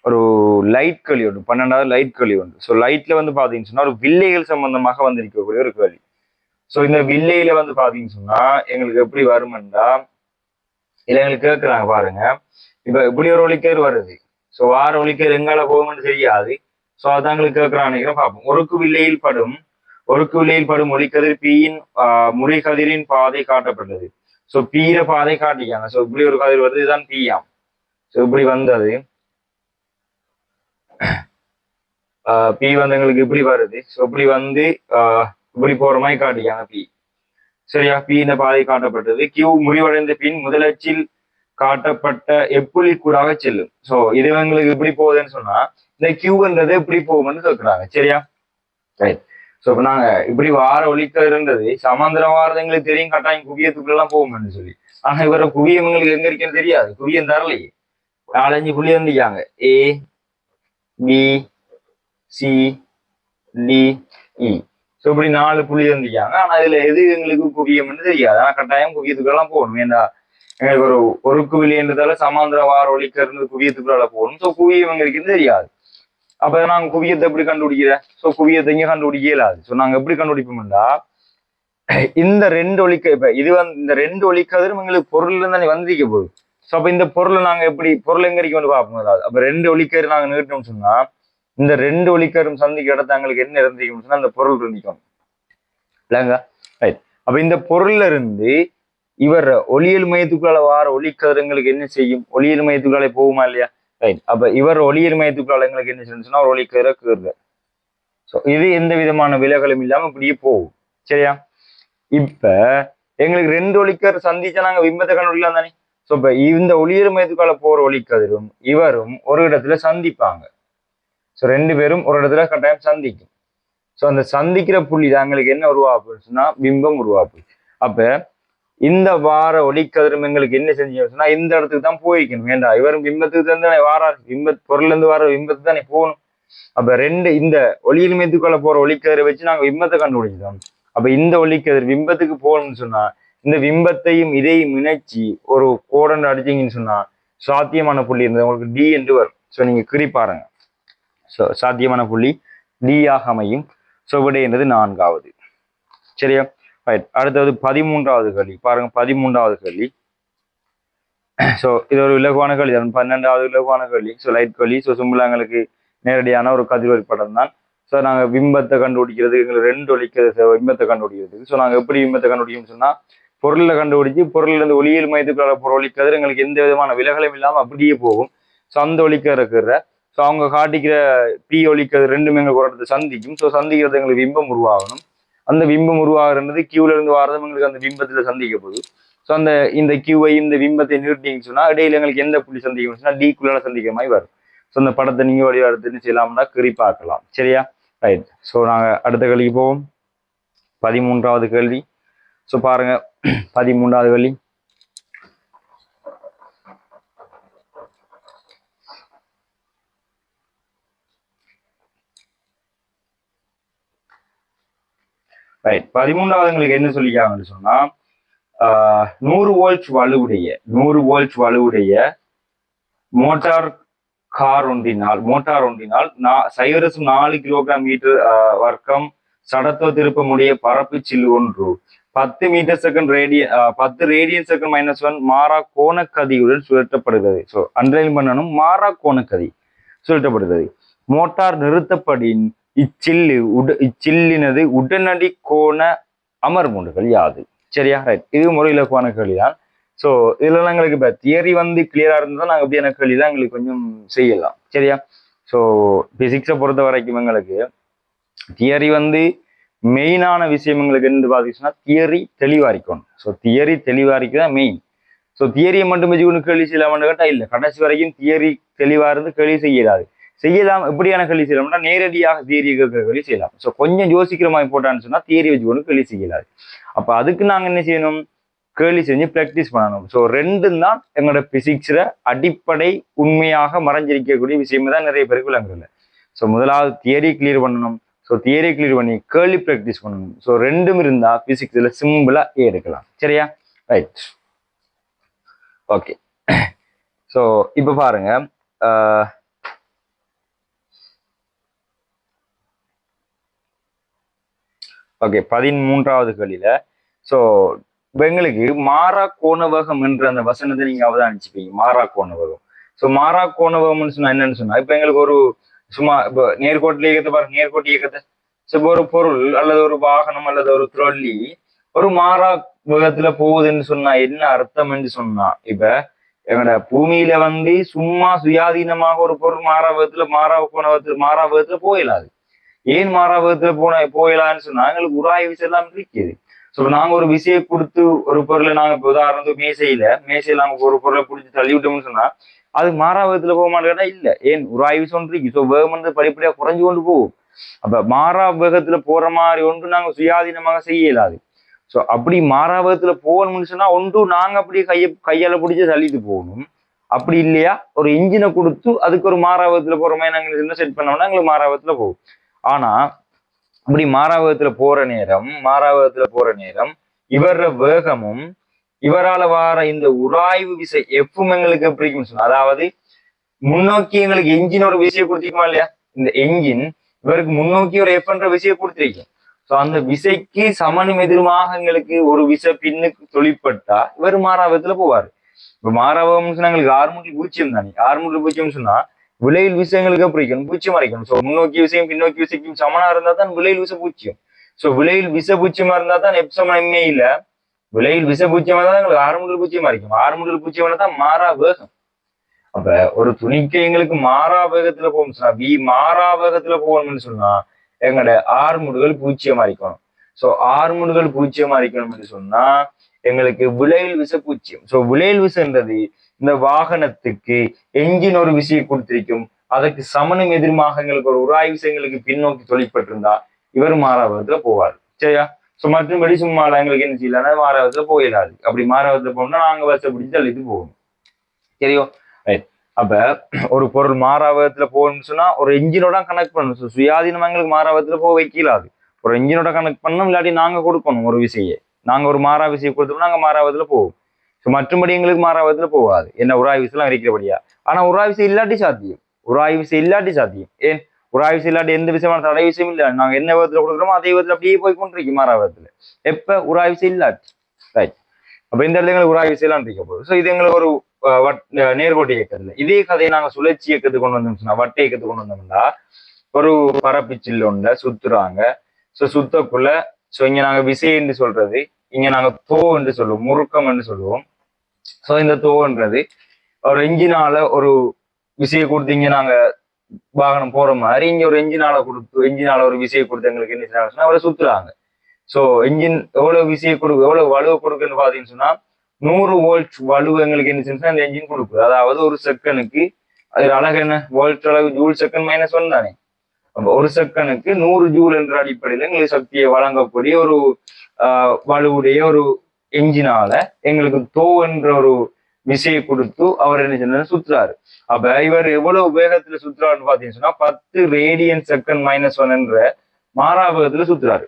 ஒரு லைட் கேள்வி உண்டு. 12வது லைட் கேள்வி உண்டு. ஸோ லைட்ல வந்து பாத்தீங்கன்னு சொன்னா ஒரு வில்லைகள் சம்பந்தமாக வந்து இருக்கக்கூடிய ஒரு கேள்வி. ஸோ இந்த வில்லையில வந்து பாத்தீங்கன்னு சொன்னா எங்களுக்கு எப்படி வருமெண்டா இல்ல எங்களுக்கு கேட்கறாங்க பாருங்க. இப்ப இப்படி ஒரு ஒளிக்கேர் வருது. ஸோ வார ஒளிக்கேர் எங்கால போகும்னு தெரியாது. ஸோ அதான் எங்களுக்கு கேட்கறான்னு பார்ப்போம். ஒருக்கு வில்லையில் படும் ஒளிக்கதிர் பியின் முறை கதிரின் பாதை காட்டப்பட்டது. ஸோ பீர பாதை காட்டிக்காங்க. ஸோ இப்படி ஒரு கதிர் வருது, இதுதான் பியாம். ஸோ இப்படி வந்தது பி வந்து எங்களுக்கு இப்படி வருது. ஸோ இப்படி வந்து இப்படி போற மாதிரி காட்டிக்காங்க பி. சரியா? பி இந்த பாதை காட்டப்பட்டது. கியூ முடிவடைந்த பின் முதலச்சில் காட்டப்பட்ட எப்புளி கூடாக செல்லும். ஸோ இது எங்களுக்கு எப்படி போகுதுன்னு சொன்னா இந்த கியூன்றது எப்படி போகும்னு கேட்கிறாங்க. சரியா? ரைட். ஸோ இப்போ நாங்க இப்படி வார ஒளிக்கதிர்ன்றது சமாந்திரம் வாரது எங்களுக்கு தெரியும், கட்டாயம் குவியத்துக்குள்ள எல்லாம் போகும்னு சொல்லி. ஆனா இவர குவியம் எங்களுக்கு எங்க இருக்குன்னு தெரியாது. குவியம் தரலையே. 4-5 புள்ளி வந்துட்டாங்க. ஏ பி சி டி இ. ஸோ இப்படி 4 புள்ளி வந்துட்டாங்க. ஆனா இதுல எது எங்களுக்கு குவியம்னு தெரியாது. ஆனா கட்டாயம் குவியத்துக்குள்ளலாம் போகணும். ஏன்னா எங்களுக்கு ஒரு குவியன்றதால சமாந்திர வார ஒளிக்கதிர்ந்து குவியத்துக்குள்ள போகணும். ஸோ குவியம் எங்களுக்கு தெரியாது. அப்ப நாங்க குவியத்தை எப்படி கண்டுபிடிக்கிற? ஸோ குவியத்தை இங்க கண்டுபிடிக்க இயலாது. ஸோ நாங்க எப்படி கண்டுபிடிப்போம்டா இந்த 2 ஒளிக்க இப்ப இது வந்து இந்த 2 ஒளிக்கதிரும் எங்களுக்கு பொருள் தானே வந்திருக்க போகுது. ஸோ அப்ப இந்த பொருளை நாங்க எப்படி பொருள் எங்க இருக்கு வந்து பார்ப்போம். அதாவது அப்ப 2 ஒளிக்கதிர் நாங்க நீட்டோம்னு சொன்னா இந்த 2 ஒளிக்கதிரும் சந்திக்க இடத்த எங்களுக்கு என்ன இருந்திருக்கும்னு சொன்னா அந்த பொருள் இருந்திக்கும் இல்லைங்க. ரைட். அப்ப இந்த பொருள்ல இருந்து இவர் ஒளியியல் மையத்துக்குள்ள வார ஒளிக்கதிர் எங்களுக்கு என்ன செய்யும்? ஒளியியல் மையத்துக்குள்ளாலே போகுமா இல்லையா? ரைட். அப்ப இவர் ஒளியியல் மையத்துக்குள்ள எங்களுக்கு என்ன செய்யணும்னா ஒரு ஒளிக்கதிரை கீறுது. ஸோ இது எந்த விதமான விலகலும் இல்லாம இப்படியே போகும். சரியா? இப்ப எங்களுக்கு 2 ஒளிக்கதிர் சந்திச்சா நாங்க பிம்பத்தை கண்டுபிடிக்கலாம் தானே. ஸோ இப்ப இந்த ஒளியியல் மையத்துக்குள்ள போற ஒளிக்கதிரும் இவரும் ஒரு இடத்துல சந்திப்பாங்க. ஸோ 2 பேரும் ஒரு இடத்துல கட்டாயம் சந்திக்கும். ஸோ அந்த சந்திக்கிற புள்ளி தான் எங்களுக்கு என்ன உருவாப்புன்னு சொன்னா பிம்பம் உருவாப்பு. அப்ப இந்த வார ஒளிக்கதிரும் எங்களுக்கு என்ன செஞ்சோம்னு சொன்னா இந்த இடத்துக்கு தான் போய்க்கணும். வேண்டாம், இவரும் பிம்பத்துக்கு தானே வாராரு, பொருள்ல இருந்து வர பிம்பத்துக்கு தானே போகணும். அப்ப இந்த ஒளியில் மேத்துக்கொள்ள போற ஒளிக்கதிரை வச்சு நாங்க பிம்பத்தை கண்டுபிடிச்சிட்டோம். அப்ப இந்த ஒளிக்கதிர் பிம்பத்துக்கு போகணும்னு சொன்னா இந்த பிம்பத்தையும் இதையும் இணைச்சி ஒரு கோடன் அடிச்சிங்கன்னு சொன்னா சாத்தியமான புள்ளி இருந்தது உங்களுக்கு டி என்று வரும். ஸோ நீங்க குறி பாருங்க. ஸோ சாத்தியமான புள்ளி டி ஆக அமையும். ஸோ விடை என்றது 4வது. சரியா? ரைட். அடுத்தது 13வது கேள்வி பாருங்க. 13வது கேள்வி. ஸோ இது ஒரு இலகுவான கேள்வி, 12வது இலகுவான கேள்வி. ஸோ லைட் கேள்வி. ஸோ சிம்பிளாங்களுக்கு நேரடியான ஒரு கதிர்வரி படம் தான். ஸோ நாங்கள் பிம்பத்தை கண்டுபிடிக்கிறது எங்களுக்கு 2 ஒளிக்கிறது பிம்பத்தை கண்டுபிடிக்கிறதுக்கு. ஸோ நாங்கள் எப்படி பிம்பத்தை கண்டுபிடிக்கணும்னு சொன்னால் பொருளை கண்டுபிடிச்சி பொருளிலிருந்து ஒளியியல் மையத்துக்குள்ள போகிற ஒளிக்கதிர் எங்களுக்கு எந்த விதமான விலகலும் இல்லாமல் அப்படியே போகும். ஸோ அந்த ஒளிக்கதிர் இருக்கிற ஸோ அவங்க காட்டிக்கிற பி ஒளிக்கதிர் ரெண்டுமே எங்களுக்கு ஒரு இடத்துல சந்திக்கும். ஸோ சந்திக்கிறது எங்களுக்கு பிம்பம் உருவாகணும். அந்த பிம்பம் உருவாகிறது கியூல இருந்து வாரதும் எங்களுக்கு அந்த பிம்பத்தில் சந்திக்க போகுது. ஸோ இந்த கியூவை இந்த பிம்பத்தை நிறுத்திங்கன்னு சொன்னா இடையில எங்களுக்கு எந்த புள்ளி சந்திக்கணும்னு சொன்னா டிக்குள்ள சந்திக்கிற மாதிரி வரும். ஸோ அந்த படத்தை நீங்க வழிபாடுன்னு செய்யலாம்னா கிரி பார்க்கலாம். சரியா? ரைட். ஸோ நாங்கள் அடுத்த கேள்விக்கு போவோம். 13வது கேள்வி. ஸோ பாருங்க 13வது கேள்வி. ரைட். 13வது எங்களுக்கு என்ன சொல்லிக்காங்கன்னு சொன்னா 100 வோல்ட் வலுவுடைய மோட்டார் ஒன்றினால் 0.4 கிலோகிராம் மீட்டர் வர்க்கம் சடத்துவ திருப்பமுடைய பரப்பு சில்லு ஒன்று 10 மீட்டர் செகண்ட் 10 ரேடியன் செகண்ட் -1 மாறா கோணக்கதியுடன் சுழற்றப்படுகிறது. ஸோ அண்டர்லைன் பண்ணணும், மாறா கோணக்கதி சுழற்றப்படுகிறது. மோட்டார் நிறுத்தப்படின் இச்சில்லினது உடனடி கோண அமர்வுண்டுகள் யாது? சரியா? ரைட். இது ஒரு இலக்குவான கேள்விதான். ஸோ இதுல எங்களுக்கு இப்போ தியரி கிளியரா இருந்தால் நாங்கள் அப்படியான கேள்வி தான் எங்களுக்கு கொஞ்சம் செய்யலாம். சரியா? ஸோ பிசிக்ஸை பொறுத்த வரைக்கும் எங்களுக்கு தியரி மெயினான விஷயம் எங்களுக்கு என்ன பார்த்தீங்கன்னா தியரி தெளிவாரிக்கணும். ஸோ தியரி தெளிவாரிக்கு தான் மெயின். ஸோ தியரியை மட்டும் வச்சு ஒன்று கேள்வி செய்யலாம்னு கேட்டால் இல்லை, கடைசி வரைக்கும் தியரி தெளிவாக இருந்து கேள்வி செய்யலாம். எப்படியான கேள்வி செய்யலாம்னா நேரடியாக தியரி கேட்கிற கேள்வி செய்யலாம். ஸோ கொஞ்சம் யோசிக்கிற மாதிரி போட்டான்னு சொன்னா தியரி வச்சு கொண்டு கேள்வி செய்யலாது. அப்ப அதுக்கு நாங்க என்ன செய்யணும்? கேள்வி செஞ்சு பிராக்டிஸ் பண்ணணும். ஸோ ரெண்டும் தான் எங்களோட பிசிக்ஸ்ல அடிப்படை உண்மையாக மறைஞ்சிருக்கக்கூடிய விஷயம் தான் நிறைய பேருக்கு விளங்குறதில்ல. ஸோ முதலாவது தியரி கிளியர் பண்ணணும். ஸோ தியரி கிளியர் பண்ணி கேள்வி பிராக்டிஸ் பண்ணணும். ஸோ ரெண்டும் இருந்தா பிசிக்ஸ்ல சிம்பிளா எடுக்கலாம். சரியா? ரைட். ஓகே. ஸோ இப்ப பாருங்க, ஓகே 13வது கேள்வியில ஸோ எங்களுக்கு மாறா கோணவகம் என்ற அந்த வசனத்தை நீங்க அவதானிச்சுப்பீங்க. மாறா கோணவகம். ஸோ மாறா கோணவகம்னு சொன்னா என்னன்னு சொன்னா இப்ப எங்களுக்கு ஒரு சும்மா இப்போ நேர்கோட்டில் இயக்கத்தை பாருங்க, நேர்கோட்டு இயக்கத்தை. ஸோ இப்போ ஒரு பொருள் அல்லது ஒரு வாகனம் அல்லது ஒரு ட்ராலி ஒரு மாறா வேகத்துல போகுதுன்னு சொன்னா என்ன அர்த்தம் என்று சொன்னா இப்ப எங்களோட பூமியில சும்மா சுயாதீனமாக ஒரு பொருள் மாறா வேகத்துல போயிடாது. ஏன் மாறாவகத்துல போயிடலான்னு சொன்னா எங்களுக்கு உராய்வு எல்லாம் இருக்குது. ஸோ நாங்க ஒரு விஷயம் கொடுத்து ஒரு பொருளை நாங்க இப்போ உதாரணத்துக்கு மேசையில நாங்க ஒரு பொருளை பிடிச்சி தள்ளி விட்டோம்னு சொன்னா அது மாறாவகத்துல போக மாட்டேன்னா இல்ல. ஏன் உராய்வு இருக்கு. ஸோ வேகம் படிப்படியா குறைஞ்சு கொண்டு போகும். அப்ப மாறா வேகத்துல போற மாதிரி ஒன்று நாங்க சுயாதீனமாக செய்ய இயலாது. ஸோ அப்படி மாறாவகத்துல போகணும்னு சொன்னா ஒன்று நாங்க அப்படியே கையால பிடிச்சி தள்ளிட்டு போகணும். அப்படி இல்லையா ஒரு இன்ஜினை கொடுத்து அதுக்கு ஒரு மாறாவகத்துல போற மாதிரி நாங்க என்ன செட் பண்ணோம்னா எங்களுக்கு மாறாவகத்துல போகும். ஆனா அப்படி மாறாவகத்துல போற நேரம் இவர வேகமும் இவரால வார இந்த உராய்வு விசை எஃப்பும் எங்களுக்கு எப்படி சொன்னா அதாவது முன்னோக்கி எங்களுக்கு என்ஜின் ஒரு விசையை கொடுத்திருக்குமா இல்லையா? இந்த என்ஜின் இவருக்கு முன்னோக்கி ஒரு எஃப்ன்ற விசையை கொடுத்திருக்கும். ஸோ அந்த விசைக்கு சமனும் எதிருமாக எங்களுக்கு ஒரு விசை பின்னுக்கு தொழிற்பட்டா இவர் மாறாவகத்துல போவாரு. இப்ப மாறாவகம் சொன்னா எங்களுக்கு 6 தானே. 6 சொன்னா விளையில் விஷயங்களுக்கு பிடிக்கணும், பூச்சியம் அரைக்கணும். ஸோ முன்னோக்கிய விஷயம் பின்னோக்கி விசைக்கும் சமனா இருந்தா தான் விளையில் விச பூச்சியம். ஸோ விளையில் விச பூச்சியமா இருந்தா தான் எப்சமன் எம்ஏ இல்ல விளையில் விச பூச்சியமா தான் எங்களுக்கு 6 பூச்சியம் அரைக்கும். 6 பூச்சியம்னா தான் மாறா வேகம். அப்ப ஒரு துணிக்கு எங்களுக்கு மாறா வேகத்துல போகணும்னு சொன்னா மாறா வேகத்துல போகணும்னு சொன்னா எங்களோட 6 பூச்சியம் அரைக்கணும். ஸோ 6 பூச்சியம் அரைக்கணும்னு சொன்னா எங்களுக்கு விளையில் விச பூச்சியம். ஸோ விளையில் விசைன்றது இந்த வாகனத்துக்கு என்ஜின் ஒரு விசையை கொடுத்திருக்கும். அதற்கு சமனும் எதிர்மாக எங்களுக்கு ஒரு உராய்வு விசை எங்களுக்கு பின்னோக்கி தொழிற்பட்டிருந்தா இவர் மாறாவதுல போவார். சரியா? சோ மற்றபடி சும்மா எங்களுக்கு என்ன செய்யலாம்னா மாறாவதுல போயிடாது. அப்படி மாறாவதுல போகணும்னா நாங்க வச பிடிச்சு தள்ளிட்டு போகணும். சரியோ? ரைட். அப்ப ஒரு பொருள் மாறாவதத்துல போகணும்னு சொன்னா ஒரு என்ஜினோட கனெக்ட் பண்ணணும். சுயாதீனமா எங்களுக்கு மாறாவதத்துல போக வைக்கலாது. ஒரு என்ஜினோட கனெக்ட் பண்ணணும், இல்லாட்டி நாங்க கொடுக்கணும் ஒரு விசையை. நாங்க ஒரு மாறா விசையை கொடுத்தோம்னா நாங்க மாறாவதுல போவோம். மற்றபடி எங்களுக்கு மாறாவதுல போகாது. என்ன உராய் விசைலாம் இருக்கிறபடியா. ஆனா உராய் விசை இல்லாட்டி சாத்தியம். உராய் விசை இல்லாட்டி சாத்தியம். ஏன் உராய் விசை இல்லாட்டி எந்த விஷயமான தடை விஷயம் இல்லை. நாங்க என்ன விதத்துல கொடுக்குறோமோ அதே விதத்துல அப்படியே போய் கொண்டிருக்கோம் மாறாவதுல. எப்ப உராய் விசை இல்லாட்டி. ரைட். அப்ப இந்த இடத்துல எங்களுக்கு உராய் விசையெல்லாம் இருக்க போகுது. ஸோ இது எங்களுக்கு ஒரு நேர்கோட்டு இயக்கத்துல. இதே கதையை நாங்க சுழற்சி இயக்கத்துக்கு கொண்டு வந்தோம்னா வட்ட இயக்கத்துக்கு கொண்டு வந்தோம்னா ஒரு பரப்பிச்சில் ஒண்ட சுத்துறாங்க. ஸோ சுத்தக்குள்ள ஸோ இங்க நாங்க விசை என்று சொல்றது, இங்க நாங்க தோ என்று சொல்லுவோம், முறுக்கம் என்று சொல்லுவோம். ஸோ இந்த தோன்றது ஒரு என்ஜினால ஒரு விசையை கொடுத்து இங்க நாங்க வாகனம் போற மாதிரி இங்க ஒரு என்ஜினால ஒரு விசையை கொடுத்து எங்களுக்கு என்ன செய்யறாங்கன்னா அவரை சுத்துறாங்க. ஸோ என்ஜின் எவ்வளவு விசையை கொடுக்கு, எவ்வளவு வலுவை கொடுக்குன்னு பாத்தீங்கன்னு சொன்னா 100 வோல்ட் வலு எங்களுக்கு என்ன செஞ்சா இந்த என்ஜின் கொடுக்குது. அதாவது ஒரு செகண்டுக்கு அது அழகு என்ன வோல்ட் அளவு ஜூல் செகண்ட் -1 தானே. அப்ப ஒரு செகண்டுக்கு 100 ஜூல் என்ற அடிப்படையில எங்களுக்கு சக்தியை வழங்கக்கூடிய ஒரு வலுவுடைய ஒரு என்ஜினால எங்களுக்கு தோ என்ற ஒரு விசையை கொடுத்து அவர் என்ன சொன்ன சுத்துறாரு. அப்ப இவர் எவ்வளவு வேகத்துல சுத்துறாருன்னு பாத்தீங்கன்னா 10 ரேடியன் செகண்ட் -1 என்ற மாறாவேகத்துல சுத்துறாரு.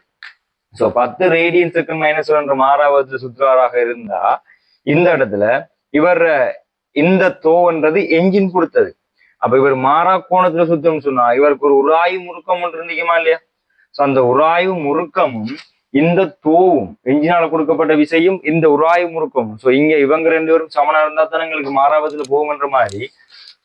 சோ 10 ரேடியன் செகண்ட் -1 என்ற மாறாவேகத்துல சுத்துறாராக இருந்தா இந்த இடத்துல இவர் இந்த தோன்றது என்ஜின் கொடுத்தது. அப்ப இவர் மாறா கோணத்துல சுத்தம்னு சொன்னா இவருக்கு ஒரு உராய்வு முறுக்கம் ஒன்று இருந்துக்குமா இல்லையா? சோ அந்த உராய்வு முறுக்கமும் இந்த தோவும் என்ஜினால கொடுக்கப்பட்ட விசையும் இந்த உராய்வு முறுக்கமும் சோ இங்க இவங்க 2 பேரும் சமனா இருந்தா தானே எங்களுக்கு மாறாவதுல போகும்ன்ற மாதிரி.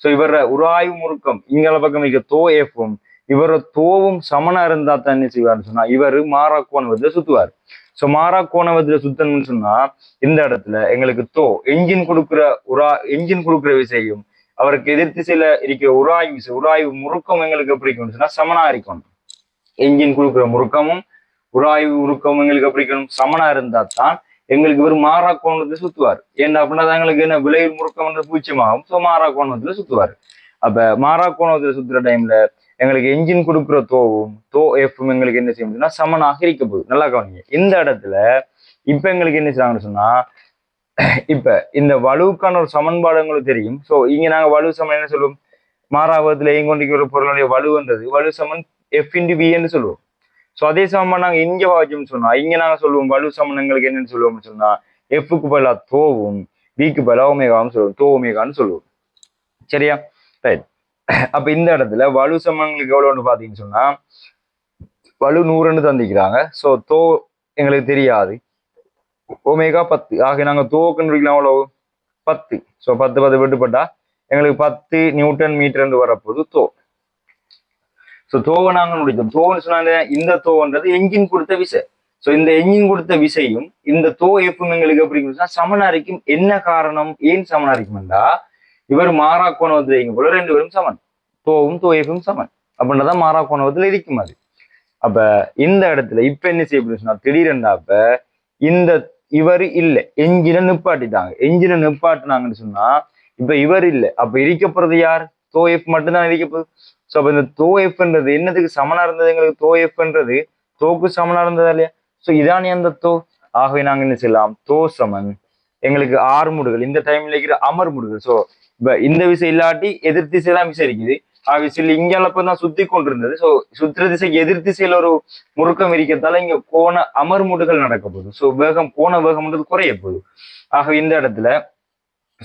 சோ இவர உராய்வு முறுக்கம் இங்கள பக்கம் இருக்க தோ எஃப்பும் இவர தோவும் சமனா இருந்தா தான் என்ன செய்வார்னு சொன்னா இவர் மாறா கோணவத்துல சுத்துவார். சோ மாறா கோணவத்துல சுத்தணும்னு சொன்னா இந்த இடத்துல எங்களுக்கு தோ என்ஜின் கொடுக்குற விசையும் அவருக்கு எதிர் திசையில இருக்கிற உராய்வு முறுக்கம் எங்களுக்கு எப்படி இருக்கணும்னு சொன்னா சமனா இருக்கணும். என்ஜின் கொடுக்குற முறுக்கமும் உராய்வு முறுக்கம் எங்களுக்கு எப்படி இருக்கணும் சமனா இருந்தா தான் எங்களுக்கு இவர் மாறா கோணத்துல சுத்துவார். ஏன்னா அப்படின்னா தான் எங்களுக்கு என்ன விளைவு முறுக்கம் என்ற பூச்சியமாகும். ஸோ மாறா கோணத்துல சுத்துவார். அப்ப மாறா கோணத்துல சுத்துற டைம்ல எங்களுக்கு என்ஜின் கொடுக்குற தோ எஃப்பும் எங்களுக்கு என்ன செய்ய முடியும்னா சமனாக இருக்க போகுது. நல்லா கவனிங்க. இந்த இடத்துல இப்ப எங்களுக்கு என்ன செய்வாங்கன்னு சொன்னா இப்ப இந்த வலுவுக்கான ஒரு சமன்பாடு உங்களுக்கு தெரியும். சோ இங்க நாங்க வலு சமன் என்ன சொல்லுவோம், மாறாவதுல இயங்கொண்டிருக்கிற பொருளுடைய வலுன்றது வலு சமன் எஃப் இன்டு வி என்று சொல்லுவோம். சோ அதே சமமா நாங்க இங்க வாஜ்யம் சொன்னா இங்க நாங்க சொல்லுவோம் வலு சமன் எங்களுக்கு என்னன்னு சொல்லுவோம்னு சொன்னா எஃப்க்கு பதிலா தோவும் விக்கு பதிலா ஒமேகாவும் சொல்லுவோம், தோ ஒமேகான்னு சொல்லுவோம். சரியா? ரைட். அப்ப இந்த இடத்துல வலு சமன்களுக்கு எவ்வளவுன்னு பாத்தீங்கன்னு சொன்னா வலு 100ன்னு தந்திக்கிறாங்க. சோ தோ எங்களுக்கு தெரியாது, ஒமேகா 10. ஆக நாங்க தோ கண்டுபிடிக்கலாம் எவ்வளவு 10. சோ 10 விட்டுப்பட்டா எங்களுக்கு 10 நியூட்டன் மீட்டர் வரப்போது தோ. சோ தோவை நாங்க முடித்தோம். தோன்னு சொன்னாங்க இந்த தோன்றது என்ஜின் கொடுத்த விசை. சோ இந்த என்ஜின் கொடுத்த விசையும் இந்த தோ எஃப்பும் எங்களுக்கு எப்படி சமனாரிக்கும். என்ன காரணம், ஏன் சமனாரிக்கும்டா இவர் மாறா கோணவத்துல இங்க போல 2 பேரும் சமன், தோவும் தோ எஃப்பும் சமன் அப்படின்றதான் மாறா கோணவத்துல இருக்கும் அது. அப்ப இந்த இடத்துல இப்ப என்ன செய்ய சொன்னா திடீரெண்டாப்ப இந்த இவர் இல்லை என்ஜினை நிப்பாட்டிட்டாங்க. என்ஜினை நிப்பாட்டினாங்கன்னு சொன்னா இப்ப இவர் இல்லை. அப்ப இருக்கப்படுறது யார், தோ எஃப் மட்டும்தான் இருக்கப்படுது. சோ அப்ப இந்த தோ எஃப்ன்றது என்னதுக்கு சமனா இருந்தது, எங்களுக்கு தோ எஃப்ன்றது தோக்கு சமனா இருந்ததா இல்லையா? சோ இதானே அந்த தோ. ஆகவே நாங்க என்ன செய்யலாம், தோ சமன் எங்களுக்கு ஆர்முடுகள் இந்த டைம்ல இருக்கிற அமர்முடுகள். சோ இப்ப இந்த விசை இல்லாட்டி எதிர் திசையெல்லாம் விசை இருக்குது. விசையில் இங்கெல்லாம் சுத்தி கொண்டிருந்தது. சோ சுத்திர திசைக்கு எதிர் திசையில ஒரு முறுக்கம் இருக்கிறதால இங்க கோண அமர்முடுகள் நடக்க போகுது. சோ வேகம் கோண வேகம்ன்றது குறைய போகுது. ஆக இந்த இடத்துல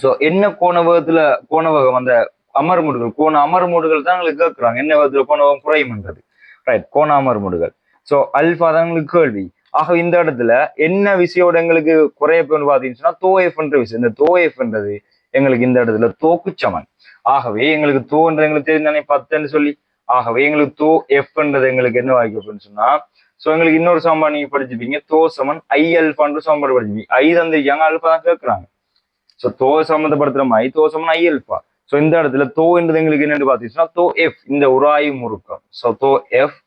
சோ என்ன கோண வேகம் அந்த அமர்முடுகள் கோண அமர்முடுகள் தான் எங்களுக்கு கேட்கிறாங்க. என்ன வேகத்துல கோண வேகம் குறையும்ன்றது. ரைட், கோண அமர்முடுகள். சோ அல்பா தான் எங்களுக்கு கேள்வி. ஆக இந்த இடத்துல என்ன விசையோட எங்களுக்கு குறைய போகுன்னு பாத்தீங்கன்னா தோ எஃப்ன்ற விசை. இந்த தோ எஃப்ன்றது எங்களுக்கு இந்த இடத்துல தோக்கு சமன். ஆகவே எங்களுக்கு தோன்ற எங்களுக்கு தெரிந்தானே 10ன்னு சொல்லி. ஆகவே எங்களுக்கு தோ எஃப்ன்றது எங்களுக்கு என்ன வாய்க்கப்புன்னு சொன்னா சோ எங்களுக்கு இன்னொரு சமன்பாடு நீங்க படிச்சுப்பீங்க, தோ சமன் ஐ அல்பான்ற சமன்பாடு படிச்சுப்பீங்க. ஐ தந்திருக்காங்க, அல்பா தான் கேட்கறாங்க. சோ தோ சம்மந்தப்படுத்துற மாதிரி தோ சமன் ஐ அல்பா. சோ இந்த இடத்துல தோ என்றது எங்களுக்கு என்னன்னு பாத்தீங்கன்னா தோ எஃப் இந்த உராய்வு முறுக்கம். So tau F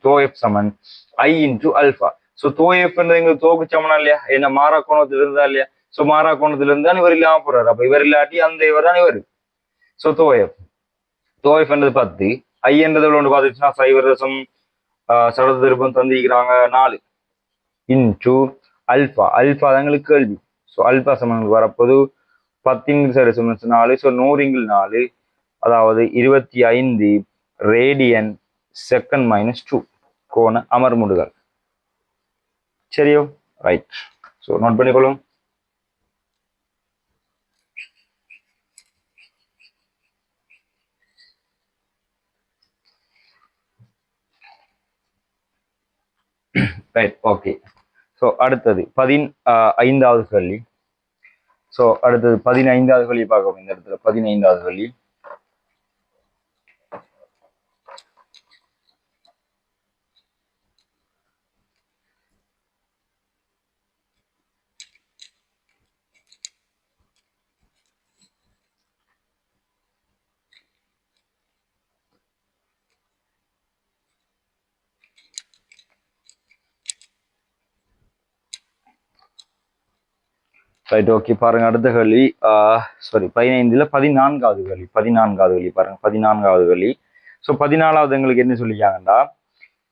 tau F சமன் I into alpha. So tau எஃப்ன்றது எங்களுக்கு தோக்கு சமனா இல்லையா, என்ன மாறா கோணத்துல இருந்தா இல்லையா? சோ மாறா கோணத்துல இருந்தா இவர் இல்லாம போறாரு. அப்ப இவர் இல்லாட்டி அந்த இவர் தான் இவர். சோ தோ எஃப் என்றது 10, ஐ என்றது ஒன்று பாத்துச்சுன்னா 0.0 சடத்து திருப்பம் தந்திருக்கிறாங்க 4 இன்டூ அல்ஃபா அல்ஃபா எங்களுக்கு கேள்வி. ஸோ அல்ஃபா சமன்களுக்கு வரப்போது 10⁻⁴ ஸோ 100⁴ அதாவது 25 ரேடியன் செகண்ட் -2 கோண அமர்முடுகள். சரியோ ரைட். ஸோ நோட் பண்ணிக்கொள்ளும். Right okay. ஸோ அடுத்தது 15வது கேள்வி. ஸோ அடுத்தது 15வது கேள்வி பார்க்கணும். இந்த இடத்துல 15வது கேள்வி. ரைட் ஓகே பாருங்க. அடுத்த கேள்வி சாரி 15ல் 14வது கேள்வி. 14வது கேள்வி பாருங்க. 14வது கேள்வி. ஸோ 14வது எங்களுக்கு என்ன சொல்லிக்காங்கடா,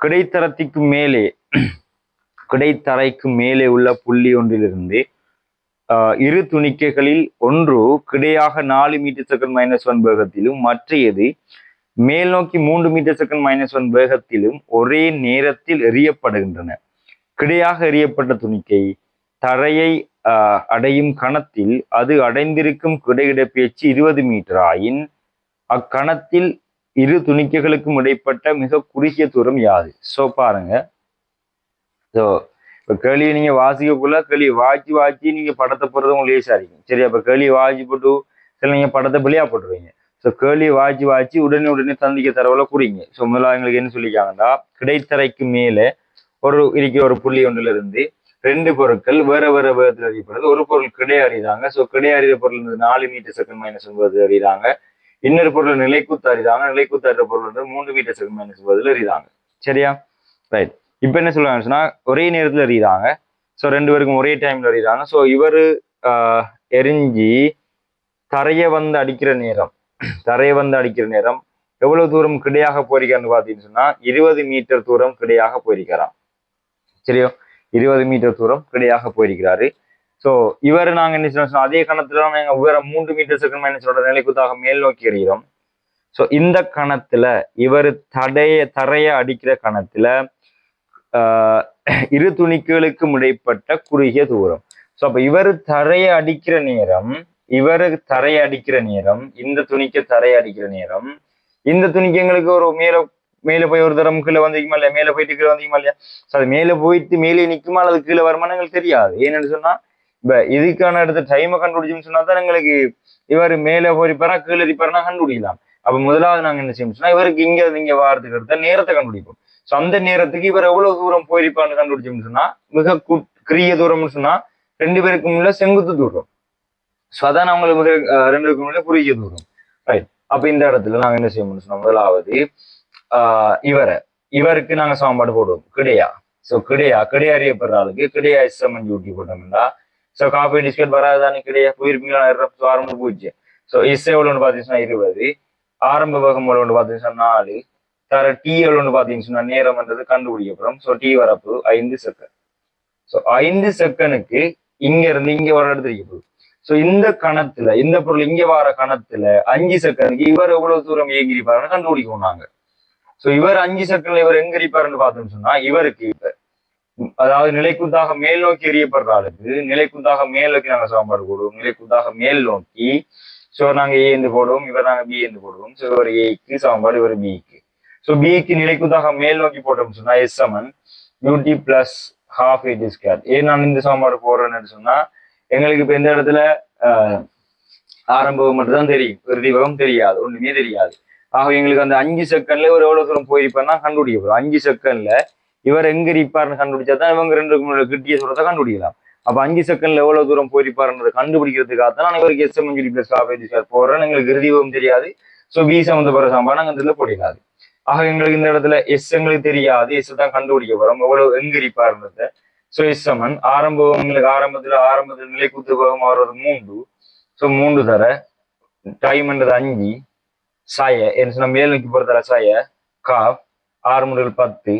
கிடைத்தரத்திற்கு மேலே கிடைத்தரைக்கு மேலே உள்ள புள்ளி ஒன்றிலிருந்து இரு துணிக்கைகளில் ஒன்று கிடையாக 4 மீட்டர்/s வேகத்திலும் மற்றையது மேல் நோக்கி 3 மீட்டர்/s வேகத்திலும் ஒரே நேரத்தில் எறியப்படுகின்றன. கிடையாக எறியப்பட்ட துணிக்கை தரையை அடையும் கணத்தில் அது அடைந்திருக்கும் கிடையிடப்பெயர்ச்சி 20 மீட்டர் ஆயின் அக்கணத்தில் இரு துணிக்கைகளுக்கும் இடைப்பட்ட மிக குறுகிய தூரம் யாது? ஸோ பாருங்க. ஸோ இப்போ கேள்வியை நீங்க வாசிக்கக்குள்ள கேள்வி வாய்ச்சி நீங்க படத்தை போடுறது உங்களுக்கு லேசா இருக்கும். சரி, அப்ப கேள்வி வாய்ச்சி போட்டு சில நீங்க படத்தை பிள்ளையா போட்டுருவீங்க. ஸோ கேள்வி வாய்ச்சி உடனே தந்திக்க தரவுல குறிங்க. ஸோ முதல்ல எங்களுக்கு என்ன சொல்லிக்காங்கன்னா, கிடைத்தரைக்கு மேலே இருக்கிற ஒரு புள்ளி ஒன்றுல இருந்து 2 பொருட்கள் வேற வேகத்தில் அறியப்படுது. ஒரு பொருள் கிடை அறிதாங்க. ஸோ கிடை அறித பொருள் 4 மீட்டர்/s அறிதாங்க. இன்னொரு பொருள் நிலைக்குத்து அறிதாங்க. நிலைக்குத்து அறிற பொருள் 3 மீட்டர்/s அறிதாங்க. சரியா ரைட். இப்ப என்ன சொல்லுவாங்க சொன்னா, ஒரே நேரத்தில் அறிதாங்க. ஸோ 2 பேருக்கும் ஒரே டைம்ல அறிதாங்க. ஸோ இவரு எரிஞ்சி தரைய வந்து அடிக்கிற நேரம் எவ்வளவு தூரம் கிடையாக போயிருக்கான்னு பாத்தீங்கன்னு சொன்னா 20 மீட்டர் தூரம் கிடையாக போயிருக்கிறான். சரியோ 20 மீட்டர் தூரம் கிடையாக போயிருக்கிறாரு. ஸோ இவர் நாங்க என்ன சொன்னா, அதே கணத்துல நாங்க வேற 3 மீட்டர்/s நிலைக்குத்தாக மேல் நோக்கி எறிகிறோம். ஸோ இந்த கணத்துல இவர் தரைய அடிக்கிற கணத்துல இரு துணிக்கைகளுக்கும் இடைப்பட்ட குறுகிய தூரம். ஸோ அப்ப இவர் தரைய அடிக்கிற நேரம் இந்த துணிக்கு தரைய அடிக்கிற நேரம் இந்த துணிக்கு எங்களுக்கு ஒரு மேல போய் ஒரு தரம் கீழே வந்திக்குமா இல்லையா, மேல போயிட்டு கீழே வந்திக்குமா இல்லையா. ஸோ அது மேல போயிட்டு மேலே நிற்குமா அல்லது கீழே வருமானு எங்களுக்கு தெரியாது. ஏன்னு சொன்னா இப்ப இதுக்கான அடுத்த டைமை கண்டுபிடிச்சுன்னு சொன்னா தான் எங்களுக்கு இவர் மேல போயிருப்பாரா கீழே இருப்பாருன்னா கண்டுபிடிக்கலாம். அப்ப முதலாவது நாங்க என்ன செய்யணும் சொன்னா, இவருக்கு இங்க வாரத்துக்கு எடுத்த நேரத்தை கண்டுபிடிப்போம். ஸோ அந்த நேரத்துக்கு இவர் எவ்வளவு தூரம் போயிருப்பான்னு கண்டுபிடிச்சோம்னு சொன்னா, மிக குறுகிய தூரம்னு சொன்னா 2 பேருக்கும் உள்ள செங்குத்து தூரம். ஸோ அதான் அவங்களுக்கு மிக 2 பேருக்கும் உள்ள குறுகிய தூரம். ரைட். அப்ப இந்த இடத்துல நாங்க என்ன செய்யணும்னு சொன்னா, முதலாவது இவருக்கு நாங்க சமன்பாடு போடுவோம். கிடையா. ஸோ கிடையா அறியப்படுற ஆளுக்கு கிடையா ஊட்டி போட்டோம்னா, ஸோ காஃபி டிஸ்கட் வராதுதானே கிடையா போயிருப்பீங்களா? ஆரம்பம் போயிடுச்சு. ஸோ எவ்வளோன்னு பாத்தீங்கன்னா 20, ஆரம்ப வேகம் எவ்வளோன்னு பாத்தீங்கன்னா 4, தர டி எவ்வளோன்னு பாத்தீங்கன்னா நேரம்ன்றது கண்டுபிடிக்கப்புறம். ஸோ டி வரப்பு 5 செகண்ட். ஸோ 5 செகண்டுக்கு இங்க இருந்து இங்க வர இடத்துல போகுது. ஸோ இந்த கணத்துல இந்த பொருள் இங்க வர கணத்துல 5 செகண்டுக்கு இவர் எவ்வளவு தூரம் இயங்கிருப்பாருன்னு கண்டுபிடிக்கும் நாங்க. ஸோ இவர் 5 செகண்ட்ல இவர் எங்க இருப்பாருன்னு பார்த்தோம்னு சொன்னா, இவருக்கு அதாவது நிலைக்குத்தாக மேல் நோக்கி எறியப்படுற ஆளுக்கு நிலைக்குத்தாக மேல் நோக்கி நாங்க சமன்பாடு போடுவோம். நிலைக்குத்தாக மேல் நோக்கி ஸோ நாங்க ஏ என்று போடுவோம், இவர் நாங்க பி என்று போடுவோம். ஸோ இவர் ஏக்கு சமன்பாடு, இவர் பிக்கு. ஸோ பிக்கு நிலைக்குத்தாக மேல் நோக்கி போட்டோம்னு சொன்னா S=UT + ½ AT². ஏன் நான் இந்த சமன்பாடு போடுறேன்னு சொன்னா, எங்களுக்கு இப்ப எந்த இடத்துல ஆரம்பம் மட்டும் தான் தெரியும், இறுதி வேகம் தெரியாது, ஒண்ணுமே தெரியாது. ஆக எங்களுக்கு அந்த 5 செகண்ட்ல இவர் எவ்வளவு தூரம் போயிருப்பாருன்னா கண்டுபிடிக்க போறோம். 5 செகண்ட்ல இவர் எங்க இருப்பாருன்னு கண்டுபிடிச்சாதான் இவங்க 2 கிட்டிய தூரத்தை கண்டுபிடிக்கலாம். அப்ப 5 செகண்ட்ல எவ்வளவு தூரம் போயிருப்பாருன்றதை கண்டுபிடிக்கிறதுக்காக தான் நான் இவருக்கு S=UT + ½ AT² போடுறேன். எங்களுக்கு இறுதி வேகம் தெரியாது. ஸோ பி சம்பந்தப்படுற சமன்பாடு நாங்க இதுல போடிடாது. ஆக எங்களுக்கு இந்த இடத்துல எஸ் எங்களுக்கு தெரியாது, எஸ் தான் கண்டுபிடிக்க போறோம் எவ்வளவு எங்க இருப்பாருன்றத. ஸோ S= ஆரம்பத்துல நிலைக்குத்து வேகம் அவரோட 3. ஸோ 3 தர டைம்ன்றது 5, சாய என்ன சொன்னா மேல் நோக்கி போறதால சாய காப் 6 முதல் 10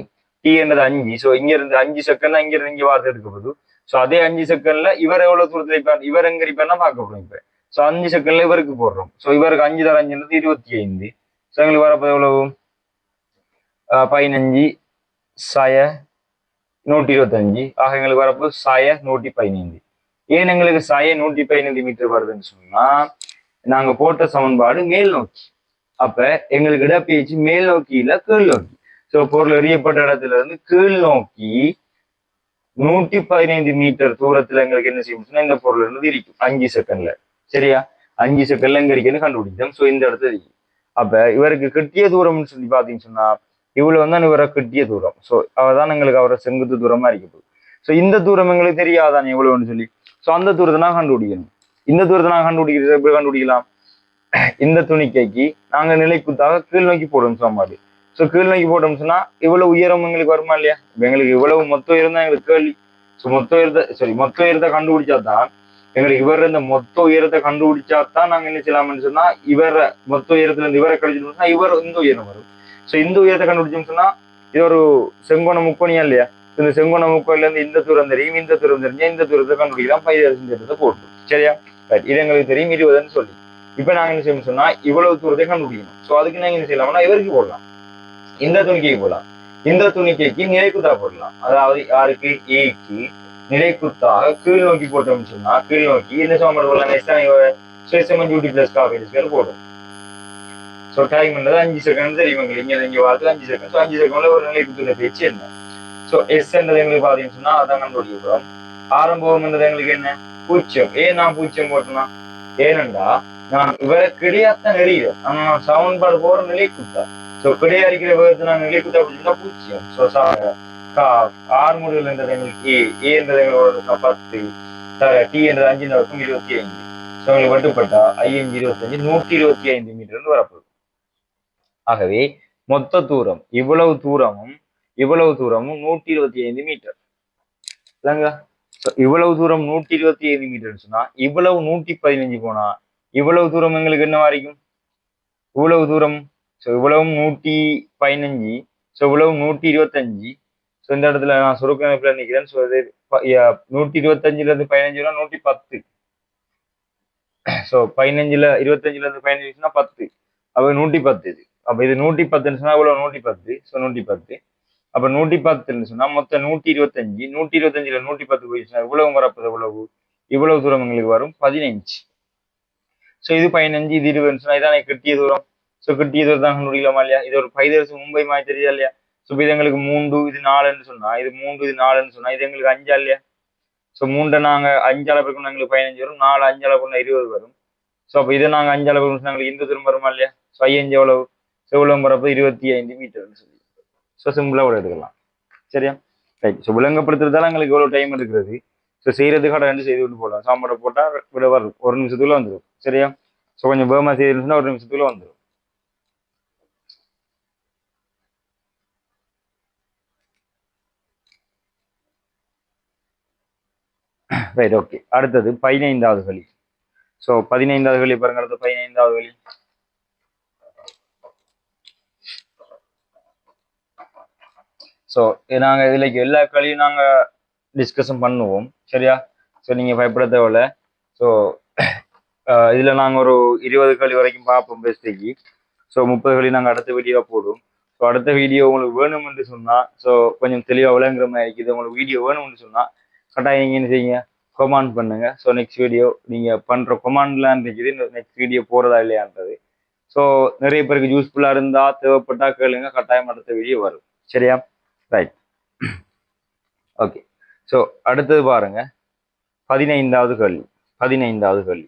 டி என்றது 5. ஸோ இங்க இருந்து 5 செகண்ட் இங்க இருந்து இங்க வார்த்தை எடுக்க போகுது. ஸோ அதே 5 செகண்ட்ல இவர் எவ்வளவு தூரத்துல இருப்பார், இவர் எங்க இருப்பார்னா பார்க்க போறோம் இப்ப. ஸோ 5 செகண்ட்ல இவருக்கு போடுறோம். ஸோ இவருக்கு 5 தர 5 25. ஸோ எங்களுக்கு வரப்போ எவ்வளவு 15 சாய 125. ஆக எங்களுக்கு வரப்போ சாய 115. ஏன் எங்களுக்கு சாய 115 மீட்டர் வருதுன்னு சொன்னா நாங்க போட்ட சமன்பாடு மேல் நோக்கி. அப்ப எங்களுக்கு இடப்பெயர்ச்சி மேல் நோக்கி இல்ல கீழ் நோக்கி. ஸோ பொருள் எறியப்பட்ட இடத்துல இருந்து கீழ் நோக்கி 115 மீட்டர் தூரத்துல எங்களுக்கு என்ன செய்யும், இந்த பொருள் இருந்து இருக்கும் 5 செகண்ட்ல. சரியா, 5 செகண்ட்ல எங்க இருக்குன்னு கண்டுபிடிச்சோம். ஸோ இந்த இடத்துல இருக்கு. அப்ப இவருக்கு கிட்டிய தூரம்னு சொல்லி பாத்தீங்கன்னு சொன்னா இவ்வளவு தான் இவரை கிட்டிய தூரம். ஸோ அவதான் எங்களுக்கு அவரை செங்குத்து தூரமா இருக்குது. ஸோ இந்த தூரம் எங்களுக்கு தெரியாதான் எவ்வளவுன்னு சொல்லி. ஸோ அந்த தூரத்தை நான் கண்டுபிடிக்கணும். இந்த தூரத்தை நான் கண்டுபிடிக்கிறது எப்படி கண்டுபிடிக்கலாம், இந்த துணிக்கைக்கு நாங்க நிலைக்குத்தாக கீழ் நோக்கி போடுவோம் சமன்பாடு. ஸோ கீழ் நோக்கி போட்டோம்னு சொன்னா இவ்வளவு உயரம் எங்களுக்கு வருமா இல்லையா. எங்களுக்கு இவ்வளவு மொத்த உயரம் தான் எங்களுக்கு கேள்வி. ஸோ மொத்த உயரத்தை கண்டுபிடிச்சாதான் எங்களுக்கு இவர் இந்த மொத்த உயரத்தை கண்டுபிடிச்சாதான் நாங்க என்ன செய்யலாம்னு சொன்னா இவர மொத்த உயரத்துல இருந்து இவரை கழிச்சுட்டோம்னா இவர் இந்த உயரம் வரும். ஸோ இந்த உயரத்தை கண்டுபிடிச்சோம்னு சொன்னா இது ஒரு செங்கோண முக்கோணியா இல்லையா. இந்த செங்கோண முக்கோணில இருந்து இந்த தூரம் தெரியும், இந்த தூரம் தெரிஞ்சா இந்த தூரத்தை கண்டுபிடிக்கலாம். 15 போட்டு சரியா. இது எங்களுக்கு தெரியும் 20ன்னு சொல்லி. இப்ப நாங்க என்ன செய்யணும் சொன்னா இவ்வளவு தூரத்தை கண்டுபிடிக்கணும். ஸோ அதுக்கு நாங்க என்ன செய்யலாம்னா இவருக்கு போடலாம், இந்த துணிக்கைக்கு போடலாம். இந்த துணிக்கைக்கு நிலைக்குத்தா போடலாம். அதாவது யாருக்கு, ஏக்கு நிலைக்குத்தாக கீழ் நோக்கி போட்டோம்னு சொன்னா கீழ் நோக்கி என்ன சமன்பாடு போடலாம், போடும். ஸோ டைம் பண்ணது 5 செகண்ட் தெரியும் எங்களுக்கு. இங்க பார்த்து 5 செகண்ட். 5 செகண்ட்ல ஒரு நிலைக்குத்துள்ள பேச்சு என்ன. ஸோ எஸ் என்றது எங்களுக்கு பாத்தீங்கன்னு சொன்னா அதான் கண்டுபிடிக்கிறோம். ஆரம்பம் என்றது எங்களுக்கு என்ன, 0. ஏன் நான் 0 போட்டோம்னா ஏனண்டா நான் இவரை கிடையாத்தான் எறிகிறேன். ஆனா நான் சமன்பாடு போற நிலைக்குத்தா. ஸோ கிடையா இருக்கிற வேகத்தை நான் நிலைக்குத்தா அப்படின்னா 0. ஸோ ஆறு முடிவில் என்றது எங்களுக்கு ஏ என்றது எங்களோட 10, டி என்றது 5 நடக்கும் 25. ஸோ எங்களுக்கு மட்டுப்பட்டா 5 25 125 மீட்டர் வரப்போகுது. ஆகவே மொத்த தூரம் இவ்வளவு தூரமும் 125 மீட்டர் இல்லைங்களா. இவ்வளவு தூரம் 125 மீட்டர் சொன்னா இவ்வளவு 115 போனா இவ்வளவு தூரம் எங்களுக்கு என்ன வரைக்கும், இவ்வளவு தூரம். ஸோ இவ்வளவு 115, ஸோ இவ்வளவு 125. ஸோ இந்த இடத்துல நான் சுருக்கமைப்புல நிற்கிறேன். ஸோ இது 125ல இருந்து 15 110. ஸோ 25ல இருந்து 15 10. அப்ப 110 இது. அப்ப இது 110 சொன்னா இவ்வளவு 110. ஸோ 110. அப்ப 110 சொன்னா மொத்தம் 125. 125ல 110 போயிடுச்சுன்னா இவ்வளவு வரப்போது இவ்வளவு தூரம் எங்களுக்கு வரும் 15. ஸோ இது 15, இது 20 சொன்னா இதான் கிட்டிய தூரம். ஸோ கிட்டிய தூரம் தான் கண்டுபிடிக்கலாமா இல்லையா. இது ஒரு 5 வருஷம் மும்பை மாதிரி தெரியுதா இல்லையா. ஸோ இது எங்களுக்கு 3, இது 4ன்னு சொன்னா இது 3, இது 4ன்னு சொன்னா இது எங்களுக்கு 5 இல்லையா. ஸோ 3 நாங்க 5 அளவுக்கு எங்களுக்கு 15 வரும், 4 5 அளவுக்கு 20 வரும். ஸோ அப்போ இதை நாங்க 5 அளவுக்கு எங்களுக்கு இந்த தூரம் வருமா இல்லையா. ஸோ 5 எவ்வளவு, ஸோ இவ்வளவு வரப்போ 25 மீட்டர்னு சொல்லி ஸோ சிம்பிளா கூட எடுக்கலாம். சரியா, ரைட். ஸோ விளங்கப்படுத்துறதால எங்களுக்கு எவ்வளவு டைம் இருக்கிறது. ஸோ செய்யறதுக்காக 2 செய்து விட்டு போடலாம். சாம்பாரை போட்டா விட வரும், 1 நிமிஷத்துக்குள்ள வந்துடும். சரியா, ஸோ கொஞ்சம் வேகமா செய்யணும்னா 1 நிமிஷத்துக்குள்ள வந்துடும். Right, okay. அடுத்தது 15வது வழி. ஸோ 15வது வழி பாருங்க. அடுத்து 15வது வழி. ஸோ நாங்க இதுல எல்லா களியும் நாங்க டிஸ்கஷன் பண்ணுவோம். சரியா, ஸோ நீங்க பயப்பட தேவையில்ல. ஸோ இதுல நாங்க ஒரு 20 களி வரைக்கும் பார்ப்போம் பெஸ்ட்டுக்கு. ஸோ 30 களி நாங்க அடுத்த வீடியோ போடுவோம். ஸோ அடுத்த வீடியோ உங்களுக்கு வேணும்னு சொன்னா, ஸோ கொஞ்சம் தெளிவா விளங்குற மாதிரி இருக்குது. உங்களுக்கு வீடியோ வேணும்னு சொன்னா கட்டாயம் நீங்க என்ன செய்யுங்க, கமெண்ட் பண்ணுங்க. ஸோ நெக்ஸ்ட் வீடியோ நீங்க பண்ற கமெண்ட்லாம் இருக்குது, நெக்ஸ்ட் வீடியோ போறதா இல்லையான்றது. ஸோ நிறைய பேருக்கு யூஸ்ஃபுல்லா இருந்தா தேவைப்பட்டா கேளுங்க, கட்டாயம் அடுத்த வீடியோ வரும். சரியா, ரைட், ஓகே. ஸோ அடுத்தது பாருங்க 15வது கேள்வி. 15வது கேள்வி.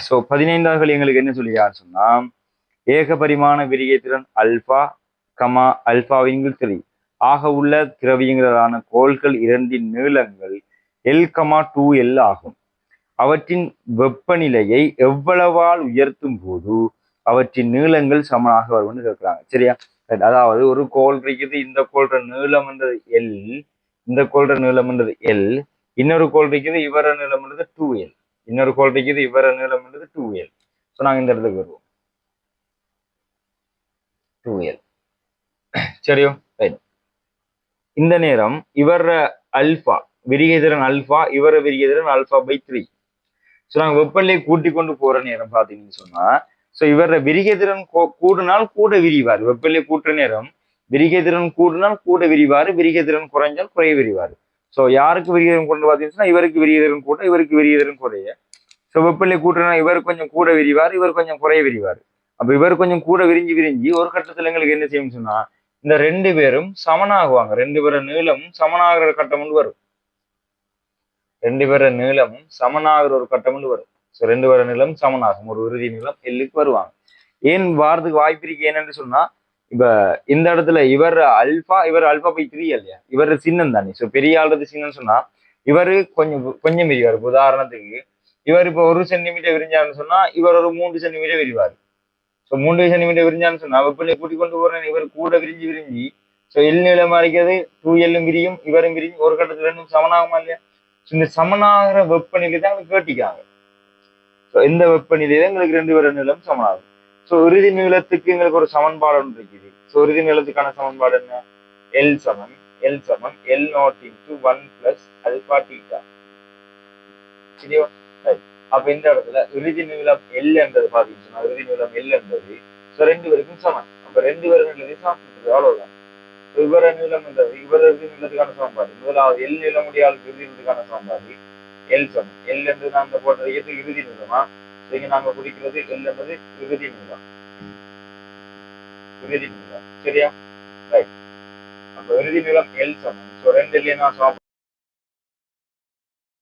ஸோ 15வது கேள்வி எங்களுக்கு என்ன சொல்லி யார் சொன்னா, ஏக பரிமாண விரிகைத்திறன் அல்பா அல்பாவின் 3 ஆக உள்ள திரவியங்களான கோள்கள் இரண்டின் நீளங்கள் L,2L ஆகும். அவற்றின் வெப்பநிலையை எவ்வளவால் உயர்த்தும் போது அவற்றின் நீளங்கள் சமனாக வரும்னு கேட்கிறாங்க. சரியா, அதாவது ஒரு கோள் இருக்குது, இந்த கோள்ற நீளம் என்றது எல், இந்த கோள்ற நீளம் என்றது எல். இன்னொரு கோள் இருக்குது, இவர நீளம் என்றது 2L. இன்னொரு கோள் இருக்குது, இவர நீளம் என்றது 2L. ஸோ நாங்கள் இந்த இடத்துக்கு வருவோம். 2l. சரியோ ரைட். இந்த நேரம் இவர அல்பா விரிகைதிறன் அல்பா, இவர விரிகைதிறன் அல்பா பை 3. ஸோ நாங்கள் வெப்பநிலையை கூட்டி கொண்டு போற நேரம் பார்த்தீங்கன்னு சொன்னா, ஸோ இவர விரிகைதிறன் கூடுனால் கூட விரிவார். வெப்பநிலை கூட்டுற நேரம் விரிகைதிறன் கூடுனால் கூட விரிவாரு, விரிகைதிறன் குறைஞ்சால் குறைய விரிவாரு. ஸோ யாருக்கு விரிகைதிறன் கொண்டு பார்த்தீங்கன்னா, இவருக்கு விரிகைதிறன் கூட, இவருக்கு விரிகைதிறன் குறைய. ஸோ வெப்பநிலை கூட்டுனா இவர் கொஞ்சம் கூட விரிவார், இவர் கொஞ்சம் குறைய விரிவார். அப்ப இவர் கொஞ்சம் கூட விரிஞ்சு விரிஞ்சு ஒரு கட்டத்துல எங்களுக்கு என்ன செய்யும் சொன்னா, இந்த ரெண்டு பேரும் சமனாகுவாங்க. ரெண்டு பேரும் நீளமும் சமனாகிற கட்டம் ஒன்று வரும். ரெண்டு பேரும் நீளமும் சமனாகிற ஒரு கட்டம் ஒன்று வரும். ஸோ ரெண்டு பேரும் நீளம் சமனாகும், ஒரு இறுதி நீளம் எல்லுக்கு வருவாங்க. ஏன் வாரத்துக்கு வாய்ப்பு இருக்கு என்னன்னு சொன்னா, இப்ப இந்த இடத்துல இவர் அல்பா, இவர் அல்பா பை 3 இல்லையா, இவர் சின்னம் தானே. ஸோ பெரிய ஆளுறது சின்னம் சொன்னா இவரு கொஞ்சம் கொஞ்சம் விரிவார். உதாரணத்துக்கு இவர் இப்ப 1 சென்டிமீட்டர் விரிஞ்சாருன்னு சொன்னா இவர் ஒரு 3 சென்டிமீட்டர் விரிவார். ஸோ 3 சென்டிமீட்டர் விரிஞ்சான்னு சொன்னா வெப்பநிலை கூட்டி கொண்டு போறேன், இவர் கூட விரிஞ்சு விரிஞ்சு ஸோ எல் நீளமா இருக்கிறது 2l விரியும், இவரும் விரிஞ்சு ஒரு கட்டத்துல ரெண்டும் சமனாகுமா இல்லையா. ஸோ இந்த சமனாகிற வெப்பநிலை தான் எங்களுக்கு கேட்டிக்காங்க. ஸோ இந்த வெப்பநிலையில எங்களுக்கு ரெண்டு பேரும் நீளம் சமனாகும். ஸோ இறுதி நீளத்துக்கு எங்களுக்கு ஒரு சமன்பாடு ஒன்று இருக்குது. ஸோ இறுதி நீளத்துக்கான சமன்பாடு என்ன? எல் சமன் L naught into 1 plus alpha theta. சரியா? அப்ப இந்த இடத்துல இறுதி நீளம் எல் என்றது பாத்தீங்கன்னா, இறுதி நீளம் எல் என்றது ஸோ ரெண்டு பேருக்கும் சமன். அப்ப ரெண்டு பேரும் நீளத்தையும் சமன், அவ்வளவுதான். இவர நீளம் என்றது இவர இறுதி நீளத்துக்கான சமன்பாடு. முதலாவது எல் நீளமுடைய ஆளுக்கு இறுதி நீளத்துக்கான சமன்பாடு எல் சமன். எல் என்று நாங்க போடுறது எது இறுதி நீளமா, இங்க நாங்க குறிக்கிறது எல் என்பது இறுதி நீளம். இறுதி நீளம் சரியா? ரைட். அப்ப இறுதி நீளம் எல் சமன். ஸோ ரெண்டு இல்லையா